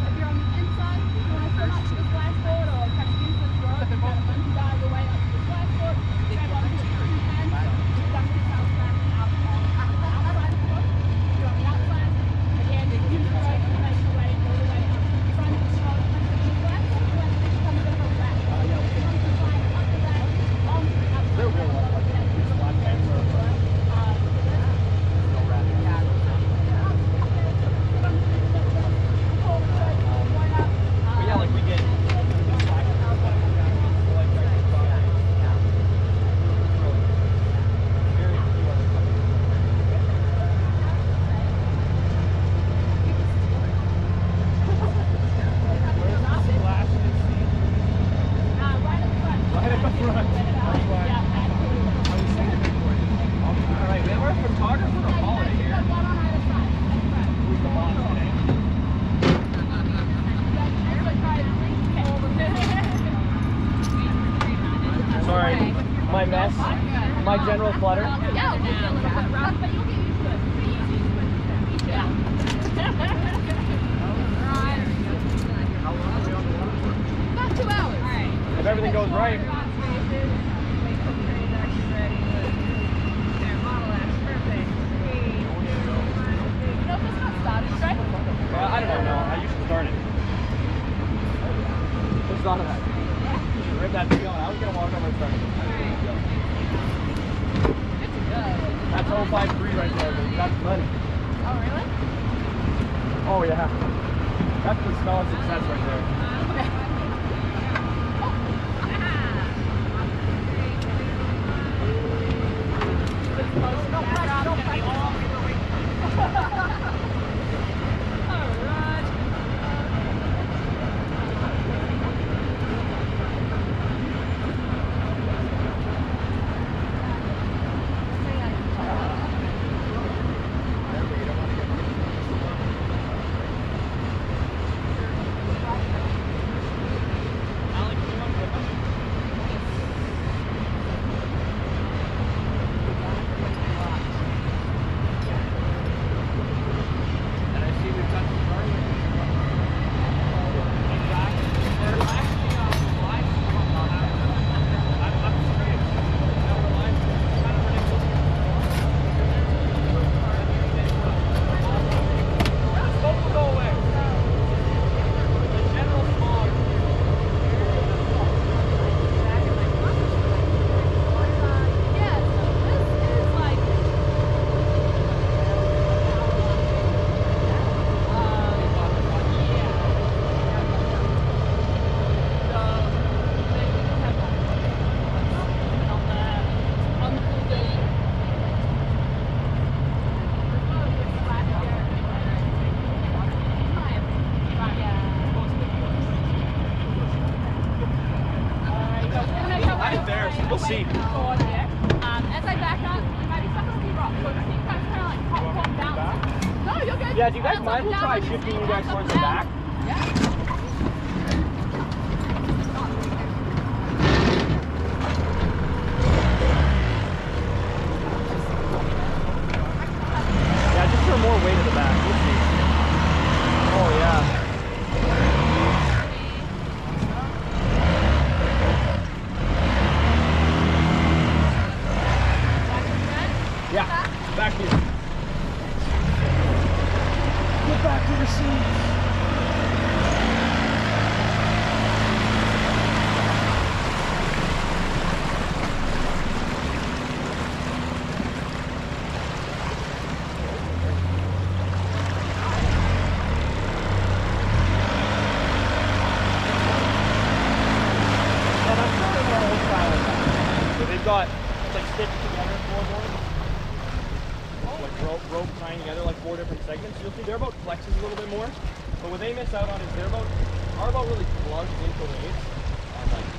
If you're on the inside, you want to swim up to the flashboard or catch against this rope, you're going to untie your way up to the flashboard, grab onto your two hands, duck yourself back out on the outside of the boat. If you're on the outside, again, use the rope to make your way all the way up to the front of the boat, onto the flashboard, and then become a bit of a raft. So once you climb up the raft, onto the outside of the boat, my general flutter. Yeah, it'll get a little bit rough, but you'll get used to it. It's pretty easy. Yeah. About 2 hours. Right. If everything goes right. I don't know. I used to start it. Just thought of that. Rip that thing going. I was gonna walk over and start it. That's 053 right there, baby. That's money. Oh, really? Oh, yeah. That's the smell of success right there. We'll see. As I back up, you might be stuck on a few rocks. So just keep kind of like pop down. No, you're good. Yeah, do you guys mind? We'll try shifting you guys towards the back. Yeah. Yeah, just got, it's like stitched together floorboards. Like rope tying together like 4 different segments. You'll see their boat flexes a little bit more. But what they miss out on is our boat really plugs into waves. Like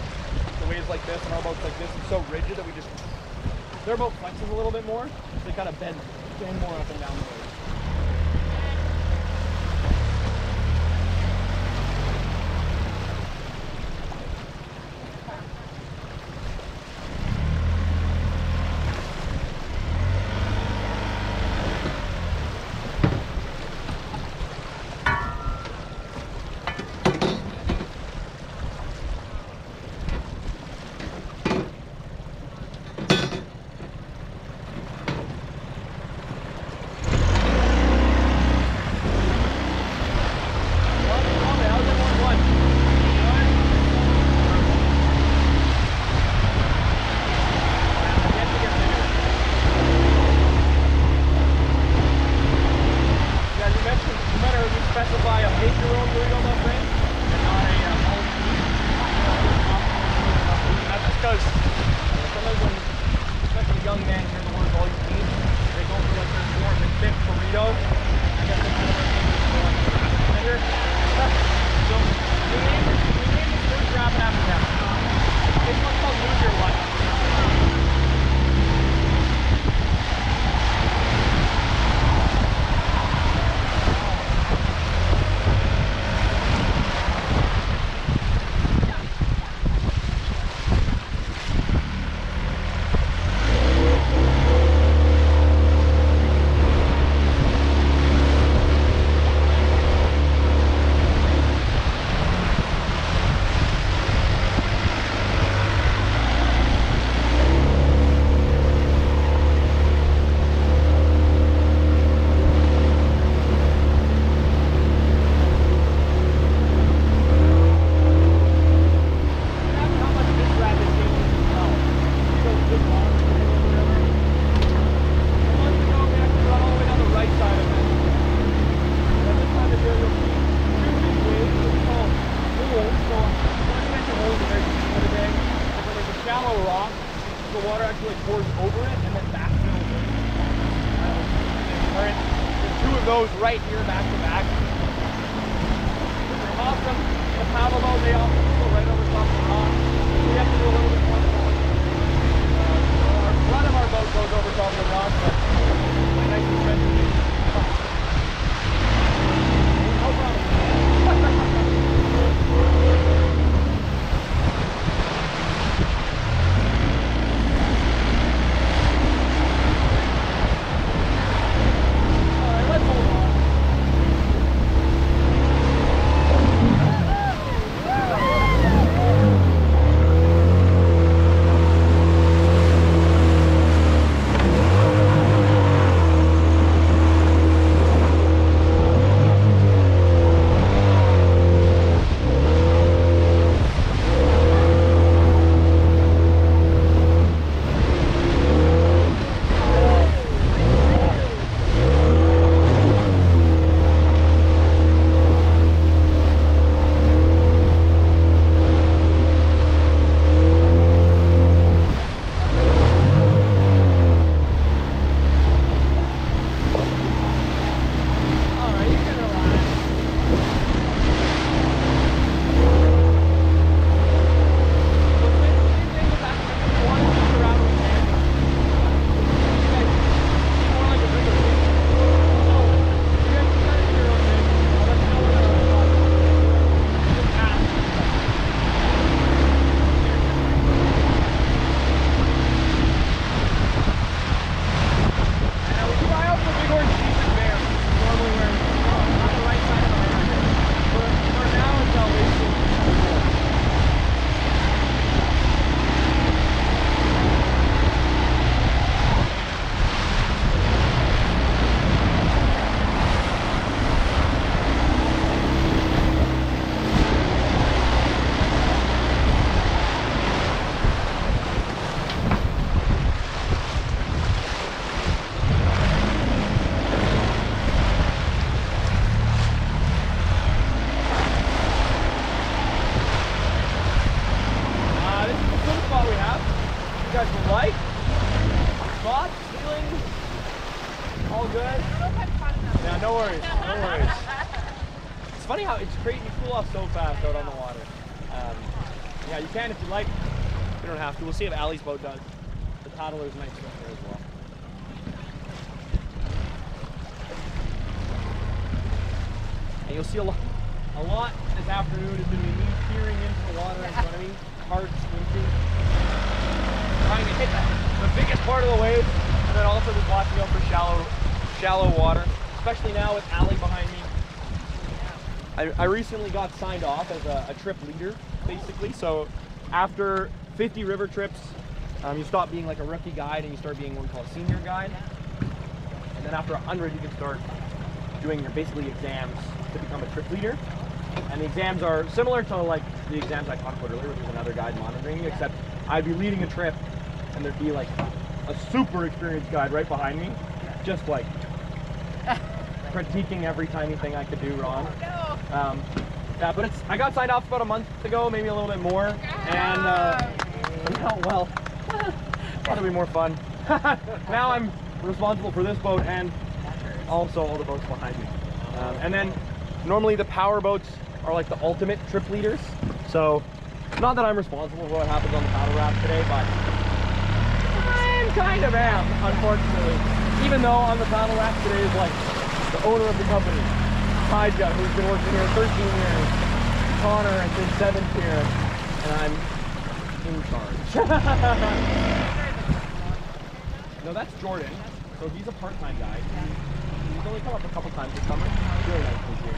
the waves like this and our boat's like this. It's so rigid that their boat flexes a little bit more. So they kind of bend more up and down the waves. Right here back to back. They're awesome. In a paddle boat, they often go right over top of the rock. We have to do a little bit more than our front of our boat goes over top of the rock, but really nice and friendly. No problem. guys would like. Spots, ceiling, all good. I don't know if I'm fun enough. Yeah, no worries, no worries. It's funny how it's great, you cool off so fast out on the water. Yeah, you can if you like. You don't have to. We'll see if Allie's boat does. The paddler's nice swim here as well. And you'll see a lot this afternoon is going to be me peering into the water in front of me, hard squinting, trying to hit the biggest part of the wave, and then also just watching out for shallow water, especially now with Allie behind me. I recently got signed off as a trip leader, basically. So after 50 river trips, you stop being like a rookie guide and you start being what we call a senior guide. And then after 100, you can start doing your basically exams to become a trip leader. And the exams are similar to like the exams I talked about earlier, which is another guide monitoring you, except I'd be leading a trip and there'd be like a super experienced guide right behind me, just like critiquing every tiny thing I could do wrong. Yeah, but I got signed off about a month ago, maybe a little bit more, and now, well, thought it'd be more fun. Now I'm responsible for this boat and also all the boats behind me. And then normally the power boats are like the ultimate trip leaders. So not that I'm responsible for what happens on the paddle raft today, but I kind of am, unfortunately. Even though on the paddle raft today is like the owner of the company, Pitquah, who's been working here 13 years, Connor has been 7th here, and I'm in charge. No, that's Jordan. So he's a part-time guy. He's only come up a couple times this summer. Really nice this year.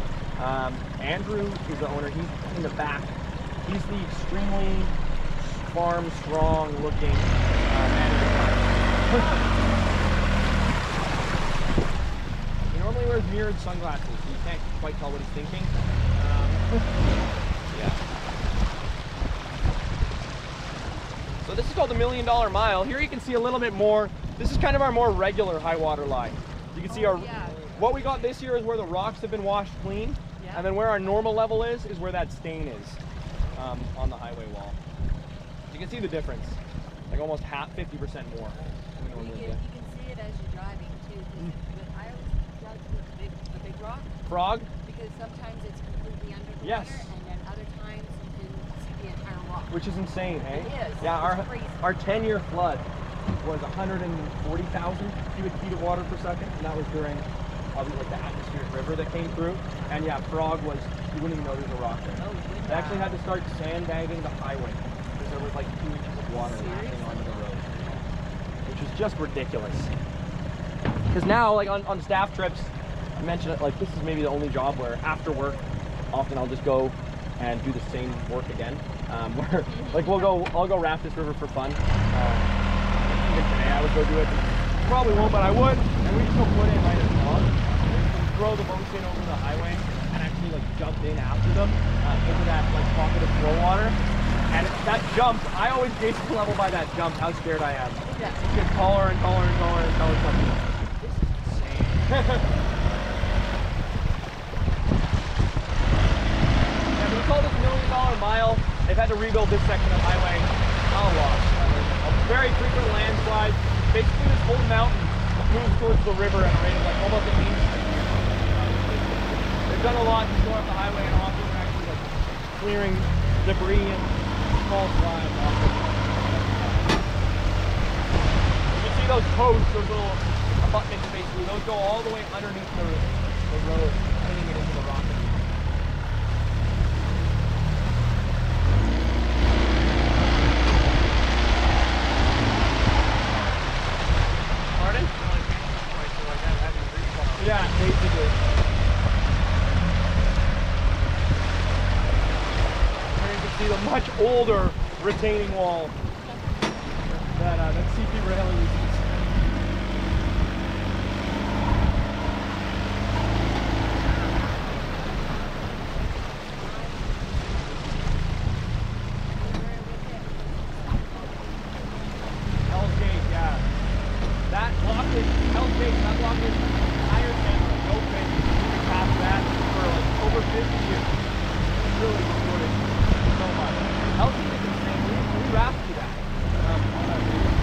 Andrew is the owner. He's in the back. He's the extremely farm strong looking manager. He normally wears mirrored sunglasses, so you can't quite tell what he's thinking. Yeah. So this is called the $1 Million Mile. Here you can see a little bit more. This is kind of our more regular high water line. You can see what we got this year is where the rocks have been washed clean, and then where our normal level is where that stain is on the highway wall. You can see the difference, like almost 50% more. You can see it as you're driving too. But I always judge the big rock. Frog? Because sometimes it's completely under the Yes. water, and then other times you can see the entire rock. Which is insane, hey? It is. Yeah, It's crazy. our 10-year flood was 140,000 cubic feet of water per second, and that was during obviously like the atmospheric river that came through. And yeah, Frog was, you wouldn't even know there's a rock there. They actually had to start sandbagging the highway because there was like 2 inches of water lapping onto the road, which is just ridiculous. Because now, like on staff trips, I mentioned it, like this is maybe the only job where after work, often I'll just go and do the same work again. Where like I'll go raft this river for fun. Even today I would go do it. Probably won't, but I would. And we just go put in right at the log, throw the boats in over the highway, and actually like jump in after them into that like pocket of flow water. And that jump, I always gauge the level by that jump, how scared I am. Yeah. It gets taller and taller and taller until it's like, this is insane. Yeah, we call this $1 Million Mile. They've had to rebuild this section of highway a lot. Very frequent landslides. Basically, this whole mountain moves towards the river at a rate of like almost an inch. They've done a lot to go up the highway, and often they're actually like clearing debris and small slides off of it. You can see those posts, those little abutments basically, those go all the way underneath the road, cleaning it into the rock. Yeah, basically. Here you can see the much older retaining wall that CP Rail uses. Hell's Gate, yeah. That block is Hell's Gate. That block is higher than no fish. We passed that for like over 50 years. It's really distorted so much. Hell's Gate is insane. We raft through that on our video.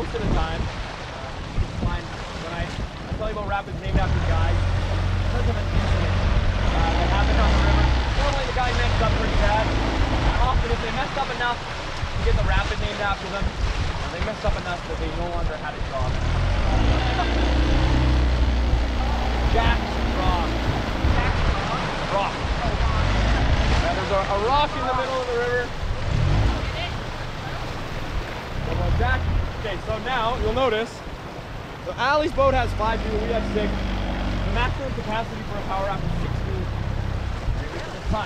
most of the time, when I tell you about rapids named after guys, because of an incident that happened on the river. Normally the guy messed up pretty bad. Often if they messed up enough to get the rapid named after them, they messed up enough that they no longer had a job. Jack's Rock. Rock. Now there's a rock in the middle of the river. Jack. Okay, so now you'll notice, so Allie's boat has 5 people, we have 6. The maximum capacity for a power raft is 16, which is a ton.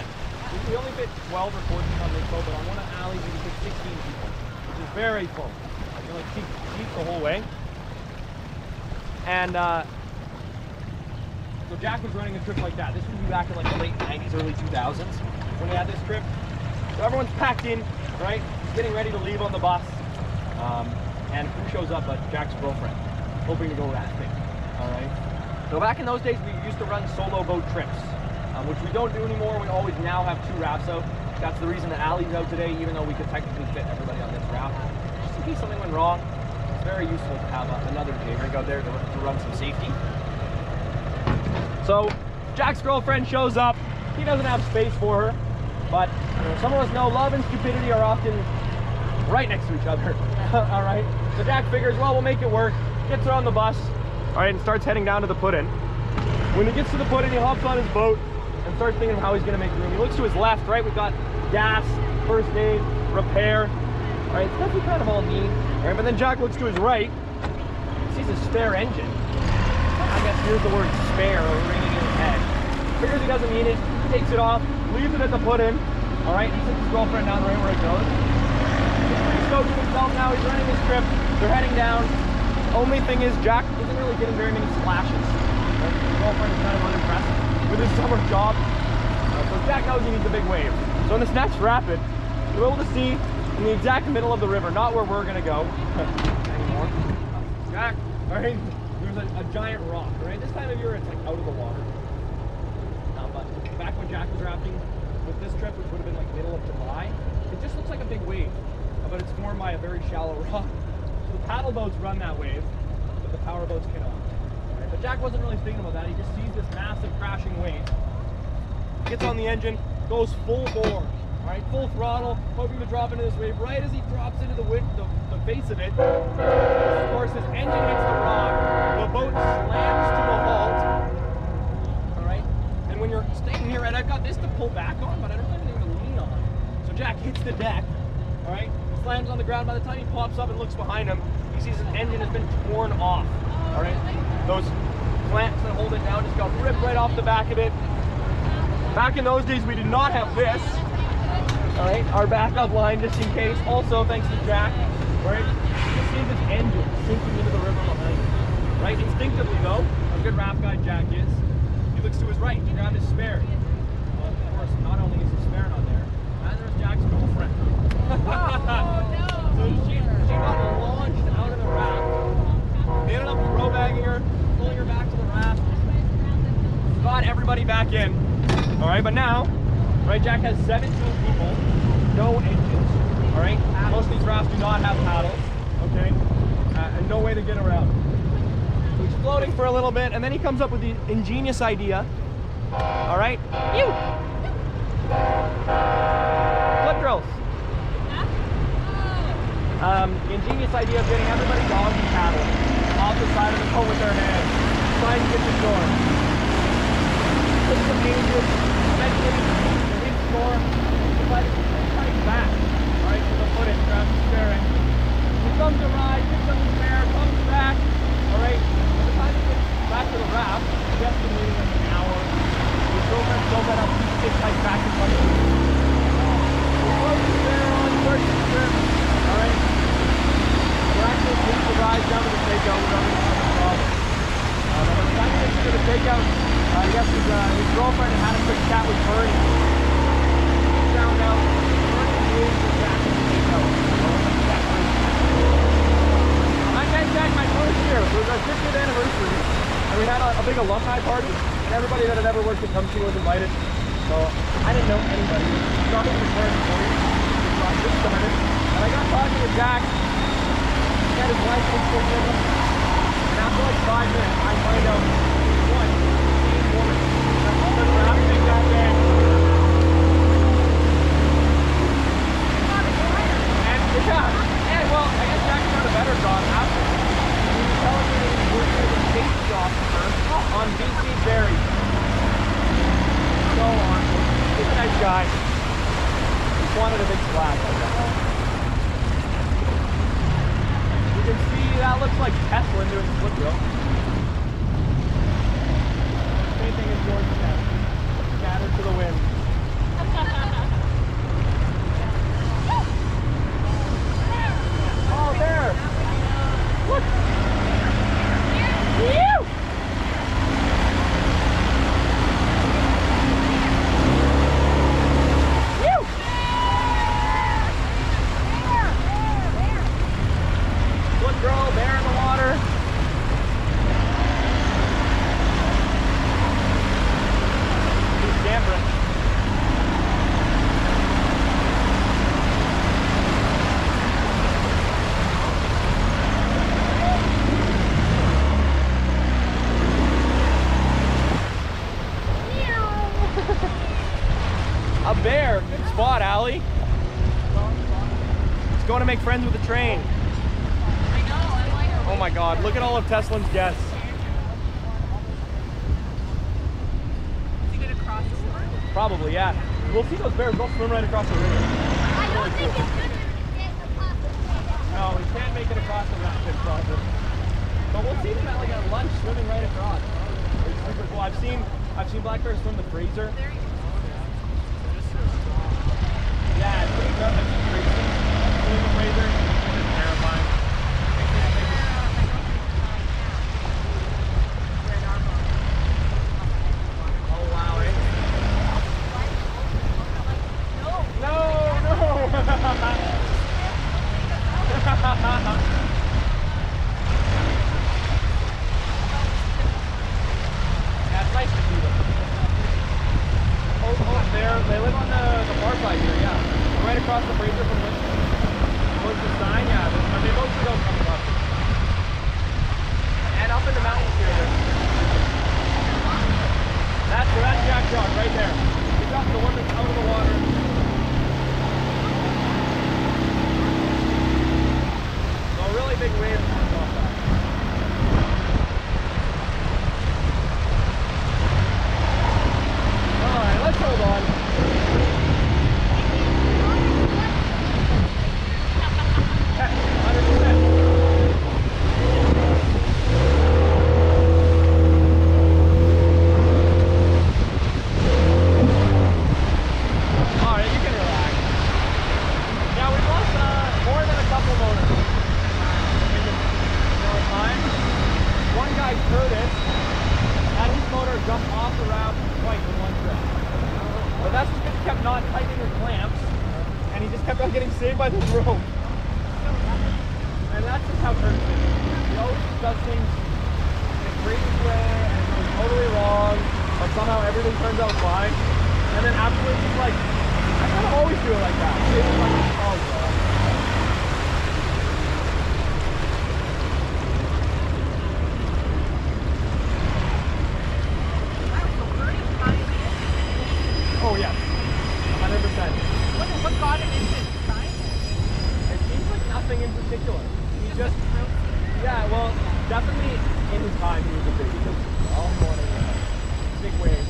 We only fit 12 or 14 on this boat, but on one of Allie's we can fit 16 people, which is very full. You can like keep the whole way. And so Jack was running a trip like that. This would be back in like the late 90s, early 2000s when we had this trip. So everyone's packed in, right? He's getting ready to leave on the bus. And who shows up but Jack's girlfriend, hoping to go rafting. All right. So back in those days, we used to run solo boat trips, which we don't do anymore. We always now have 2 rafts out. That's the reason that Allie's out today, even though we could technically fit everybody on this raft. Just in case something went wrong, it's very useful to have another J-rig out there to run some safety. So Jack's girlfriend shows up. He doesn't have space for her, but some of us know love and stupidity are often right next to each other. All right. So Jack figures, well, we'll make it work. Gets her on the bus, all right, and starts heading down to the put-in. When he gets to the put-in, he hops on his boat and starts thinking how he's going to make room. He looks to his left, right? We've got gas, first aid, repair. All right, stuff we kind of all need. All right, but then Jack looks to his right, sees a spare engine. I guess here's the word spare ringing in his head. Figures he doesn't need it, takes it off, leaves it at the put-in. All right, he sends his girlfriend down right where it goes. He's stoked with himself now, he's running his trip, they're heading down. Only thing is, Jack isn't really getting very many splashes. Right? His girlfriend is kind of unimpressed with his summer job. So Jack knows he needs a big wave. So in this next rapid, we're able to see in the exact middle of the river, not where we're gonna go anymore. Jack, all right, there's a giant rock, right? This time of year, it's like out of the water. But back when Jack was rafting with this trip, which would have been like middle of July, it just looks like a big wave, but it's formed by a very shallow rock. So the paddle boats run that wave, but the power boats cannot. Right? But Jack wasn't really thinking about that. He just sees this massive crashing wave, gets on the engine, goes full bore, all right, full throttle, hoping to drop into this wave. Right as he drops into the face of it, of course, his engine hits the rock, the boat slams to a halt. All right, and when you're staying here, and I've got this to pull back on, but I don't have anything to lean on. So Jack hits the deck, all right, slams on the ground. By the time he pops up and looks behind him, he sees his engine has been torn off. All right, those clamps that hold it down just got ripped right off the back of it. Back in those days, we did not have this. All right, our backup line just in case. Also, thanks to Jack, right? You just see this engine sinking into the river behind him. Right, instinctively though, a good raft guy Jack is, he looks to his right to grab his spare. Well, of course, not only is his spare not there, and there's Jack's girlfriend. So she got launched out of the raft. They ended up pro-bagging her, pulling her back to the raft. Got everybody back in. All right, but now, right, Jack has 17 people, no engines. All right, most of these rafts do not have paddles, okay, and no way to get around. So he's floating for a little bit, and then he comes up with the ingenious idea. All right, flip drills. The ingenious idea of getting everybody doggy paddle off the side of the boat with their hands, trying to get to shore. It's some dangerous, eventually the hit shore, but he's coming back, all right, to the footage, grabs the spare engine. He comes to ride, picks up the spare, comes back, all right. By the time he gets back to the raft, he has to wait like an hour. His girlfriend still got up, he gets like back in front of him. He throws the spare on, starts the spare, all right. We're actually taking the ride down to the takeout, we're already on the problem. By the time he gets to the takeout, I guess his girlfriend had had a quick chat with Bernie. He found out Bernie knew Jack was takeout. I met Jack my first year. It was our 50th anniversary, and we had a big alumni party, and everybody that had ever worked at Kumsheen was invited. So I didn't know anybody. I not even prepared for it. So I just started, and I got talking with Jack. got his license with him. And after like 5 minutes, I find out one same woman that's rafting that day. And well, I guess Jack found a better job after. He was telling me that he was working as a safety officer on BC Ferry. So awesome. He's a nice guy. Just wanted a big splash. You can see that looks like Tesla doing split rope. Same thing as Gorge Test. Scattered to the wind. Oh, there! Look! Woo! Good girl, bear in the water. He's scampering. A bear. Good spot, Allie. He's going to make friends with the train. Oh my God, look at all of Teslin's guests. Is he gonna cross the river? Probably, yeah. We'll see those bears. They'll swim right across the river. I don't think it's good to get across the river. No, we can't make it across the rafting process. But we'll see them at like at lunch swimming right across. It's super cool. I've seen black bears swim the Fraser. Yeah, it's pretty tough. I've seen crazy swim the Fraser. It's terrifying. Oh wow, eh? No. Yeah, it's nice to see them. Oh, they live on the far side here, yeah. Right across the Fraser from towards the sign, yeah. They mostly don't come up. And up in the mountains here. That's Jack John right there. He's up the one that's out of the water. So a really big wave comes off that. Alright, let's hold on. 100%. Alright, you can relax. Yeah, we've lost more than a couple motors in the time. One guy, Curtis, had his motor jump off the raft twice in one trip. But that's just because he kept not tightening his clamps, and he just kept on getting saved by this rope. And that's just how Curtis is. He always does things in a crazy way, and it goes totally wrong, but somehow everything turns out fine. And then afterwards he's like, I kind of always do it like that. It's like, oh God. Oh yes, 100%. What got him into the sign? It seems like nothing in particular. He just, yeah, well, definitely in his time he was a big, because all morning, big waves.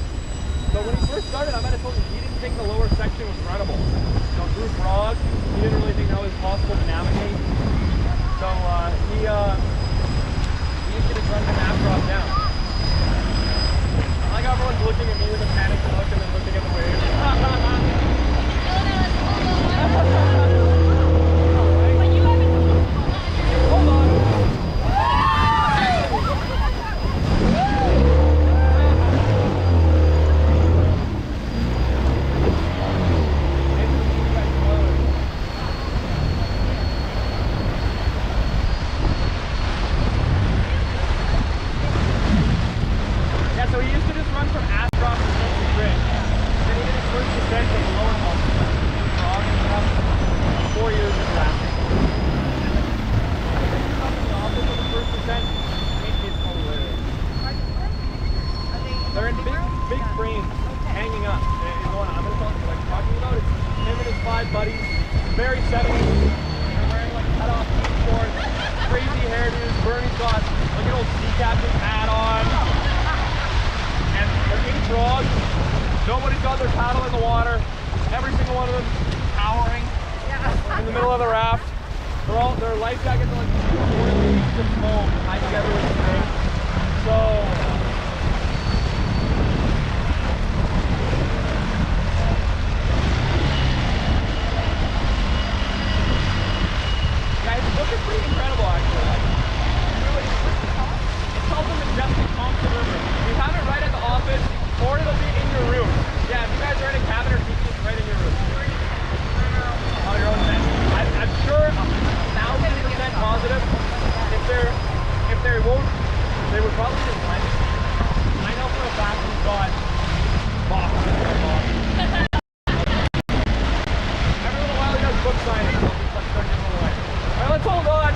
So when he first started, I might have told him he didn't think the lower section was runnable. You know, through frogs, he didn't really think that was possible to navigate. So he used to just run the nav drop down. I like how everyone's looking at me with a panicked look and then looking at the waves. Hold on. is Bernie's got like an old sea captain hat on. And they're in frogs. Nobody's got their paddle in the water. Every single one of them cowering in the middle of the raft. Their life jackets are like oily pieces of foam tied together with string. So yeah, his book is pretty incredible actually. Like, really, it's called the Majestic Thompson River. We have it right at the office, or it'll be in your room. Yeah, if you guys are in a cabin or keeping it right in your room. On your own net. I'm sure 1,000% positive if they won't, they would probably just rent it. I know for a fact we've got boxes and boxes. Every little while he does book signings, so he's like start giving them away. Alright, let's hold on.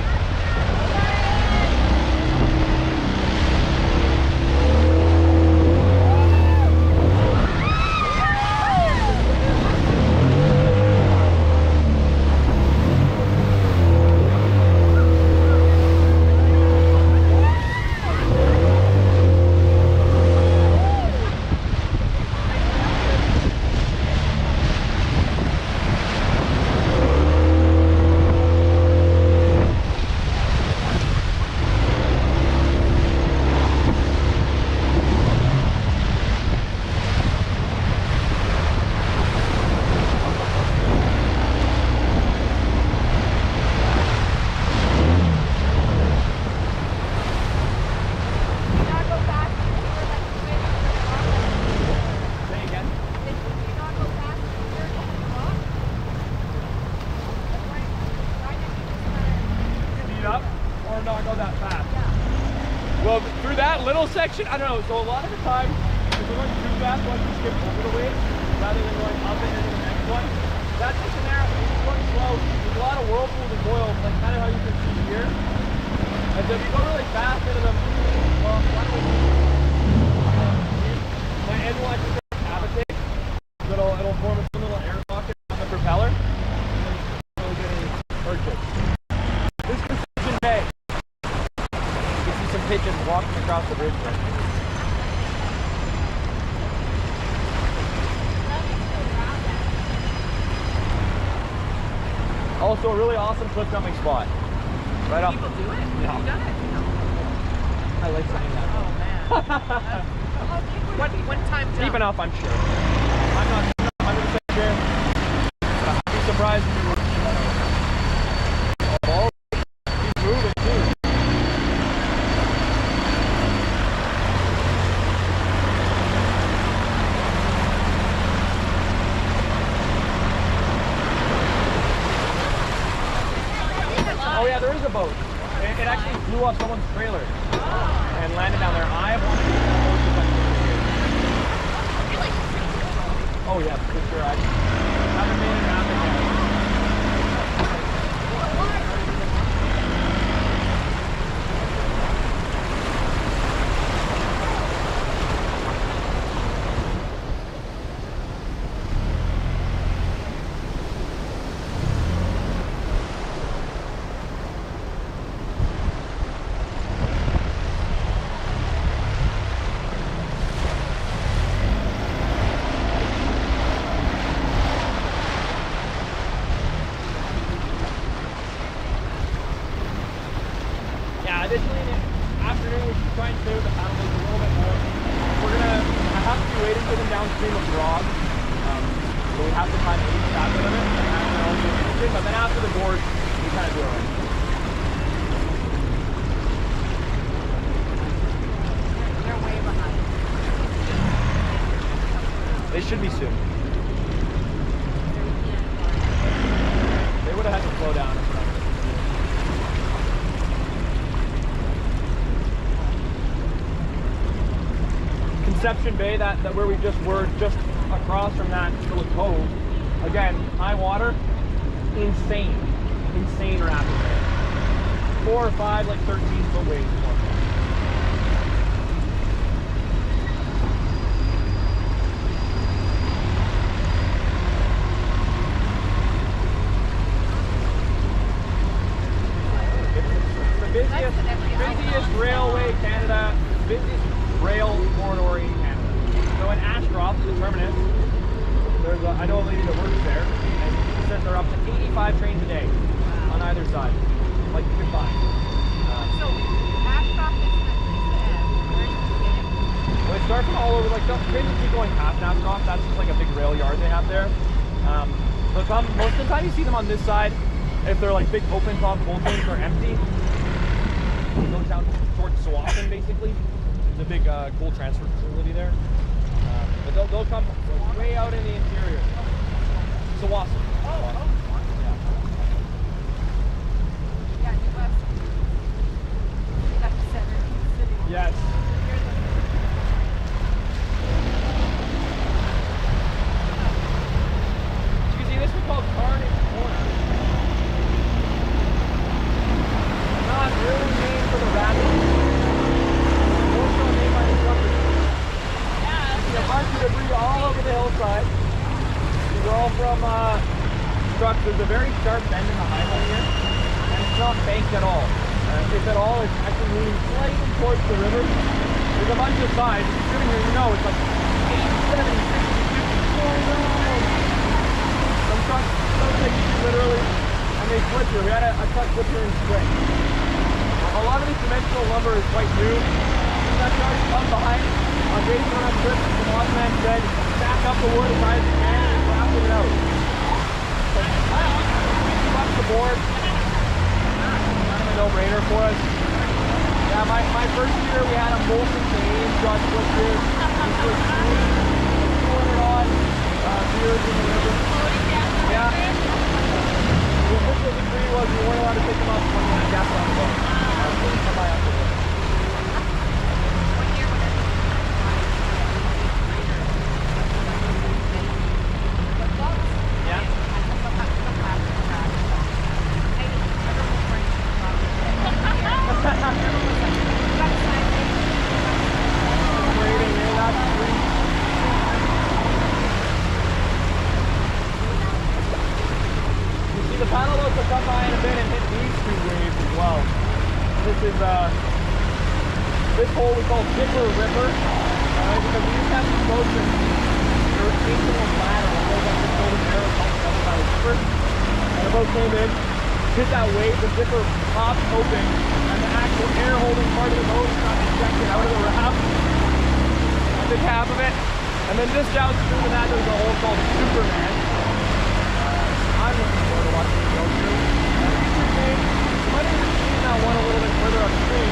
Section, I don't know, so a lot of the time, if we're going too fast, we'll actually skip over the waves rather than going up and into the next one. That section there, if you're going slow, there's a lot of whirlpools and boils, like kind of how you can see here. And so if you go really fast into them, well, why don't we my engine will actually cavitate. It'll form a little air pocket on the propeller. And then you'll get any purchase. This is Kitchen Bay. You can see some pigeons walking across the bridge there. Also a really awesome cliff jumping spot. Right off. People do it? No. Have you done it? No. I like saying that. Oh man. One time jump. Deep enough, I'm sure. I'm not 100% sure. I'd be surprised if you were. Oh, he's moving too. Oh yeah, there is a boat. It actually flew off someone's trailer and landed down there. I have wanted to get that boat since I was a kid. Oh yeah, for sure. I haven't made it happen yet. Additionally, in the afternoon, we should try and stay with the paddle boats a little bit more. I have to be waiting for them downstream of Gorge, so we have to kind of each facet of it, but then after the Gorge, we kind of do it right. They're way behind. They should be soon. They would have had to slow down and stuff. Conception Bay, that where we just were, just across from that little cove. Again, high water, insane rapid there. 4 or 5, like 13-foot waves. It's the busiest. busiest railway Canada, busiest rail corridor in Canada. So in Ashcroft, the terminus, there's I know a lady that works there, and she says they're up to 85 trains a day on either side, like you can find. So Ashcroft is the end. Where is the beginning? Well, it starts from all over, like the trains keep going past Ashcroft. That's just like a big rail yard they have there. So most of the time you see them on this side. If they're like big open top coal trains, they're empty. They go down towards Sawasson basically. There's a big coal transfer facility there. But they'll come way out in the interior. Sawasson. Yeah, New West. That's the center of the city. Yes. You see this one called Carnage Corner. Not really named for the rabbit. More so named by the truckers. Yeah. See a bunch of debris all over the hillside. These are all from trucks. There's a very sharp bend in the highway here, and it's not banked at all. If at all, it's actually moving slightly towards the river. There's a bunch of sides. If you're sitting here, you know it's like 8, 7, 6, 50, 4 rounds. Some trucks, they use it literally, and they flip here. We had a truck flip here in spring. A lot of this dimensional lumber is quite new. That truck come behind on days when I'm tripping, the boss man said, stack up the wood as high as you can and raft it out. So, $50 the board. Kind of a no-brainer for us. Yeah, my first year we had a Molson Canadian truck flip here. This was pulling it on beers in the river. Yeah. The official decree was you weren't allowed to pick them up when you had gas on the boat. Come by afterwards. One year when Yeah. You see the paddle boats will come by in a bit and hit these two waves as well. This is this hole we call Dipper Ripper, because we used to have these boats and there was a little ladder that goes up the golden arrow called the other side of Dipper. And the boat came in, hit that wave, the zipper popped open, and the actual air holding part of the boat got ejected out of the raft, a big half of it. And then just downstream of that there's a hole called Superman. I'm looking forward to watching the boat too. You might have seen that one a little bit further upstream.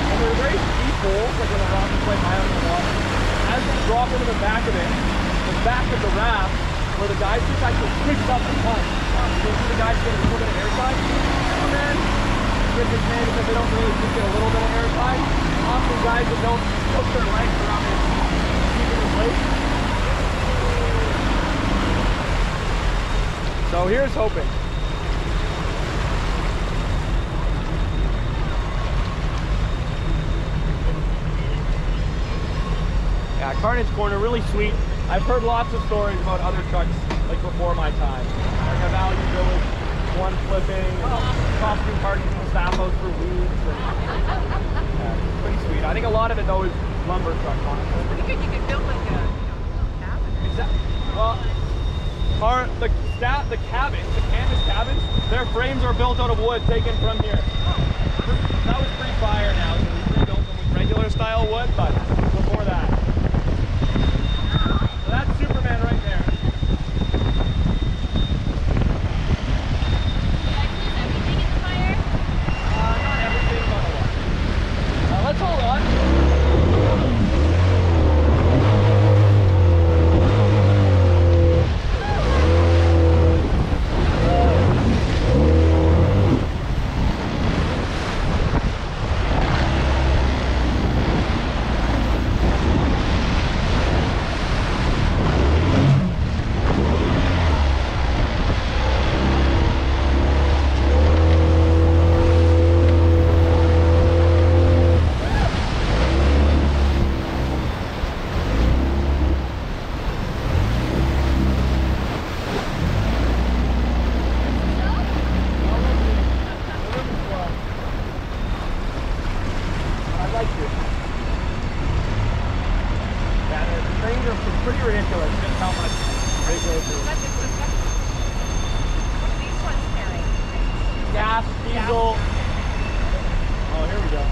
And they're very steep holes, like when the rock is quite high out in the water. As they drop into the back of it, the back of the raft, where the guys just actually picks up a ton. You see the guys get a little bit of air time, and then with his hand because they don't really just get a little bit of air time. Often guys that don't put their legs around their feet, keep it in place. So here's hoping. Yeah, Carnage Corner, really sweet. I've heard lots of stories about other trucks, like before my time. Like a Valley Village, one flipping, costume parties in the staff house for weeks. And, yeah, it's pretty sweet. I think a lot of it though is lumber trucks, honestly. pretty good. You could build like a cabin. Exactly. Well, the cabins, the canvas cabins, their frames are built out of wood taken from here. That was pre-fire now, so we rebuilt them with regular style wood, but before that. So that's Superman right there. Not everything, but a lot. Let's hold on. pretty ridiculous just how much they go through. What do these ones carry? Gas, diesel. Oh, here we go.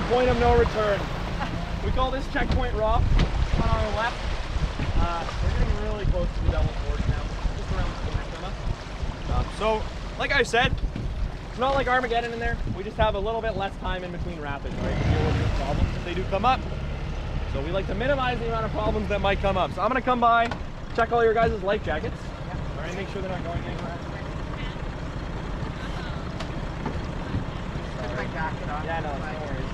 Point of no return. We call this checkpoint Raft on our left. We're getting really close to the Devil's Gorge now, just around the corner from us. So, like I said, it's not like Armageddon in there. We just have a little bit less time in between rapids, right, to deal with these problems if they do come up. So we like to minimize the amount of problems that might come up. So I'm gonna come by, check all your guys' life jackets. All right, make sure they're not going anywhere. Put my jacket on. Yeah, no, no worries.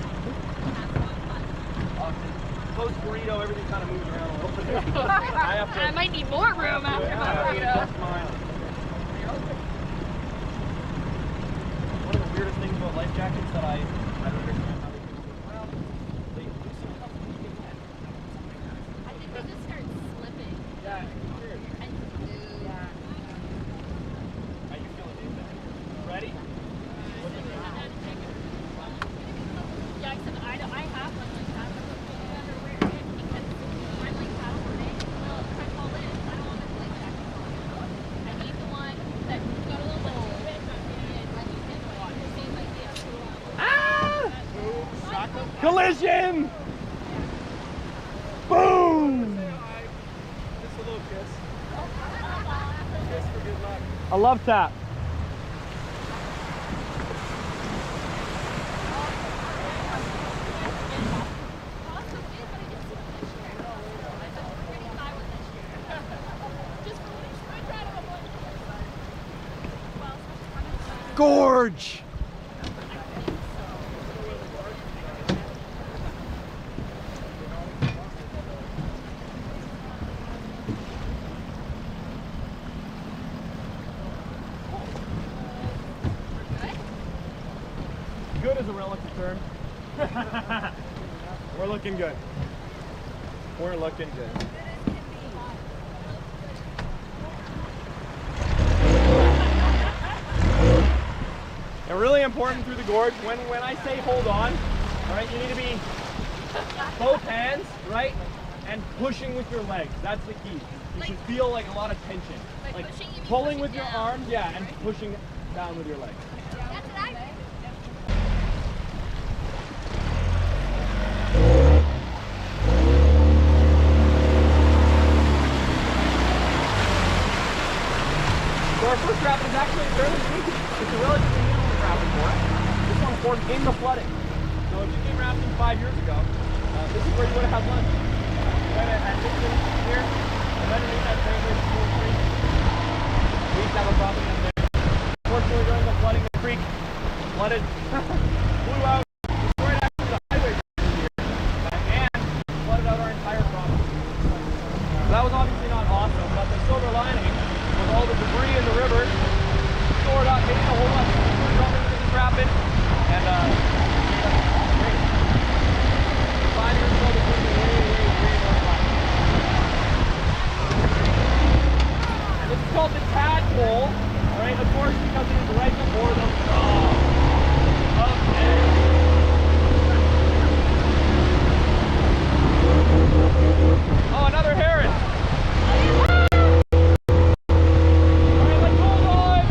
Post burrito, everything kind of moves around a little bit. I might need more room after my burrito. One of the weirdest things about life jackets that I don't understand how they can move around. They do some stuff that you can get. I think they just start slipping. Yeah, it's weird. And yeah. How you feeling, Dave? Ready? Yeah, except I have one like that. Never wear it because I'm like paddleboarding. Well, if I fall in, I don't want my life jacket on. I need the one that got a little bit of grip and when you hit the water. Same idea. Ah! Collision! Boom! Just a little kiss. Kiss for good luck. I love tap. Gorge! Good is a relative term. We're looking good. We're looking good. And really important through the gorge, when I say hold on, all right, you need to be both hands, right, and pushing with your legs. That's the key. You should feel like a lot of tension. Like pulling with your arms, yeah, and pushing down with your legs. That's what I think. So our first rapid is actually fairly sneaky. It's a relatively new rapid for us. This one formed in the flooding. So if you came rafting 5 years ago, this is where you would have had lunch. right at Dixon here. And underneath that same bridge, School Creek. We used to have a property in there. Unfortunately, during the flooding, the creek flooded, blew out, destroyed actually the highway here, and flooded out our entire property. So that was obviously not awesome, but the silver lining was all the debris in the river stored up, made a whole lot of trapping, and great. 5 years ago, this was way more fun. And this is called the Tadpole, right? Of course, because it is right before the thaw. Okay. Oh, another heron. Alright, let's hold on.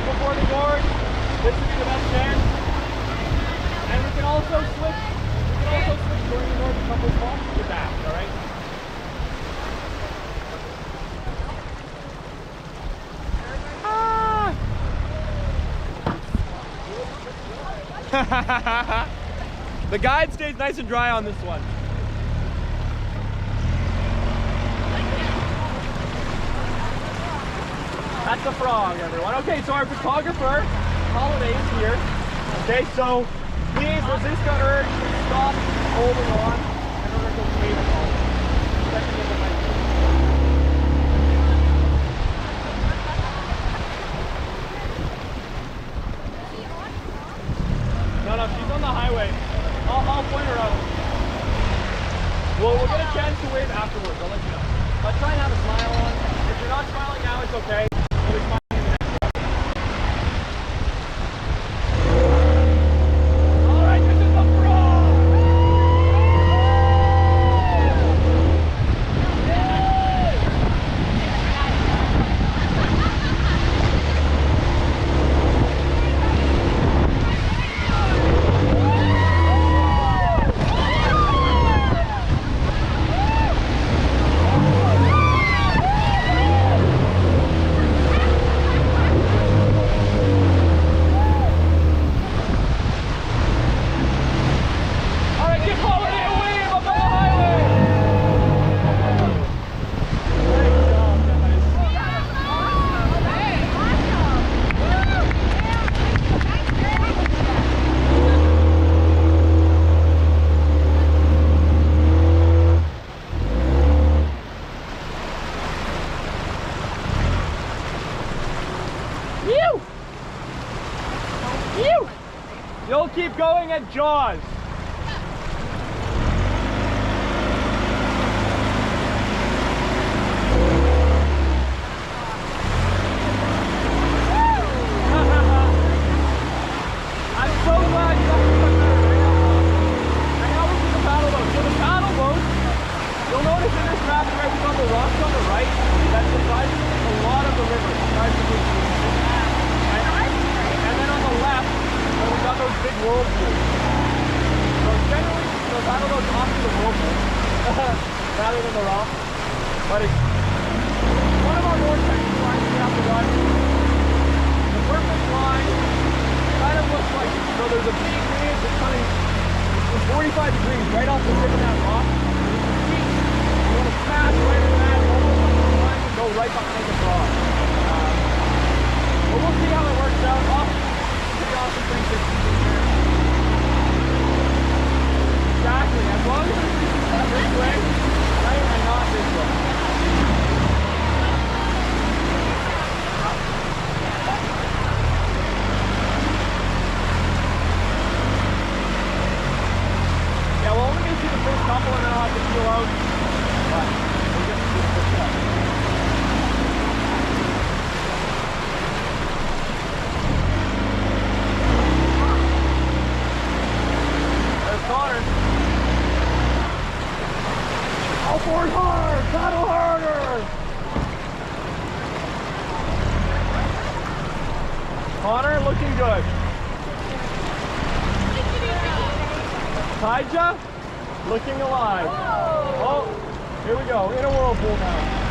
Before the Gorge, this would be the best chance. And we can also switch during the Gorge a couple of spots to get back, alright? The guide stays nice and dry on this one. That's a frog, everyone. Okay, so our photographer, Holiday, is here. Okay, so please resist the urge to stop holding on in order to wave at all. Especially in the night. No, she's on the highway. I'll point her out. We'll get a chance to wave afterwards. I'll let you know. But try and have a smile on. If you're not smiling now, it's okay. Alright, this is the frog! You'll keep going at Jaws. I'm so glad you got to and now we'll do the paddle boat. So the paddle boat, you'll notice in this map right we've got the rocks on the right that divides a lot of the river. And then on the left, we've got those big whirlpools. So generally, the paddle boat's off to the whirlpool rather than the rock. But it's one of our more technical lines we have to run. The perfect line kind of looks like, so there's a big wave that's coming 45 degrees right off the tip of that rock. And you can see, you want to smash right into that, almost on the line and go right behind the frog. But we'll see how it works out. Pretty awesome 360 in here. Exactly, as long as it's this way, right, and not this way. Yeah, well, only going to see the first couple and then I'll have to peel out. But we'll get to good. Kaija, looking alive. Oh, here we go, in a whirlpool now.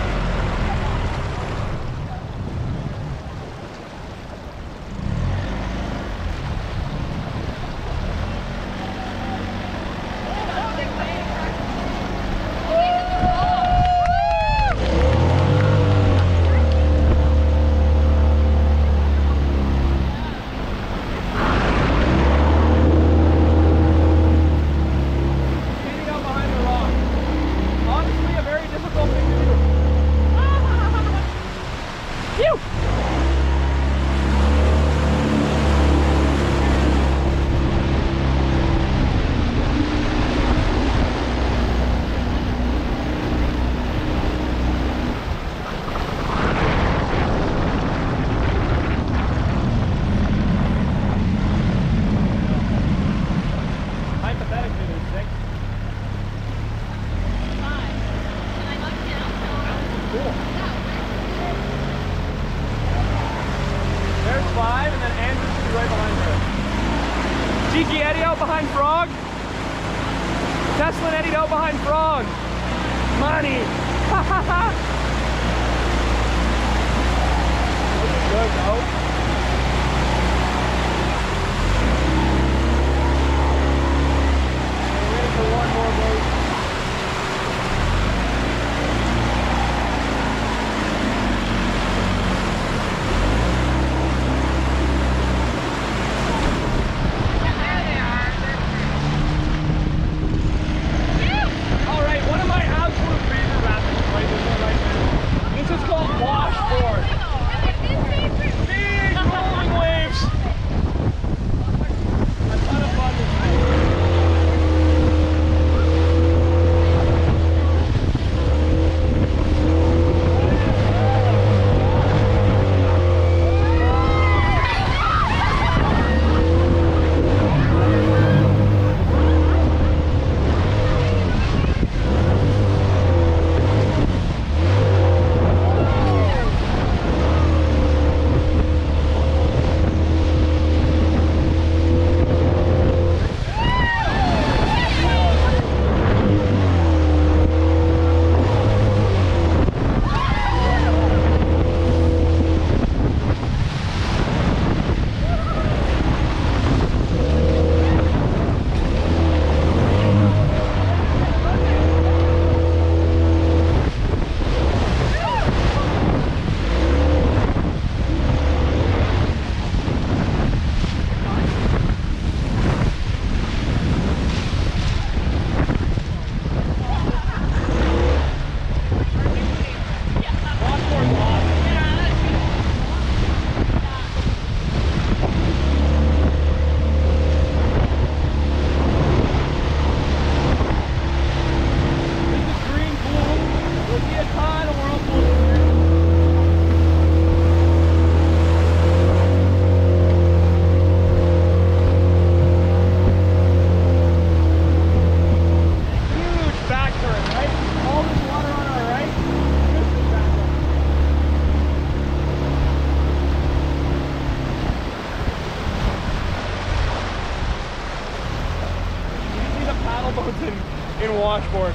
in washboard.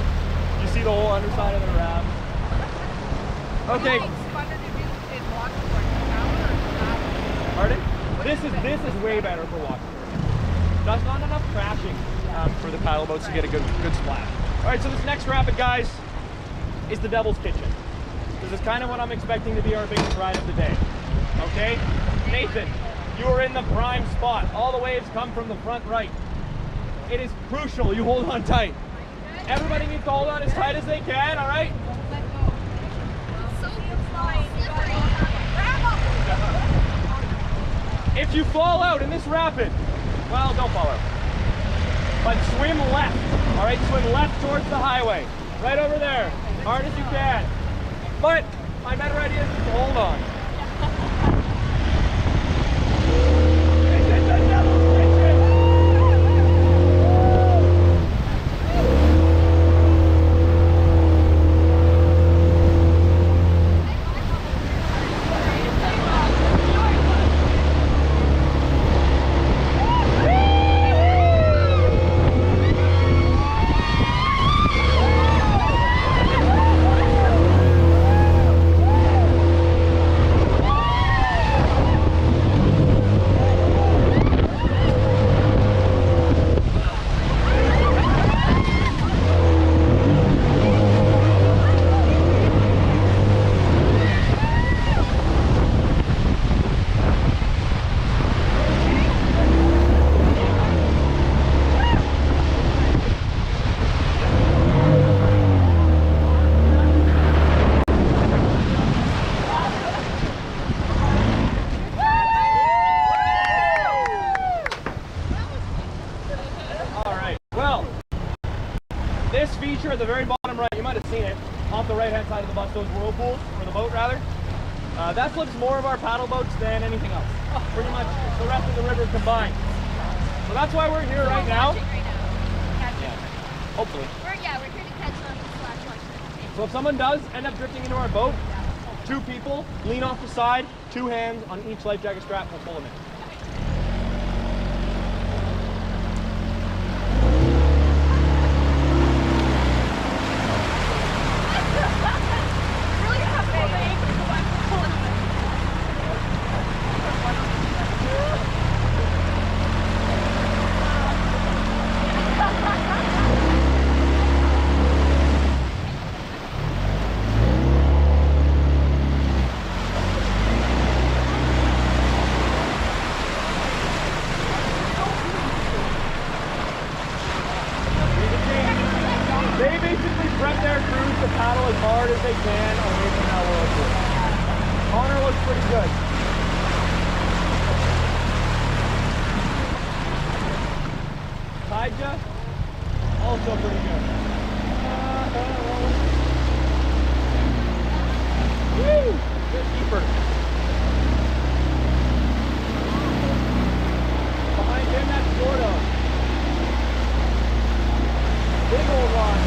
You see the whole underside of the raft. Okay. Pardon? This is way better for washboard. That's not enough crashing for the paddle boats to get a good splash. All right, so this next rapid, guys, is the Devil's Kitchen. This is kind of what I'm expecting to be our biggest ride of the day. Okay? Nathan, you are in the prime spot. All the waves come from the front right. It is crucial you hold on tight. Everybody needs to hold on as tight as they can, all right? If you fall out in this rapid, well, don't fall out. But swim left, all right? Swim left towards the highway. Right over there, as hard as you can. But my better idea is to hold on. at the very bottom right, you might have seen it, off the right-hand side of the bus, those whirlpools, or the boat rather. That flips more of our paddle boats than anything else. Pretty much the rest of the river combined. So that's why we're here right now. Hopefully. We're here to catch on So if someone does end up drifting into our boat, 2 people lean off the side, 2 hands on each life jacket strap, we'll pull them in. Also pretty good. Woo! Good keeper. Behind him, that's Gordo. Big old rod.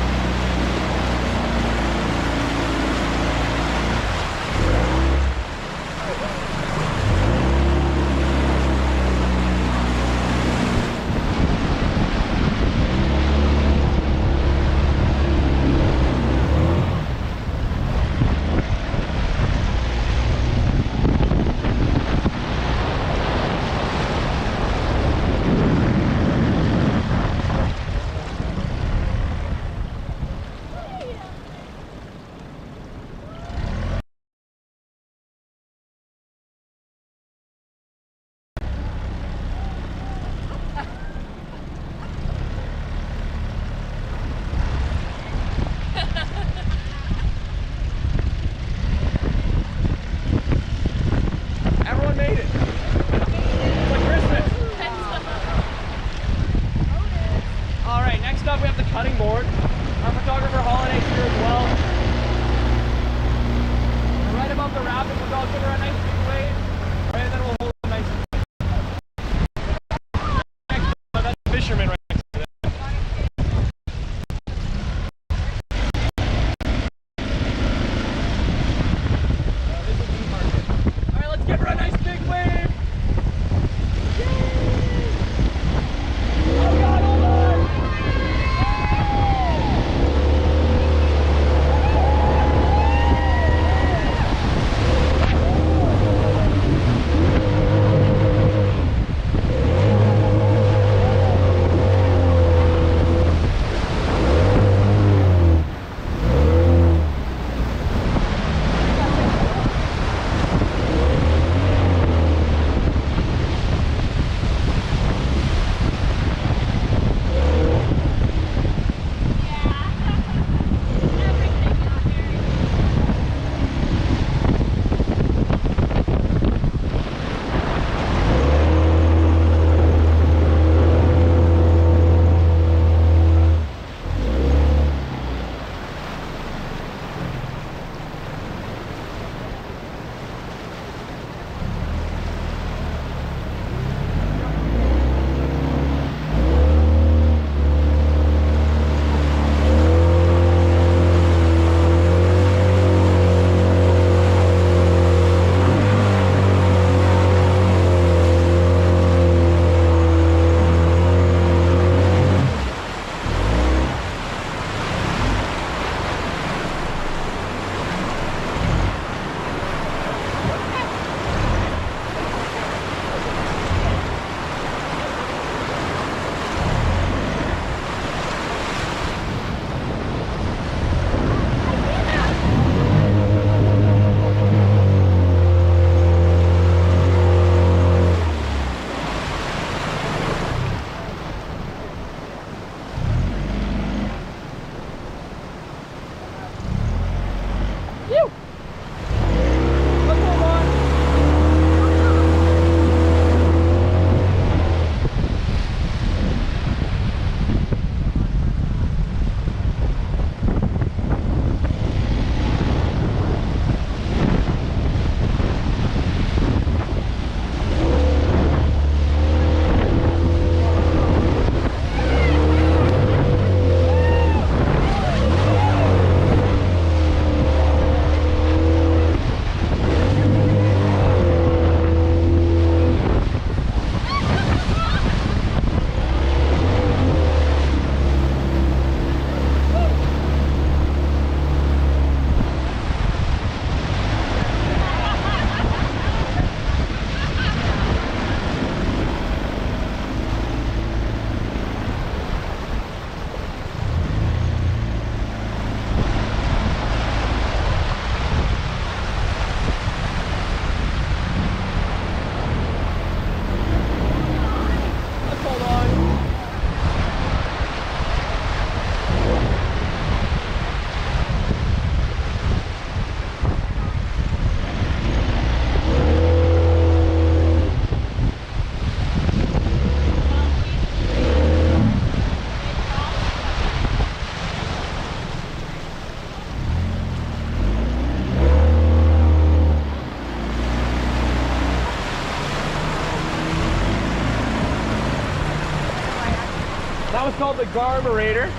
called the Garburator.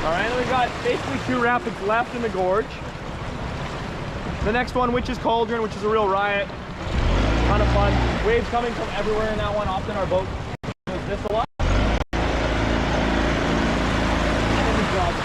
All right, and we've got basically 2 rapids left in the gorge. The next one, which is Cauldron, which is a real riot. Ton of fun. Waves coming from everywhere in that one. Often our boat does this a lot. And then we drop it.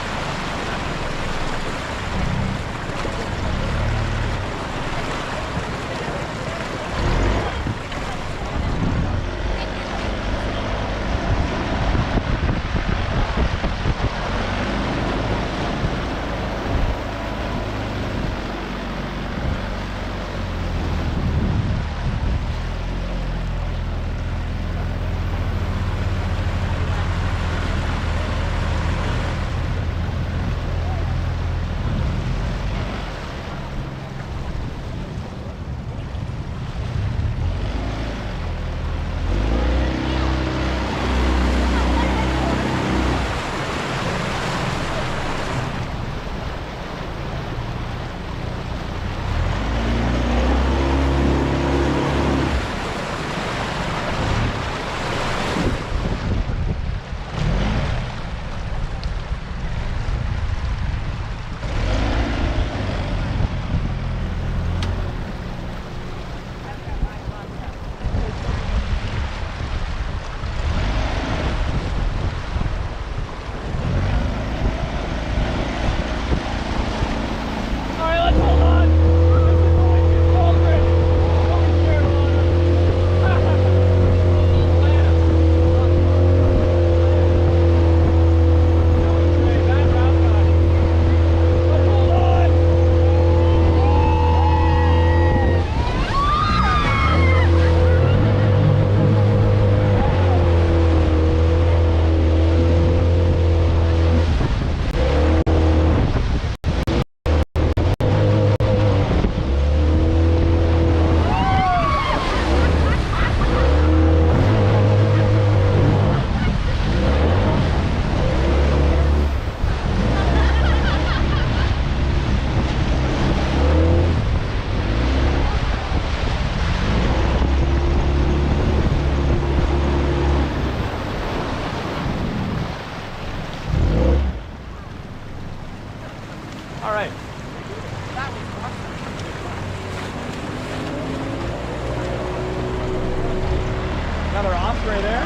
Trey there.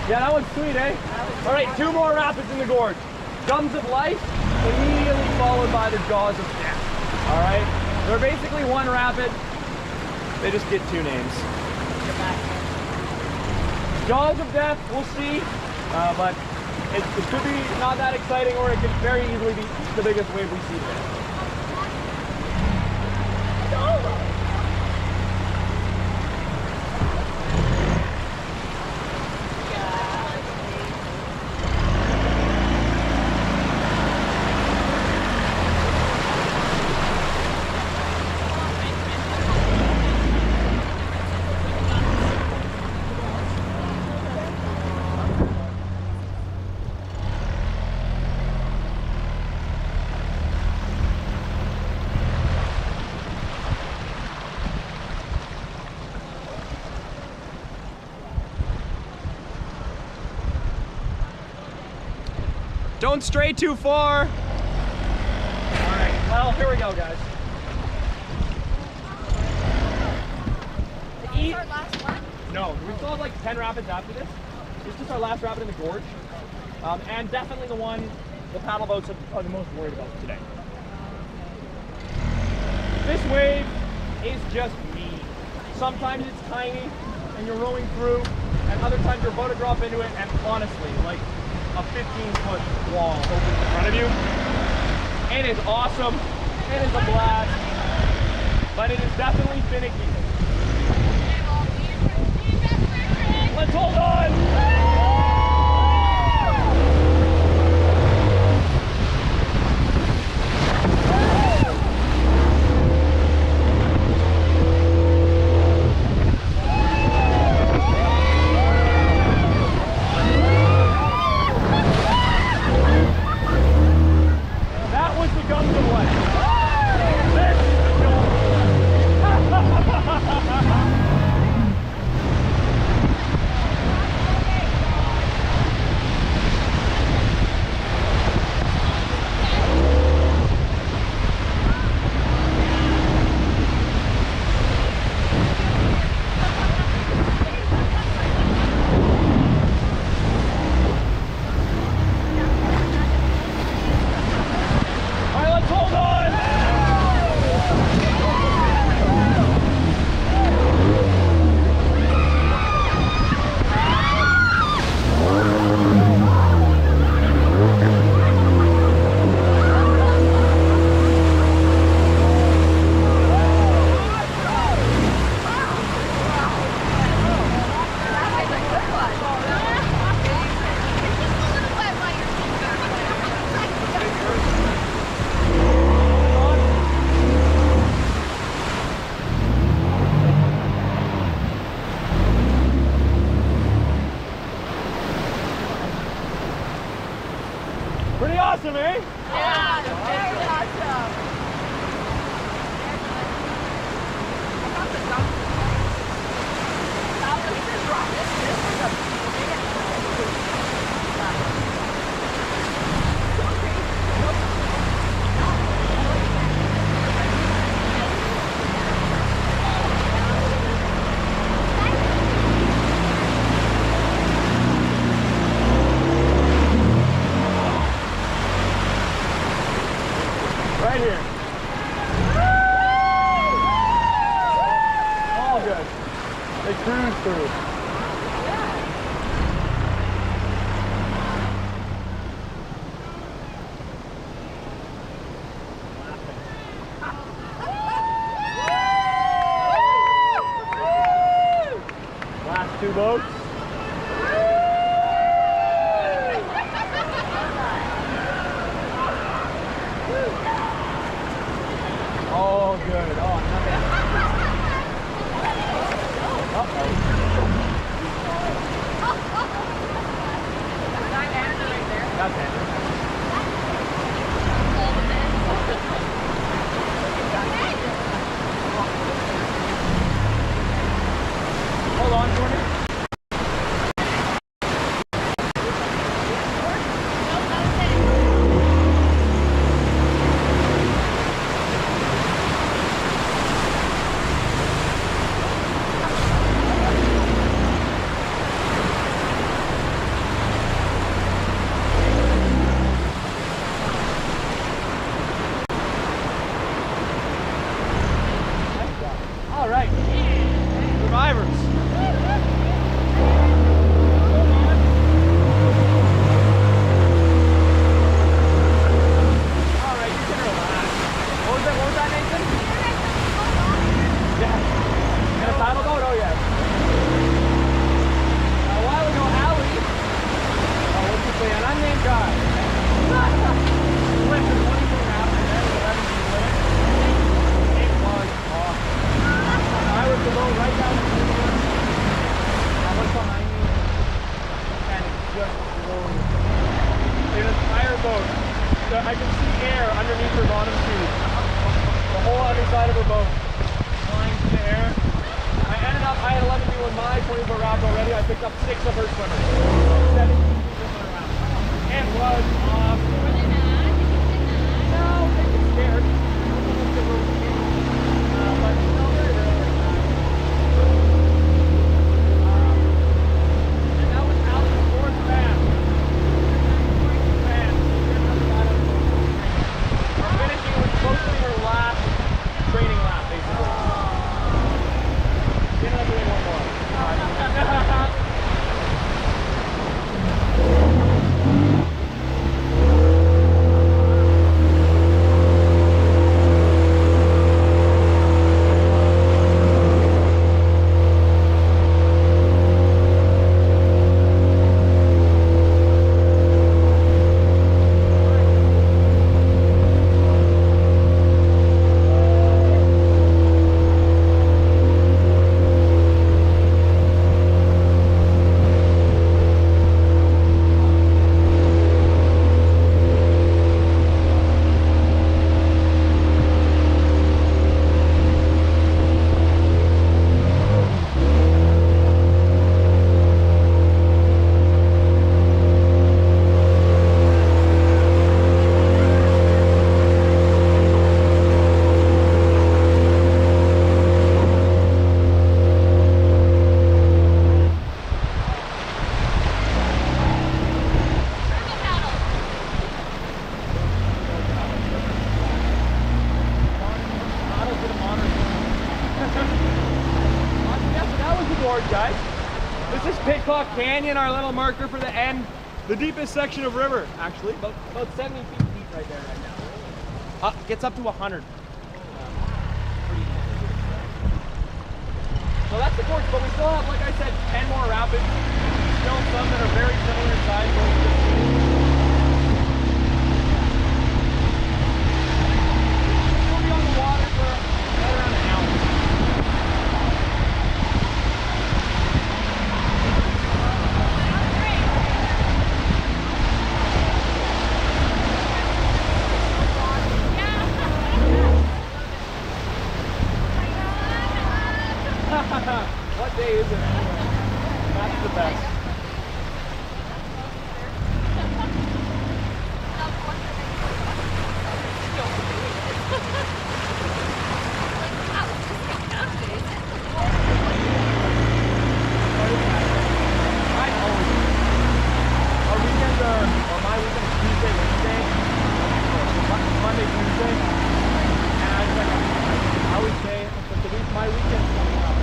Yeah, that one's sweet, eh? All right, 2 more rapids in the gorge. Gums of Life, immediately followed by the Jaws of Death. All right? They're basically one rapid. They just get 2 names. Jaws of Death, we'll see. But it could be not that exciting, or it could very easily be the biggest wave we see today. Don't stray too far. All right, well, here we go, guys. Is this our last one? No, we still have like 10 rapids after this. It's just our last rapid in the gorge. And definitely the one the paddle boats are the most worried about today. This wave is just mean. Sometimes it's tiny and you're rowing through, and other times you're about to drop into it, and honestly, like, a 15-foot wall opens in front of you. It is awesome. It is a blast. But it is definitely finicky. Let's hold on! cruise through. Last two boats. Oh, good. Oh, nothing. Uh-oh. That's Andrew. Hold on, Jordan. All right, survivors. All right, you can relax. What was that, Nathan? Yeah. And a paddle boat? Oh, yeah. A while ago, Allie, what's he say, an unnamed guy, went to 22 raps and then 11 feet. It was awesome. I was the boat right down the river. I was behind me, and it just flowed. The entire boat. So I could see air underneath her bottom tube. The whole other side of her boat flying through the air. I had 11 people in my 24 raft already. I picked up 6 of her swimmers. 17 people in my raft. It was awesome. Were they mad? Did you get mad? No, they were scared. But no, they're really mad. And that was Alex's 4th fan. We're finishing with mostly her last training lap, basically. Didn't have to win one more. Gorge, guys. This is Pitquah Canyon, our little marker for the end. The deepest section of river, actually. About 70 feet deep right there right now. Gets up to 100. So that's the Gorge, but we still have, like I said, 10 more rapids. Still some that are very similar in size. We'll be on the water for right around an hour. What day is it anyway? That's the best. Our weekends are, or my weekend is Tuesday, Wednesday, Monday, Tuesday, and I always say, my weekend's coming up.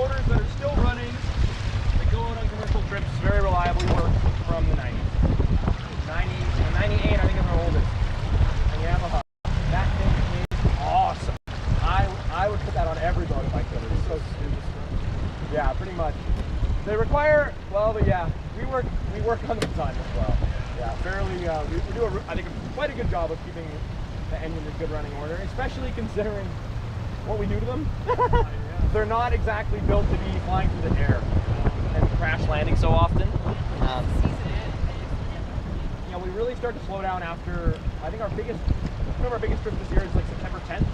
motors that are still running, that go out on commercial trips, very reliably work from the 90s. 98, I think, is our oldest. And Yamaha. That thing is awesome. I would put that on every boat if I could. It's so stupid. Yeah, pretty much. They require, well, but yeah, we work on the design as well. Yeah, fairly, we do, I think, quite a good job of keeping the engine in good running order, especially considering what we do to them. They're not exactly built to be flying through the air and crash landing so often. You know, we really start to slow down after, I think one of our biggest trips this year is like September 10th.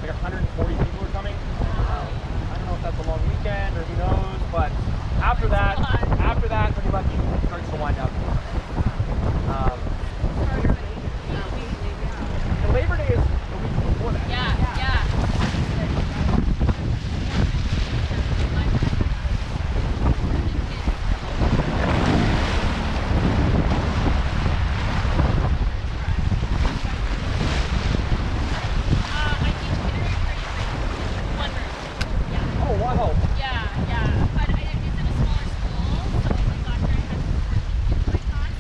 Like 140 people are coming. I don't know if that's a long weekend or who knows, but after that, pretty much it starts to wind up. Labor Day is the week before that. Yeah. Oh, wow. Yeah. But it's in a smaller school, so my doctor has my class.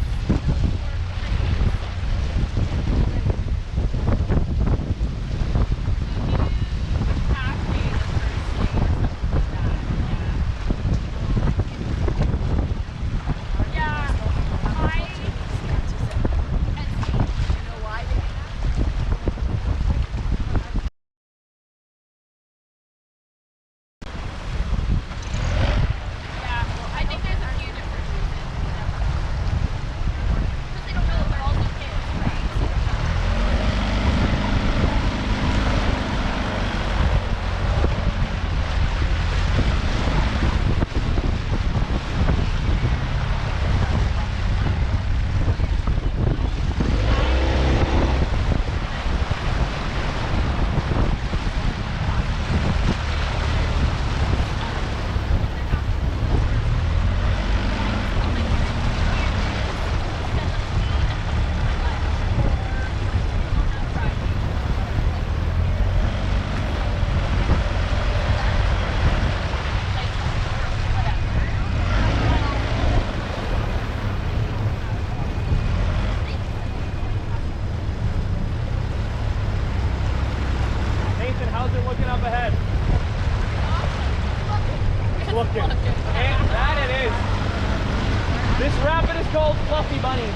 This rapid is called Fluffy Bunny,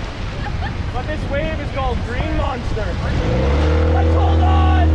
but this wave is called Green Monster. Let's hold on!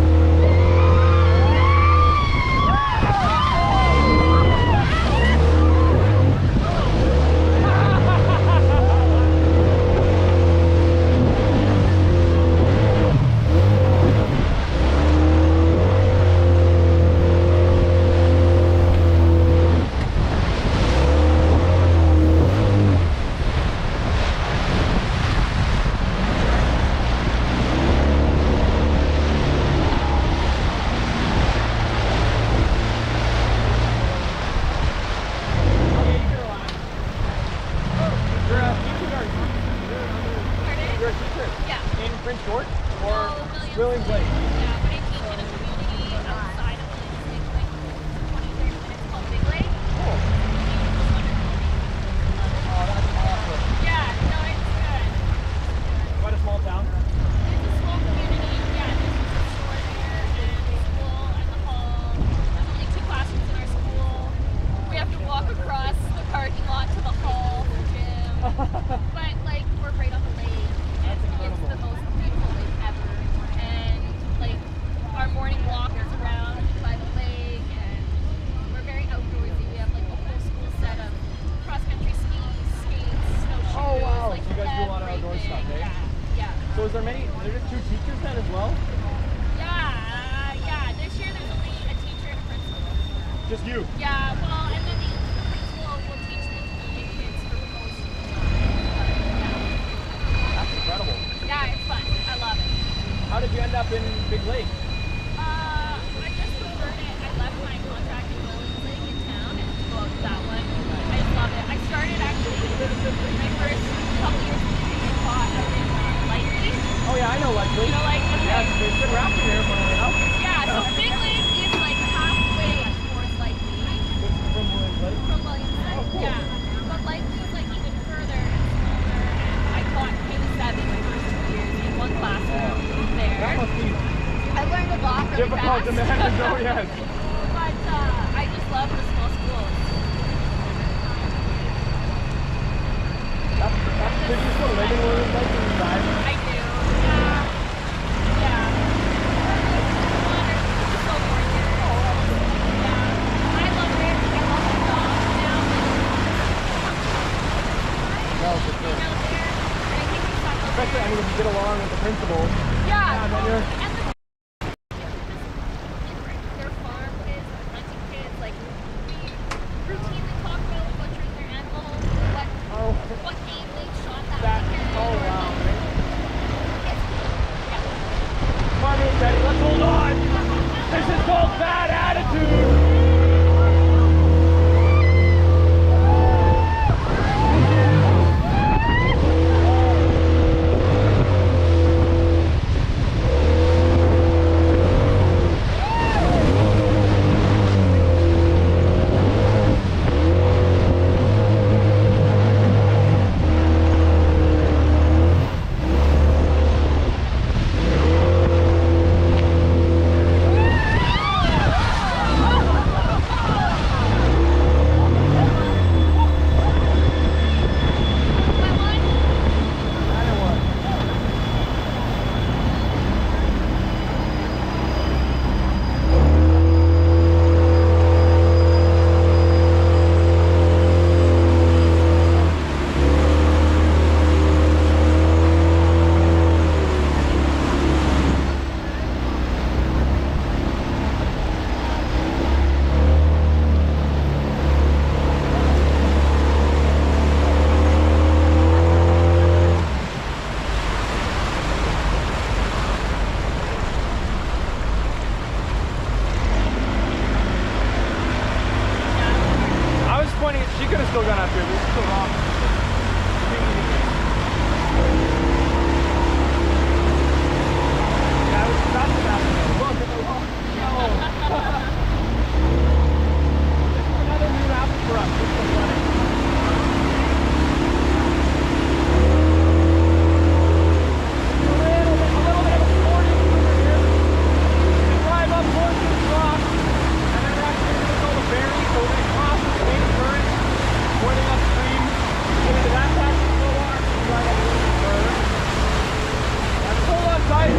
fast. demanding, no, yes. But I just love the small schools. That's pretty useful living where it's like inside. I do. Yeah. Yeah. It's so boring here. Yeah. I love it. I love the dogs now. No, for sure. Out there. And I think we talked about Especially, I mean, if you get along with the principal. yeah, then you're... and their farm is hunting kids. Like we routinely talk about butchering their animals, what game they shot that weekend. Oh, wow. Yeah. Come on, Daddy, let's hold on. This is called bad attitude. She could have still gone after it. This is the wrong. Yeah, I was about to that. Look at the wall. No. This is another new raft for us. This is running. A little bit of a sporting over here. You drive up towards this rock, and then we're actually going to go to Berry, so we're going to cross the main current. Pointing upstream, get into that patch of slow water, drive up a little bit further. And hold on tight.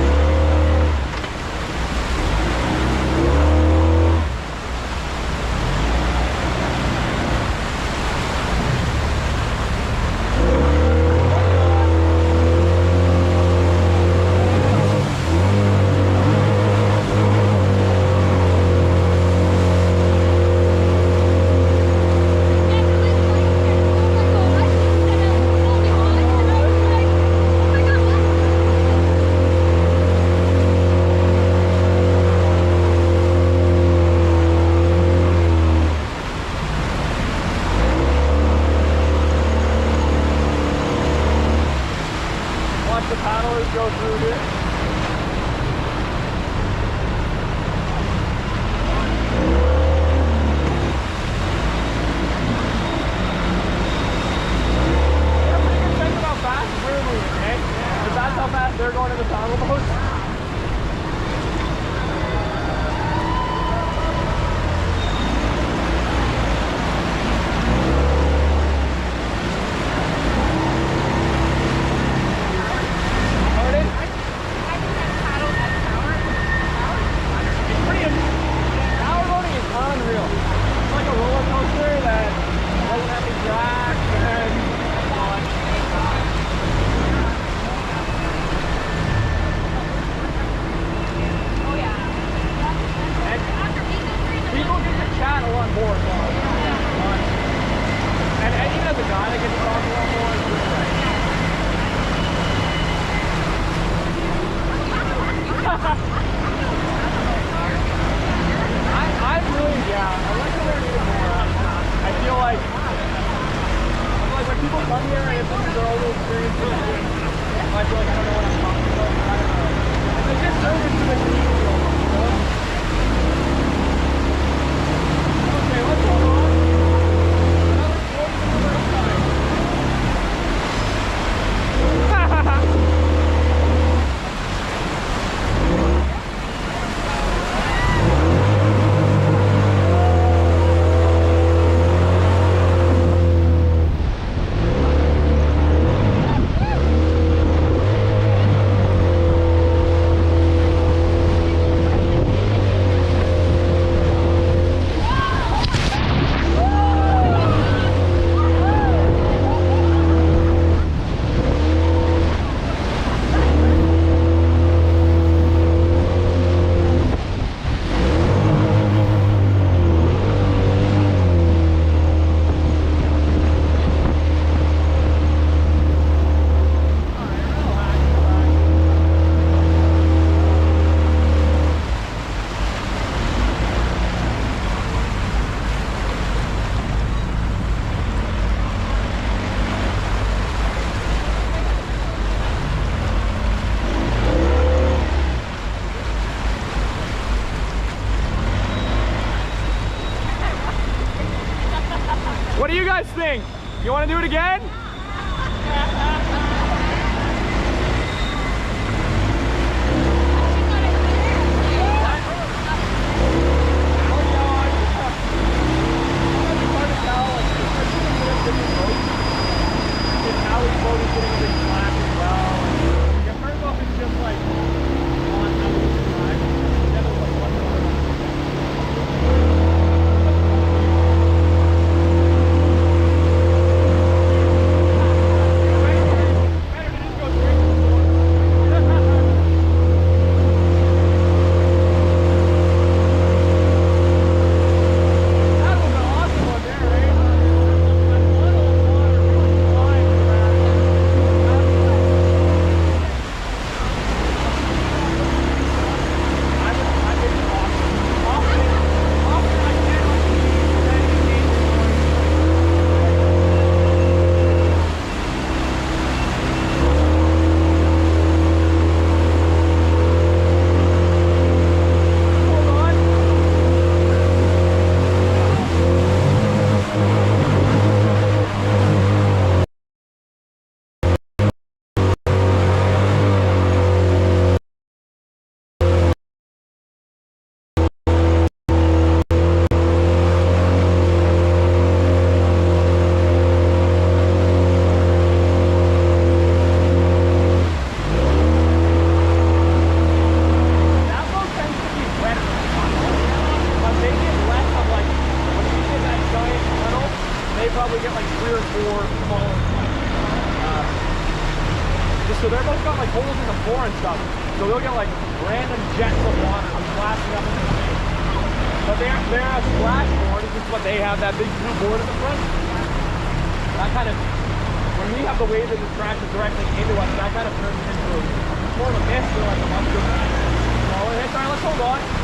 Go through here. How fast we're moving, okay? Because that's how fast they're going in the toggle boat. What do you guys think? You want to do it again? So they're both got like holes in the floor and stuff. So they'll get like random jets of water splashing up in the face. But they're a splashboard. This is what they have, that big blue board in the front. That kind of, when we have the wave that just crashes directly into us, that kind of turns into more of a mist or like a monster. All right, let's hold on.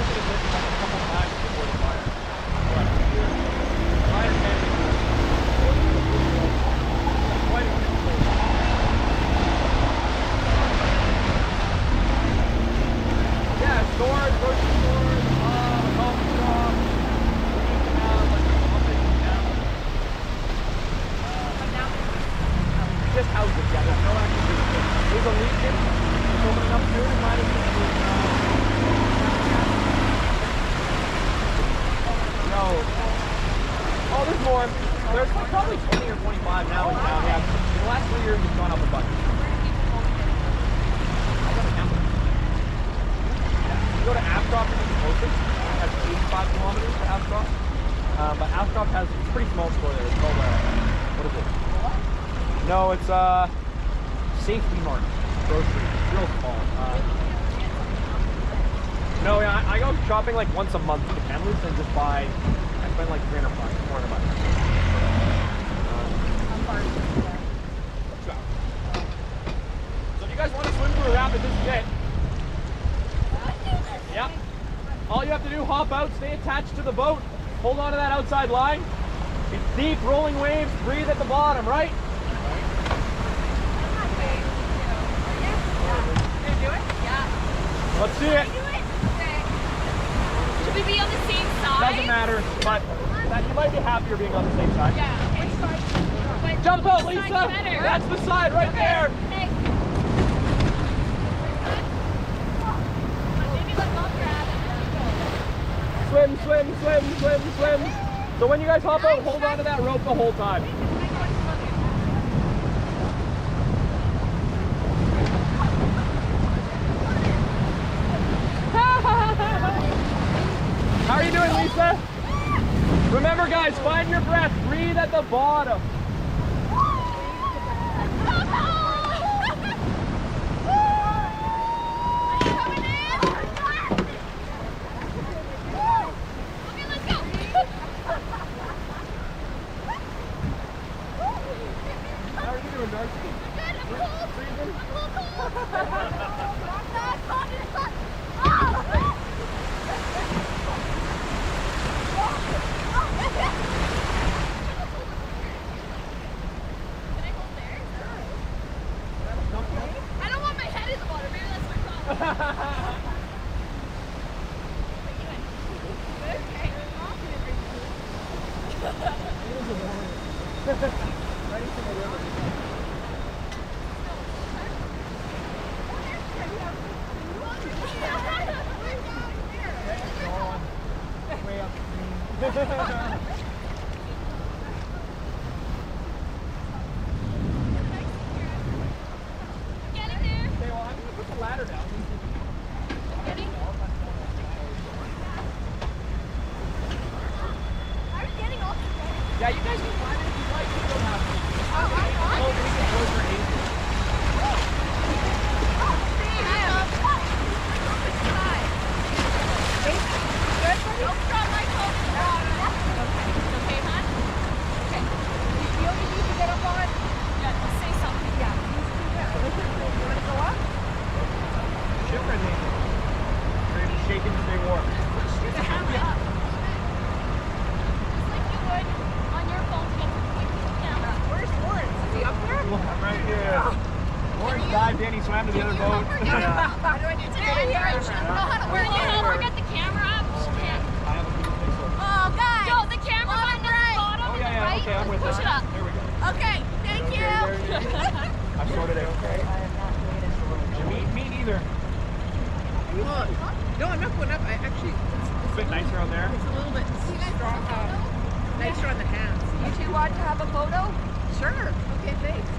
visited this like a couple times before the fire. But my understanding is quite a good place. Yeah, stores, grocery stores, a coffee shop. Like a office in town. Just houses, yeah. There's no actual business. There's a Legion. It's opening up soon. It might have been. No. Oh, there's more. There's like probably 20 or 25 now in town. Yeah. In the last 3 years, it's gone up a bunch. I go to Temp. You go to Approximate, it's the closest. It has 85 kilometers to Approximate. But Approximate has a pretty small store there. It's called, what is it? No, it's Safety Mart grocery. It's real small. No, yeah, I go shopping like once a month to Kamloops and just buy. I spend like $300, $400. So if you guys want to swim through a rapid, this is it. Yeah. All you have to do, hop out, stay attached to the boat, hold on to that outside line. It's deep, rolling waves, breathe at the bottom, right? Let's see it. Should we be on the same side? Doesn't matter, but you might be happier being on the same side. Yeah. Which side? Jump out, Lisa. That's the side right there. Hey. Maybe let's all grab it. Swim, swim, swim, swim, swim. So when you guys hop out, hold on to that rope the whole time. How are you doing, Lisa? Remember, guys, find your breath. Breathe at the bottom. Okay, let's go. How are you doing, Darcy? Good, I'm cold. Breathing? I'm a little cold. I don't want my head in the water. Maybe that's my problem. Ready for the river. Way up. Getting there. Okay, well, I'm going to put the ladder down. Getting. I was getting off the bed. Yeah, you guys can climb it if you like. You don't have to. Oh, I'm on. Oh, we can close your ankles. Don't drop my phone in the water. Okay. Okay, hon? Okay. You feel you need to get up on? Yeah, let's say something. Yeah. You want to go up? Shivering ankles. Ready to shake into big war. Push your camera up. Just like you would on your phone to get to the camera. Where's Lawrence? Is he up there? I'm right here. Orange dived in, he swam to the other boat. How do I need to get in here? I should know how to work it. Help her get the camera up. She can't. I have a good pixel. Oh, guys. Yo, the camera button at the bottom Oh, and yeah, the yeah, right. okay, I'm with Push that. it up. There we go. Okay, thank you. I've sorted it. Okay. Me neither. No, I'm not going up. I actually, It's a bit nicer out there. it's a little bit strong, nicer on the hands. You two want to have a photo? Sure. Okay, thanks.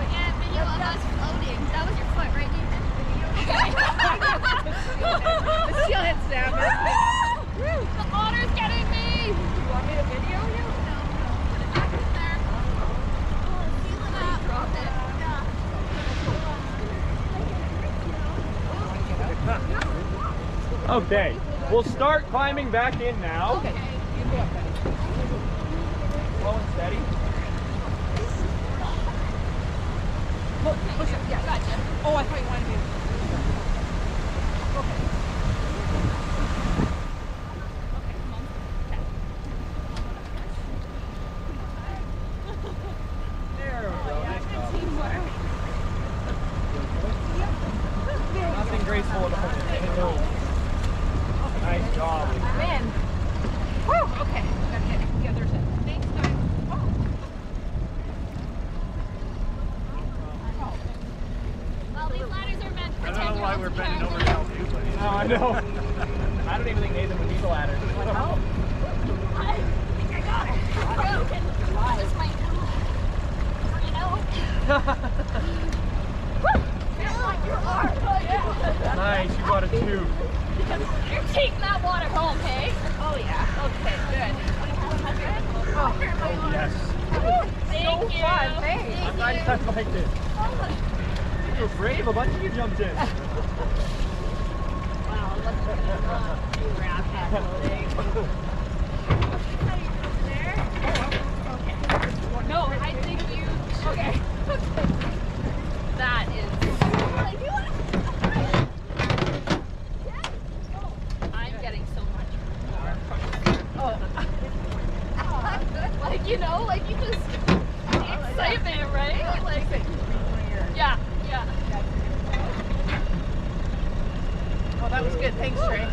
Yeah, video of us floating. That was your foot, right, Nathan? The seal head snap. The otter's getting me. You want me to video you? No. Put it back in there. Oh, seal it up. Dropped it. Yeah. Okay, we'll start climbing back in now. Okay. You go up, buddy. Slow and steady. Push up, yes. Gotcha. Oh, I thought you wanted me to. Okay. Okay, come on. Okay. There we go. Nice job. Teamwork. Nothing graceful enough to take it over. Nice job. I'm in. Woo! Okay. Gotta get it together. Thanks, guys. Well, these ladders are meant for I don't know why we're bending over to help you, but Oh, I know. I don't even think Nathan would need the ladder. I think I got it. Broken. This might bring it out. Feel like your arm. Oh, yeah. Nice, you got a 2. You're taking that water home, hey? Oh, yeah. Okay, good. Oh, yes. Thank you. Fun, thanks. I'm glad you guys liked it. You were brave. A bunch of you jumped in. Wow, let's do raft floating. No, I think you. Okay. That is. I'm getting so much more from this. Oh. Like, you know, like you just. The excitement, right? Like. Yeah, yeah. Oh, that was good. Thanks, Trey.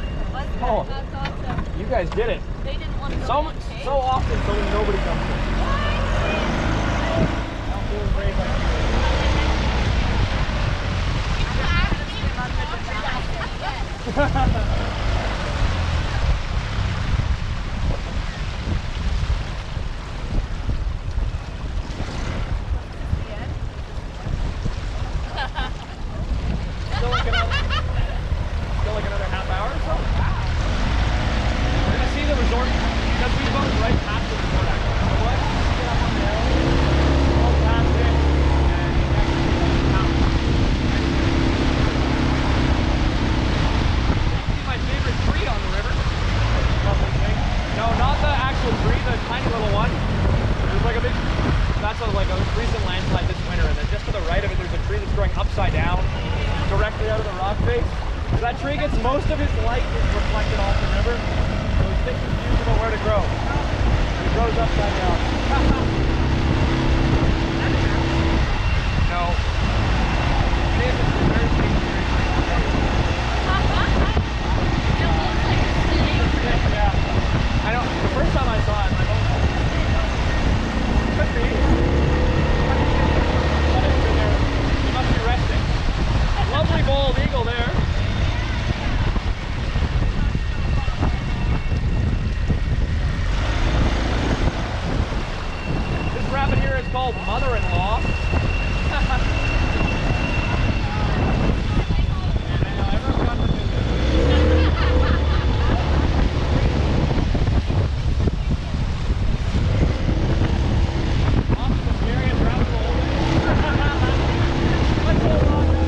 Oh, That's awesome. you guys did it. They didn't want to go So in, hey? so often, so nobody comes in. I'm feeling brave like you. Still like another half hour or so? We're gonna see the resort because we go right past the resort actually. So what? Get up on the hill, go past it, and next to the mountain. See my favorite tree on the river. Lovely thing. No, not the actual tree, the tiny little one. There's like a big, that's like a recent landslide this winter, and then just to the right of it, there's a tree that's growing upside down, directly out of the rock face. That tree gets most of its light reflected off the river, so it sticks confused about where to grow. It grows upside down. No. It is a very big tree. Yeah. I know. The first time I saw it, I'm like, oh, could be. But it's been there. It must be resting. Lovely bald eagle there. This rabbit here is called mother-in-law. And I know everyone's got to visit. Awesome experience, rabbit hole. Let's hold on, guys.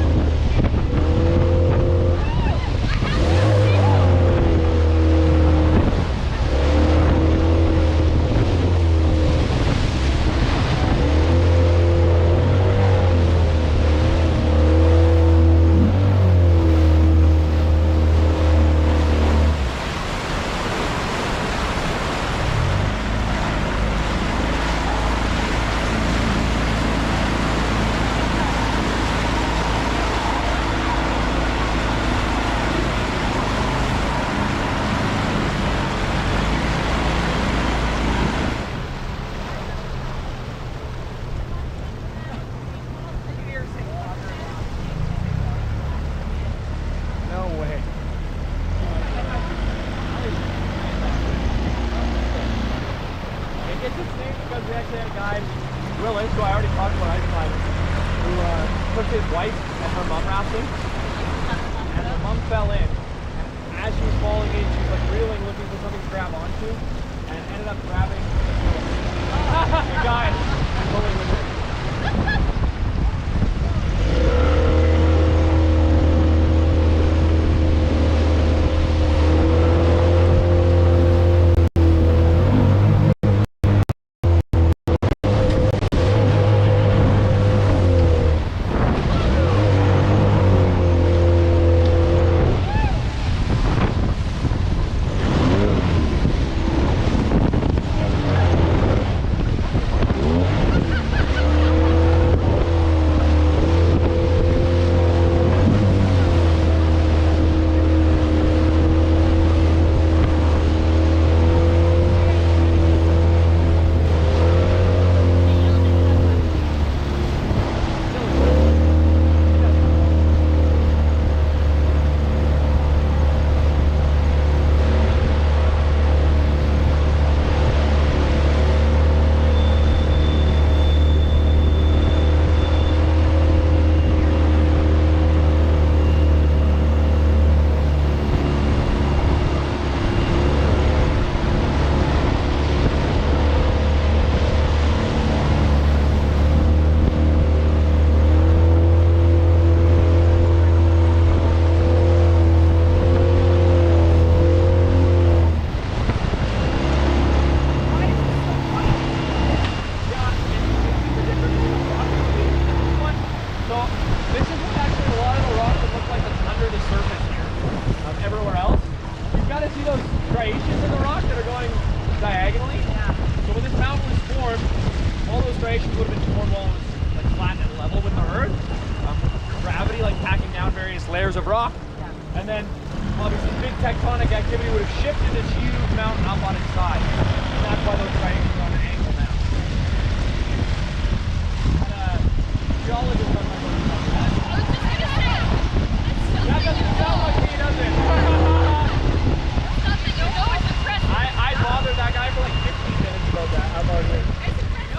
No way. It gets its name because we actually had a guy, Willis, who I already talked about ice climbing, who took his wife and her mum rafting, and the mum fell in. And as she was falling in, she was like reeling, looking for something to grab onto, and ended up grabbing the guy and pulling with it. striations in the rock that are going diagonally. Yeah. So when this mountain was formed, all those striations would have been formed while it was like flat and level with the earth. Gravity like packing down various layers of rock. Yeah. And then obviously big tectonic activity would have shifted this huge mountain up on its side. And that's why those striations are on an angle now. And geologists don't know about that. I was just gonna say, that's That doesn't sound like me, does it? something you know is impressive. I bothered that guy for like 15 minutes about that. How about you? It's impressive.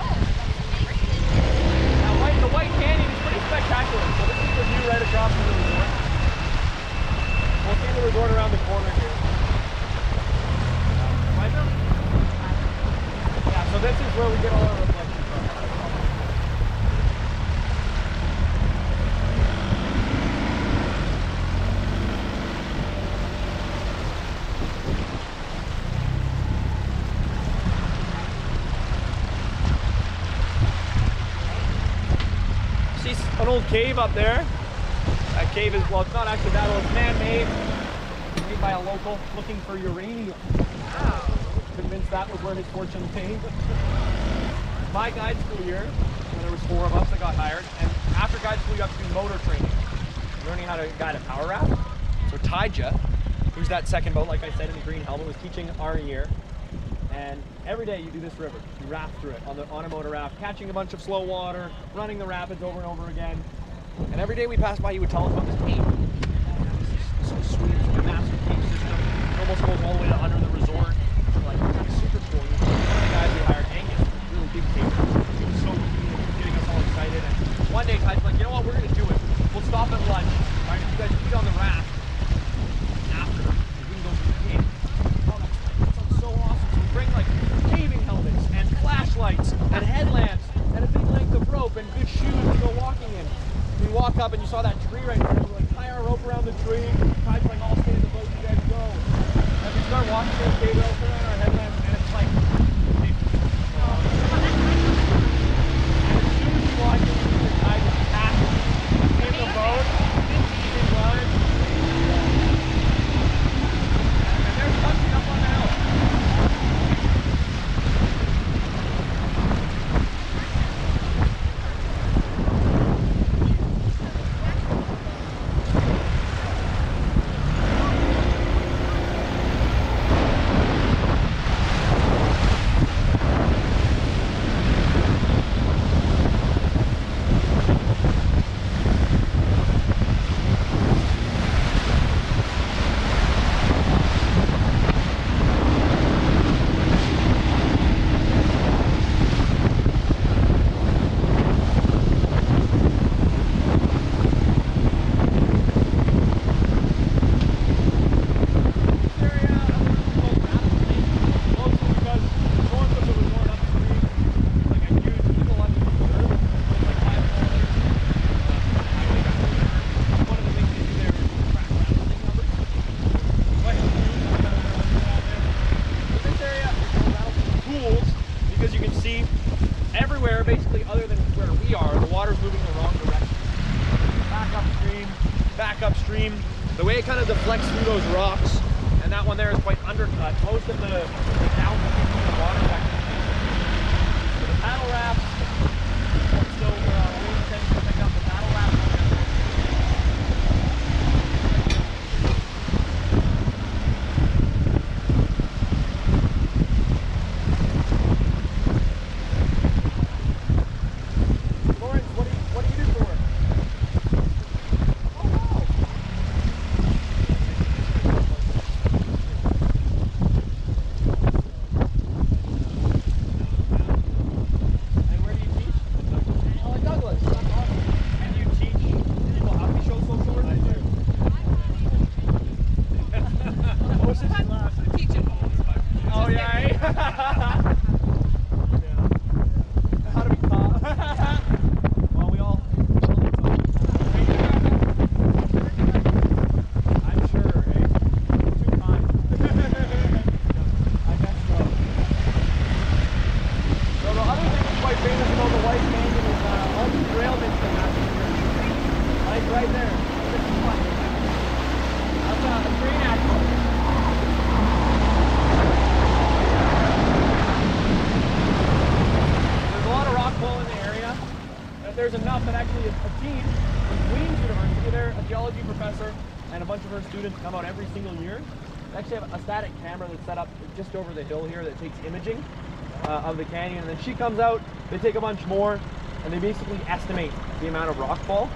Now, the White Canyon is pretty spectacular. So this is the view right across from the resort. We'll see the resort around the corner here. Right now? Yeah, so this is where we get all our reflections from. See an old cave up there? That cave is, well, it's not actually that old, it's man-made. Made by a local looking for uranium. Wow. Convinced that was where his fortune came. My guide school year, when there was 4 of us that got hired, and after guide school you have to do motor training, learning how to guide a power raft. So Taija, who's that second boat, like I said, in the green helmet, was teaching our year. And every day you do this river. You raft through it on a motor raft, catching a bunch of slow water, running the rapids over and over again. And every day we passed by, he would tell us about this cave. This is sweet, it's like a massive cave system. It almost goes all the way to under the resort. We're like, that's super cool. One of the guys we hired, Angus, really big cave. He was so keen and getting us all excited. And one day, Ty's like, you know what, we're gonna do it. We'll stop at lunch. All right, you guys eat on the raft. After, we can go to the cave. Oh, that sounds so awesome. So we bring like caving helmets and flashlights and headlamps and a big length of rope and good shoes to go walking in. We walk up and you saw that tree right there. We like tie our rope around the tree. Ty's like, I'll stay in the boat, you guys go. And we start walking in the cave, we all put on our headlamps, and it's like, and as soon as you walk in, the tide is packed in the boat, in line. And there's Thompson up on the hill. The way it kind of deflects through those rocks, and that one there is quite undercut. Most of the downstream water technique. So the paddle rafts, still we intend to pick up the paddle raft. What do you do for work? there's enough that actually a team from Queen's University, they're a geology professor, and a bunch of her students come out every single year. They actually have a static camera that's set up just over the hill here that takes imaging of the canyon, and then she comes out, they take a bunch more, and they basically estimate the amount of rockfall.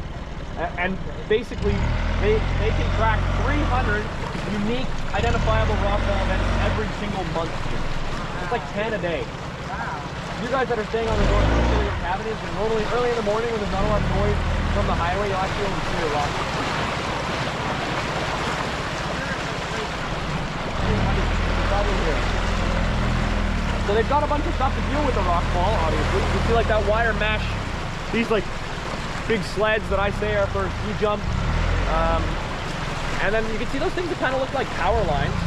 And basically, they can track 300 unique identifiable rockfall events every single month here. It's like 10 a day. You guys that are staying on the north side of your cabin is normally early in the morning when there's not a lot of noise from the highway, you'll actually only see a rock. Probably here. So they've got a bunch of stuff to deal with the rock fall, obviously. You can see like that wire mesh, these like big sleds that I say are for ski jump. And then you can see those things that kind of look like power lines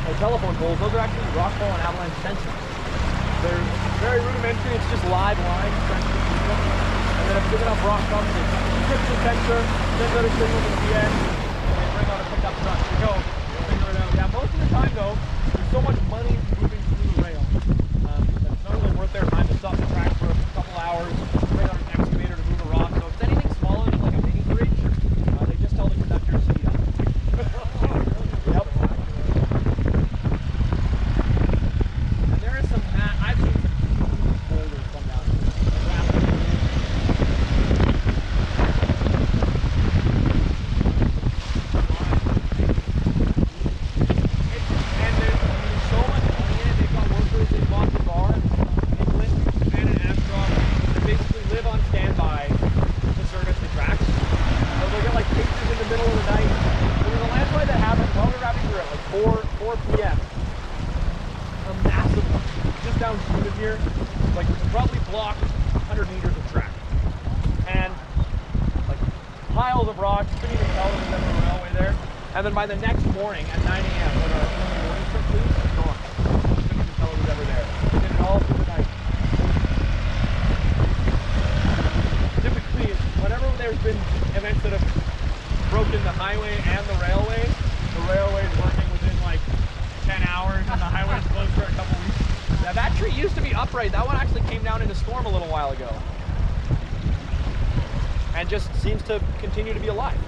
or telephone poles. Those are actually rock fall and avalanche sensors. They're very rudimentary, it's just live lines. And then if big enough rock comes, it trips the sensor, sends out a signal to the end, and they bring out a pickup truck to go figure it out. Yeah, most of the time though, there's so much money moving through the rail that it's not really worth their time to stop the track for a couple hours, bring out an excavator to move a rock. So if it's anything smaller than like a mini bridge, they just tell the conductor to speed up. Yep. And there is some I've seen some boulders come down here. And then by the next morning at 9 a.m. when our early morning trip leaves, it's gone. You couldn't even tell it was ever there. We did it all through the night. Typically, whenever there's been events that have broken the highway and the railway is working within like 10 hours and the highway's closed for a couple weeks. Now that tree used to be upright. That one actually came down in a storm a little while ago. And just seems to continue to be alive.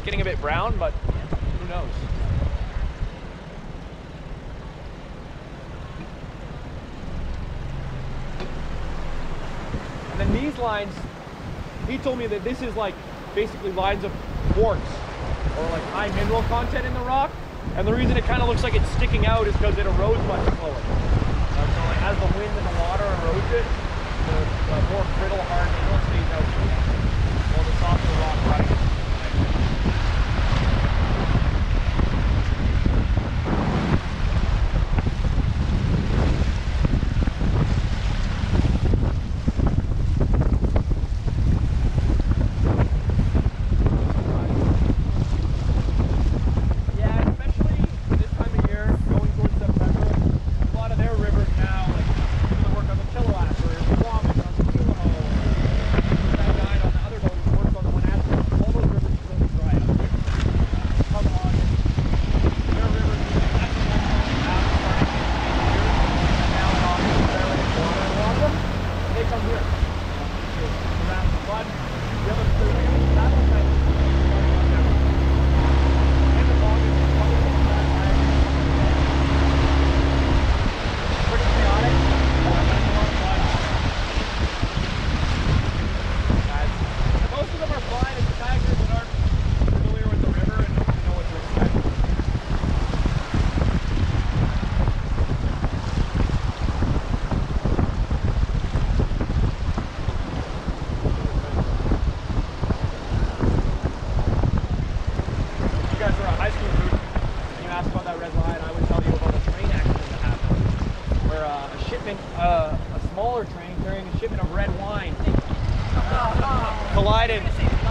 Getting a bit brown, but who knows? And then these lines, he told me that this is like basically lines of quartz or like high mineral content in the rock. And the reason it kind of looks like it's sticking out is because it erodes much slower. So like as the wind and the water erodes it, the more brittle, hard mineral stays out. While the softer rock rises.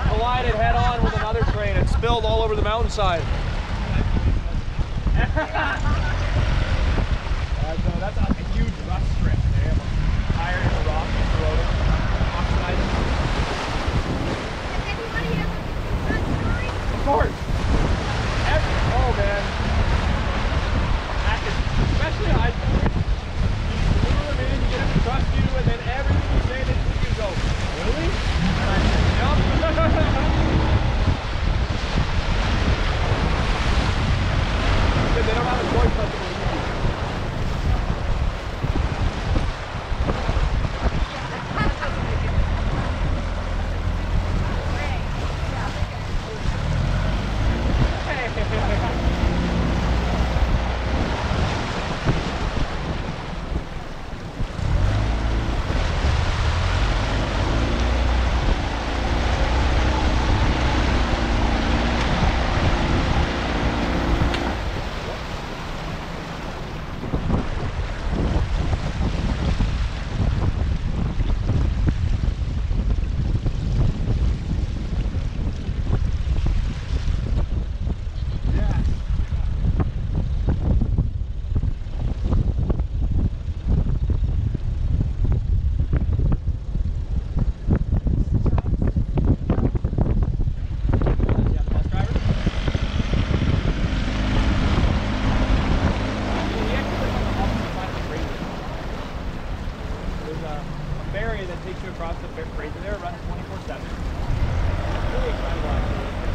Collided head on with another train and spilled all over the mountainside. So that's a huge rust strip. They have iron in the rock, corroded, oxidized. Does anybody ever do that story? Of course. Oh man. Especially high school. You lure them in, you get them to trust you, and then everything you say they think you go.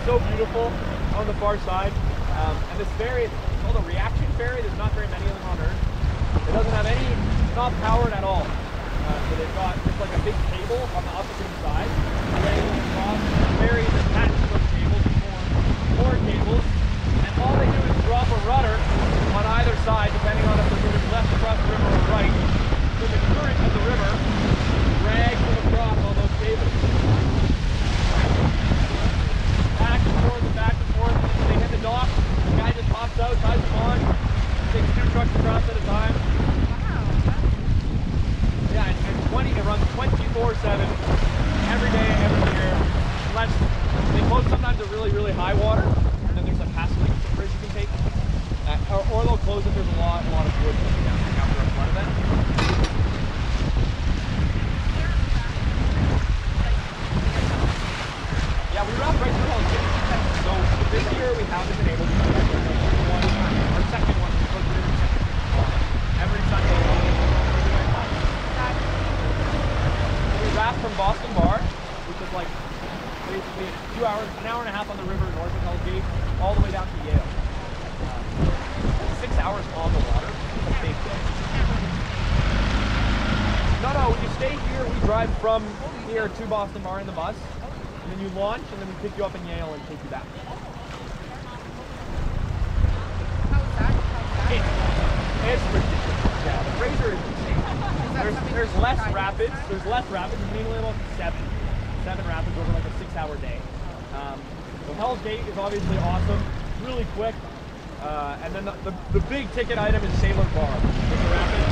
so beautiful on the far side. And this ferry, it's called a reaction ferry. There's not very many of them on Earth. It doesn't have any, it's not powered at all. So they've got just like a big cable on the opposite side. Laying across. The ferry is attached to those cables with more cables. And all they do is drop a rudder on either side, depending on if they're moving left across the river or right. So the current of the river drags them across all those cables. Back and forth and back and forth. And when they hit the dock, the guy just hops out, ties them on, takes 2 trucks across at a time. Yeah, and it runs 24/7 every day, every year. Unless they close sometimes at really, really high water, and then there's like pass-through bridge you can take. Or they'll close if there's a lot of wood coming down after a flood event. Yeah, we raft right through all the cities. So this year we haven't been able to do that. Our second one, we go through every Sunday. We raft from Boston Bar, which is like basically 2 hours, an hour and a half on the river north of Hell's Gate, all the way down to Yale. 6 hours on the water. It's a big day. No, when you stay here, we drive from here to Boston Bar in the bus, and then you launch, and then we pick you up in Yale and take you back. It's ridiculous. Yeah, the Fraser is insane. There's less rapids. There's mainly about seven rapids over like a 6-hour day. So Hell's Gate is obviously awesome, really quick. And then the big ticket item is Sailor Bar. It's a rapid,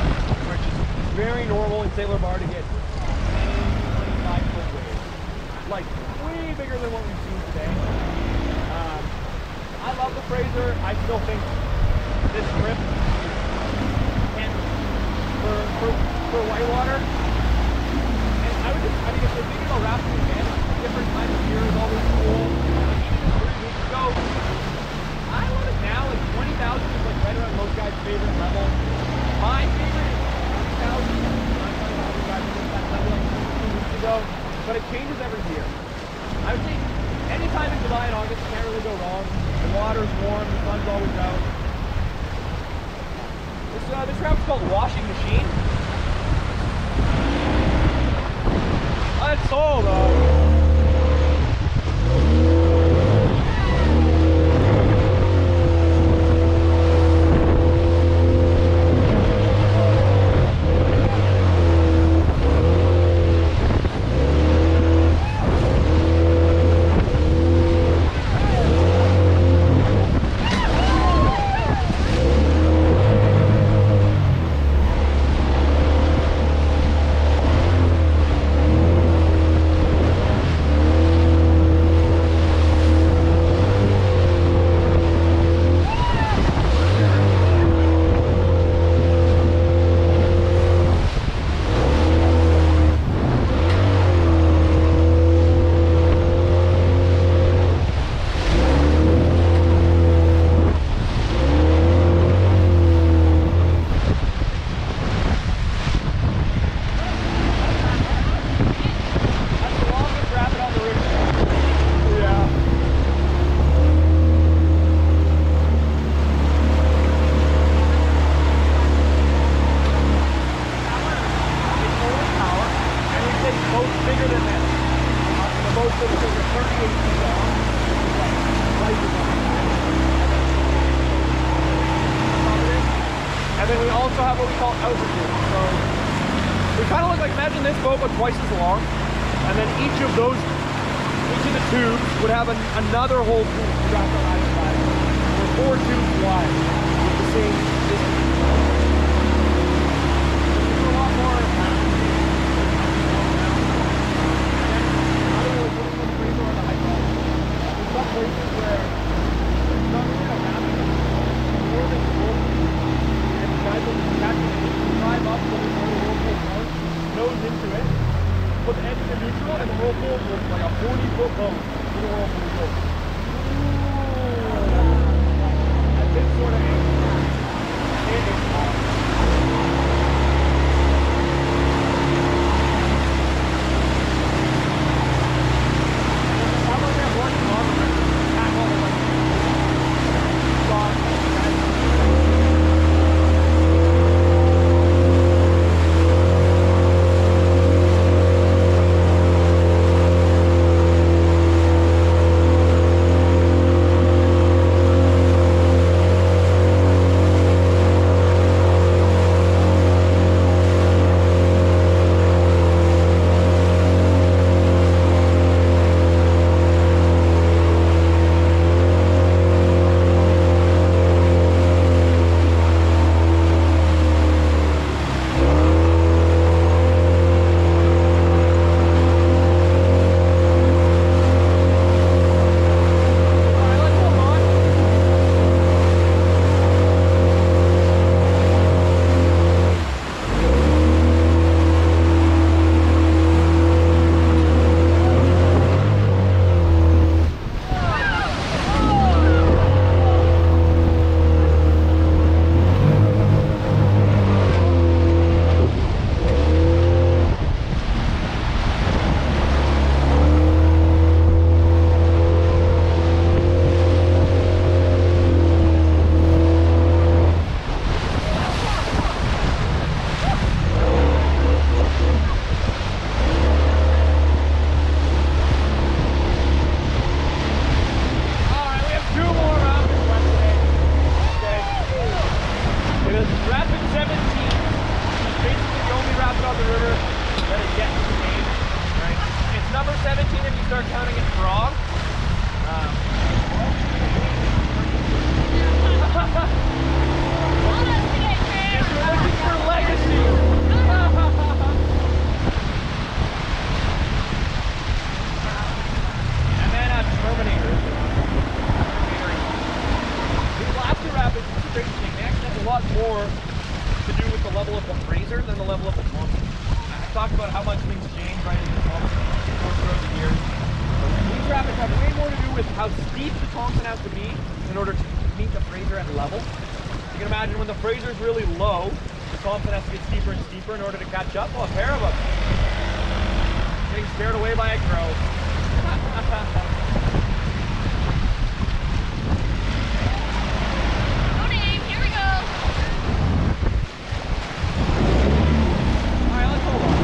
which is very normal in Sailor Bar to get 25-foot waves. Like, way bigger than what we've seen today. I love the Fraser. I still think this trip can for whitewater. And I mean, if you're thinking about rafting again, different times of year is always cool. Like, even 3 weeks ago, I love it now. Like 20,000 is like right around most guys' favorite level. My favorite is 30,000. I'm talking about other guys who that level like 2 weeks ago, but it changes every year. I would say anytime in July and August, you can't really go wrong. The water's warm, the sun's always out. This route is called Washing Machine. That's all though. Twice as long, and then each of the tubes would have another whole tube wrapped on either side. Or 4 tubes wide with the same distance. There's a lot more. And then I don't know if it's crazy or the hydraulic. There's some places where it's not really a rapid, it's more than a whirlpool. And the guys will just catch it and drive up so there's no whirlpool nose into it. Put the engine in neutral and the whirlpool was like a 40-foot boat in the whirlpool goes. At this sort of angle, it is awesome. How about that running on the river? number 17 if you start counting it frog. Hold us today, Trey. If you're looking for legacy. And then Terminator. These last two rapids, it's a great thing. They actually have a lot more to do with the level of the Fraser than the level of the Thompson. I talked about how much things change right in the Thompson throughout the years. These rapids have way more to do with how steep the Thompson has to be in order to meet the Fraser at level. You can imagine when the Fraser is really low, the Thompson has to get steeper and steeper in order to catch up. Oh, a pair of them. Getting scared away by a crow. Here we go. All right, let's hold on.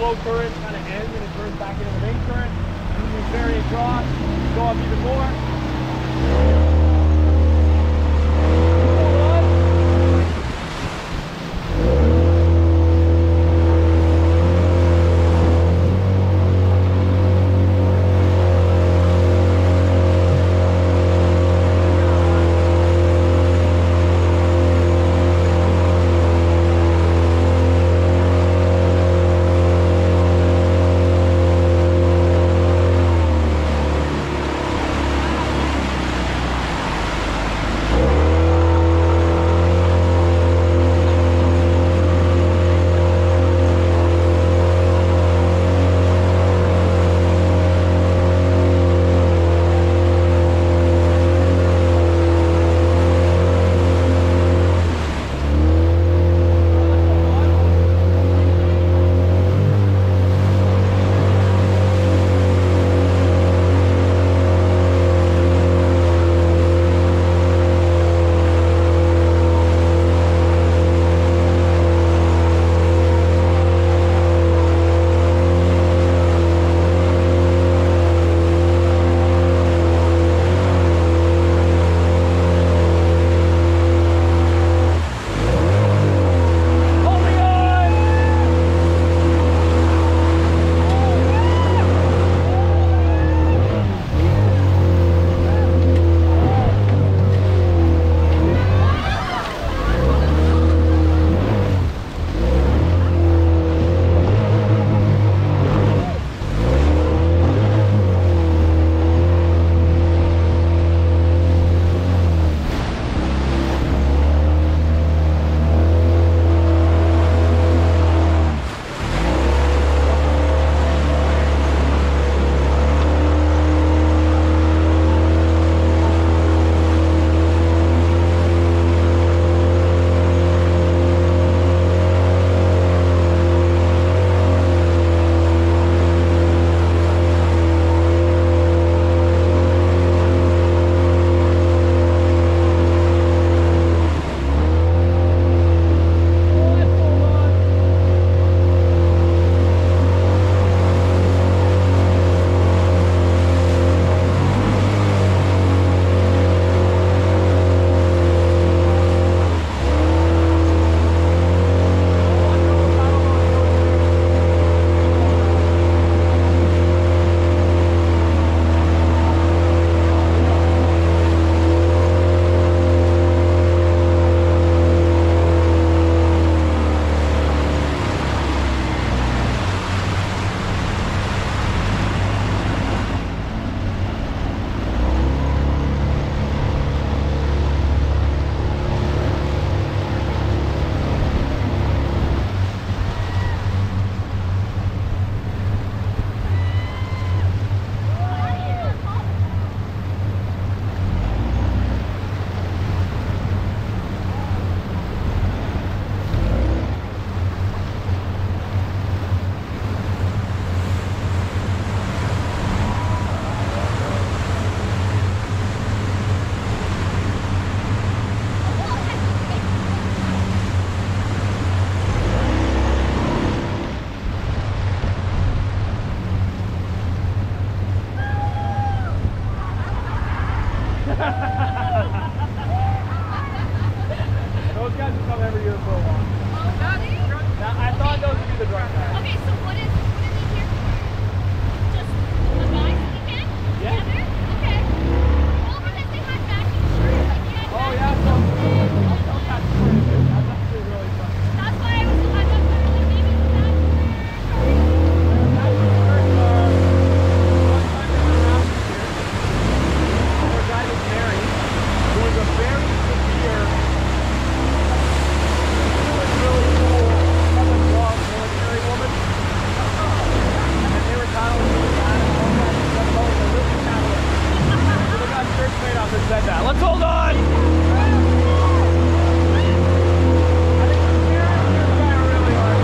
slow current kind of ends and it turns back into the main current. And then you vary across, go up even more. Those guys will come every year for a while. Now, I thought those would be the drunk guys. Okay, so what are they here for? Just the guys weekend? Yeah. Together? Okay. Well, because they had matching shirts. Like, you had Oh yeah, matching so shirts. I'll catch you for you. That's actually really fun. That's why I thought they were like, maybe it's that. Matching shirts are one time in the rafters here. Our guy was Mary, who was a very severe, really cool, public law military woman. And they were battling with that and all that stuff. Oh, it's a really Catholic. So they got shirts made up that said that. Let's hold on! I think the parents here trying really hard.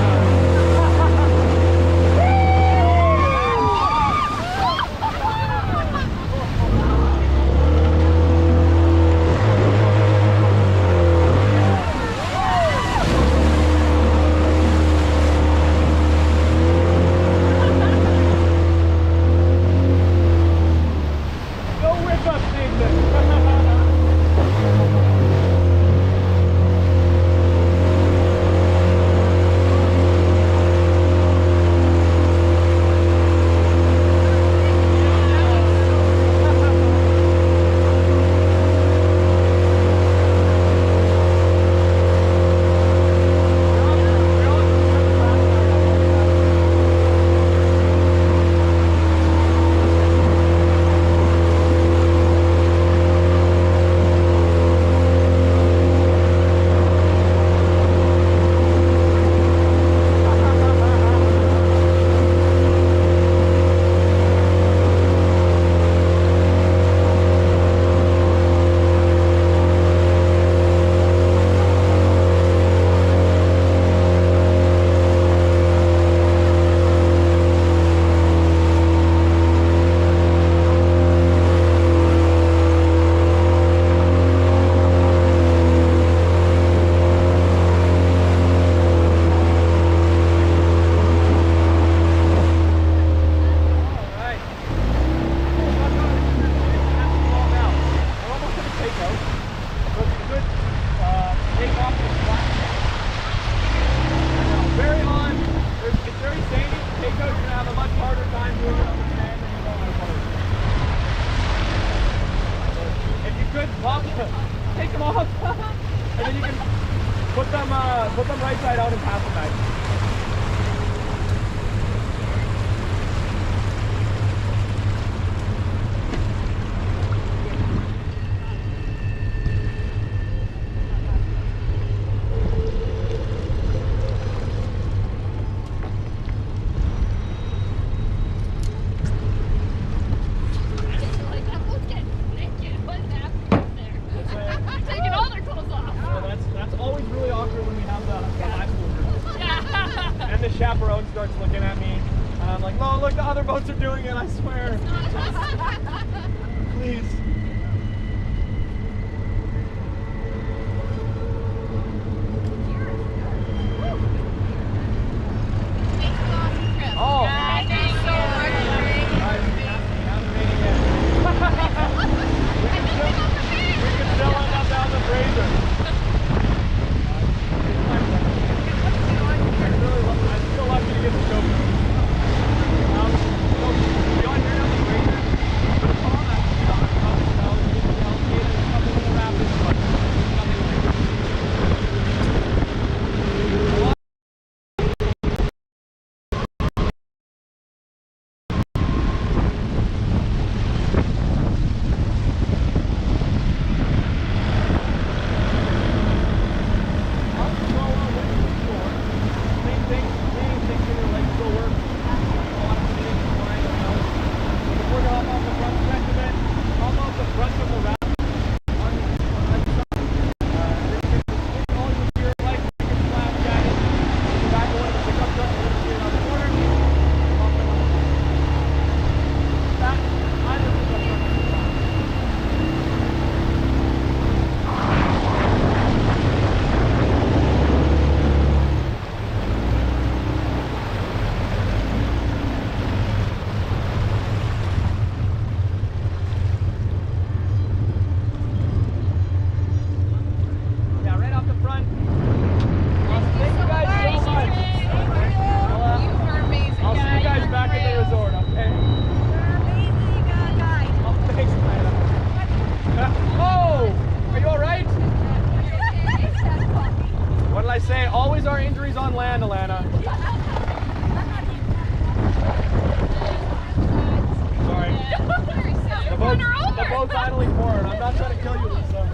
Go with us, Nathan! Take them off, and then you can put them right side out and pass them back. Chaperone starts looking at me, and I'm like, "No, look, the other boats are doing it, I swear." Please. Oh. Yeah, thank you so much. We can still end up down the Fraser. Lucky to get the show. So, you on here now, both idling forward. I'm not trying to kill you, Lisa.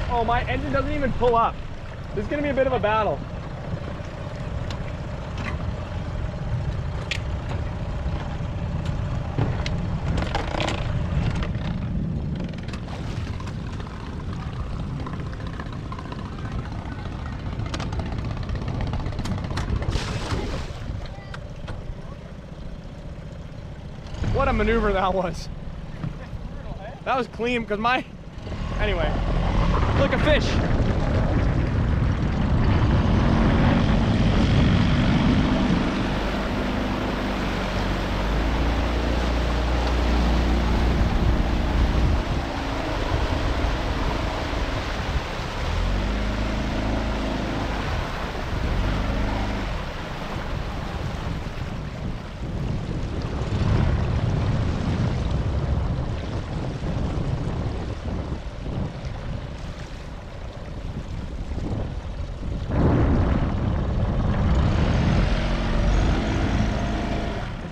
Oh, my engine doesn't even pull up. This is going to be a bit of a battle. What a maneuver that was. That was clean because my... Anyway. Look, a fish.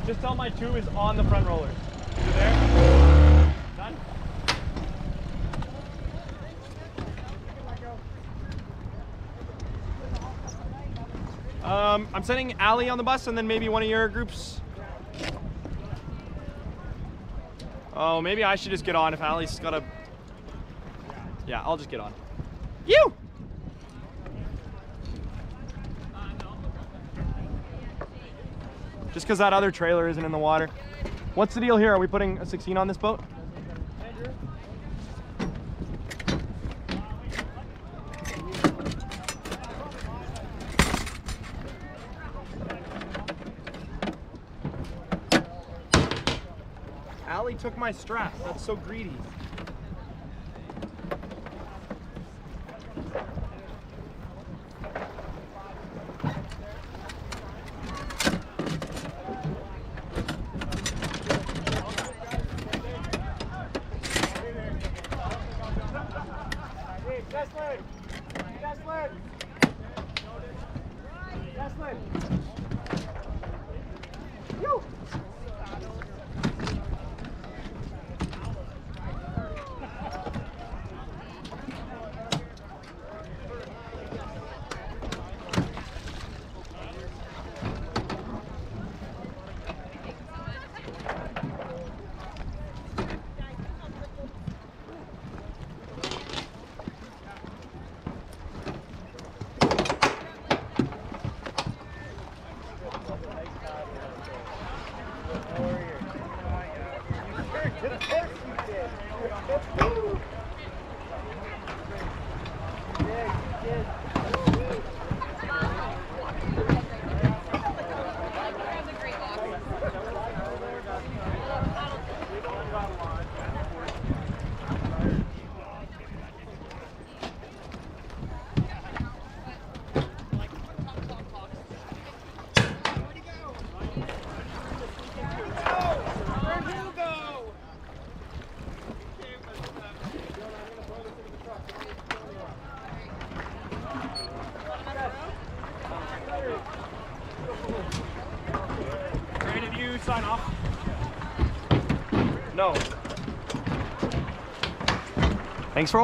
Just tell my tube is on the front rollers. Is it there? Done? I'm sending Allie on the bus and then maybe one of your groups. Oh, maybe I should just get on if Allie's got a... Yeah, I'll just get on. You! Just because that other trailer isn't in the water. What's the deal here? Are we putting a 16 on this boat? Allie took my strap. That's so greedy. Sign off. No. Thanks for watching.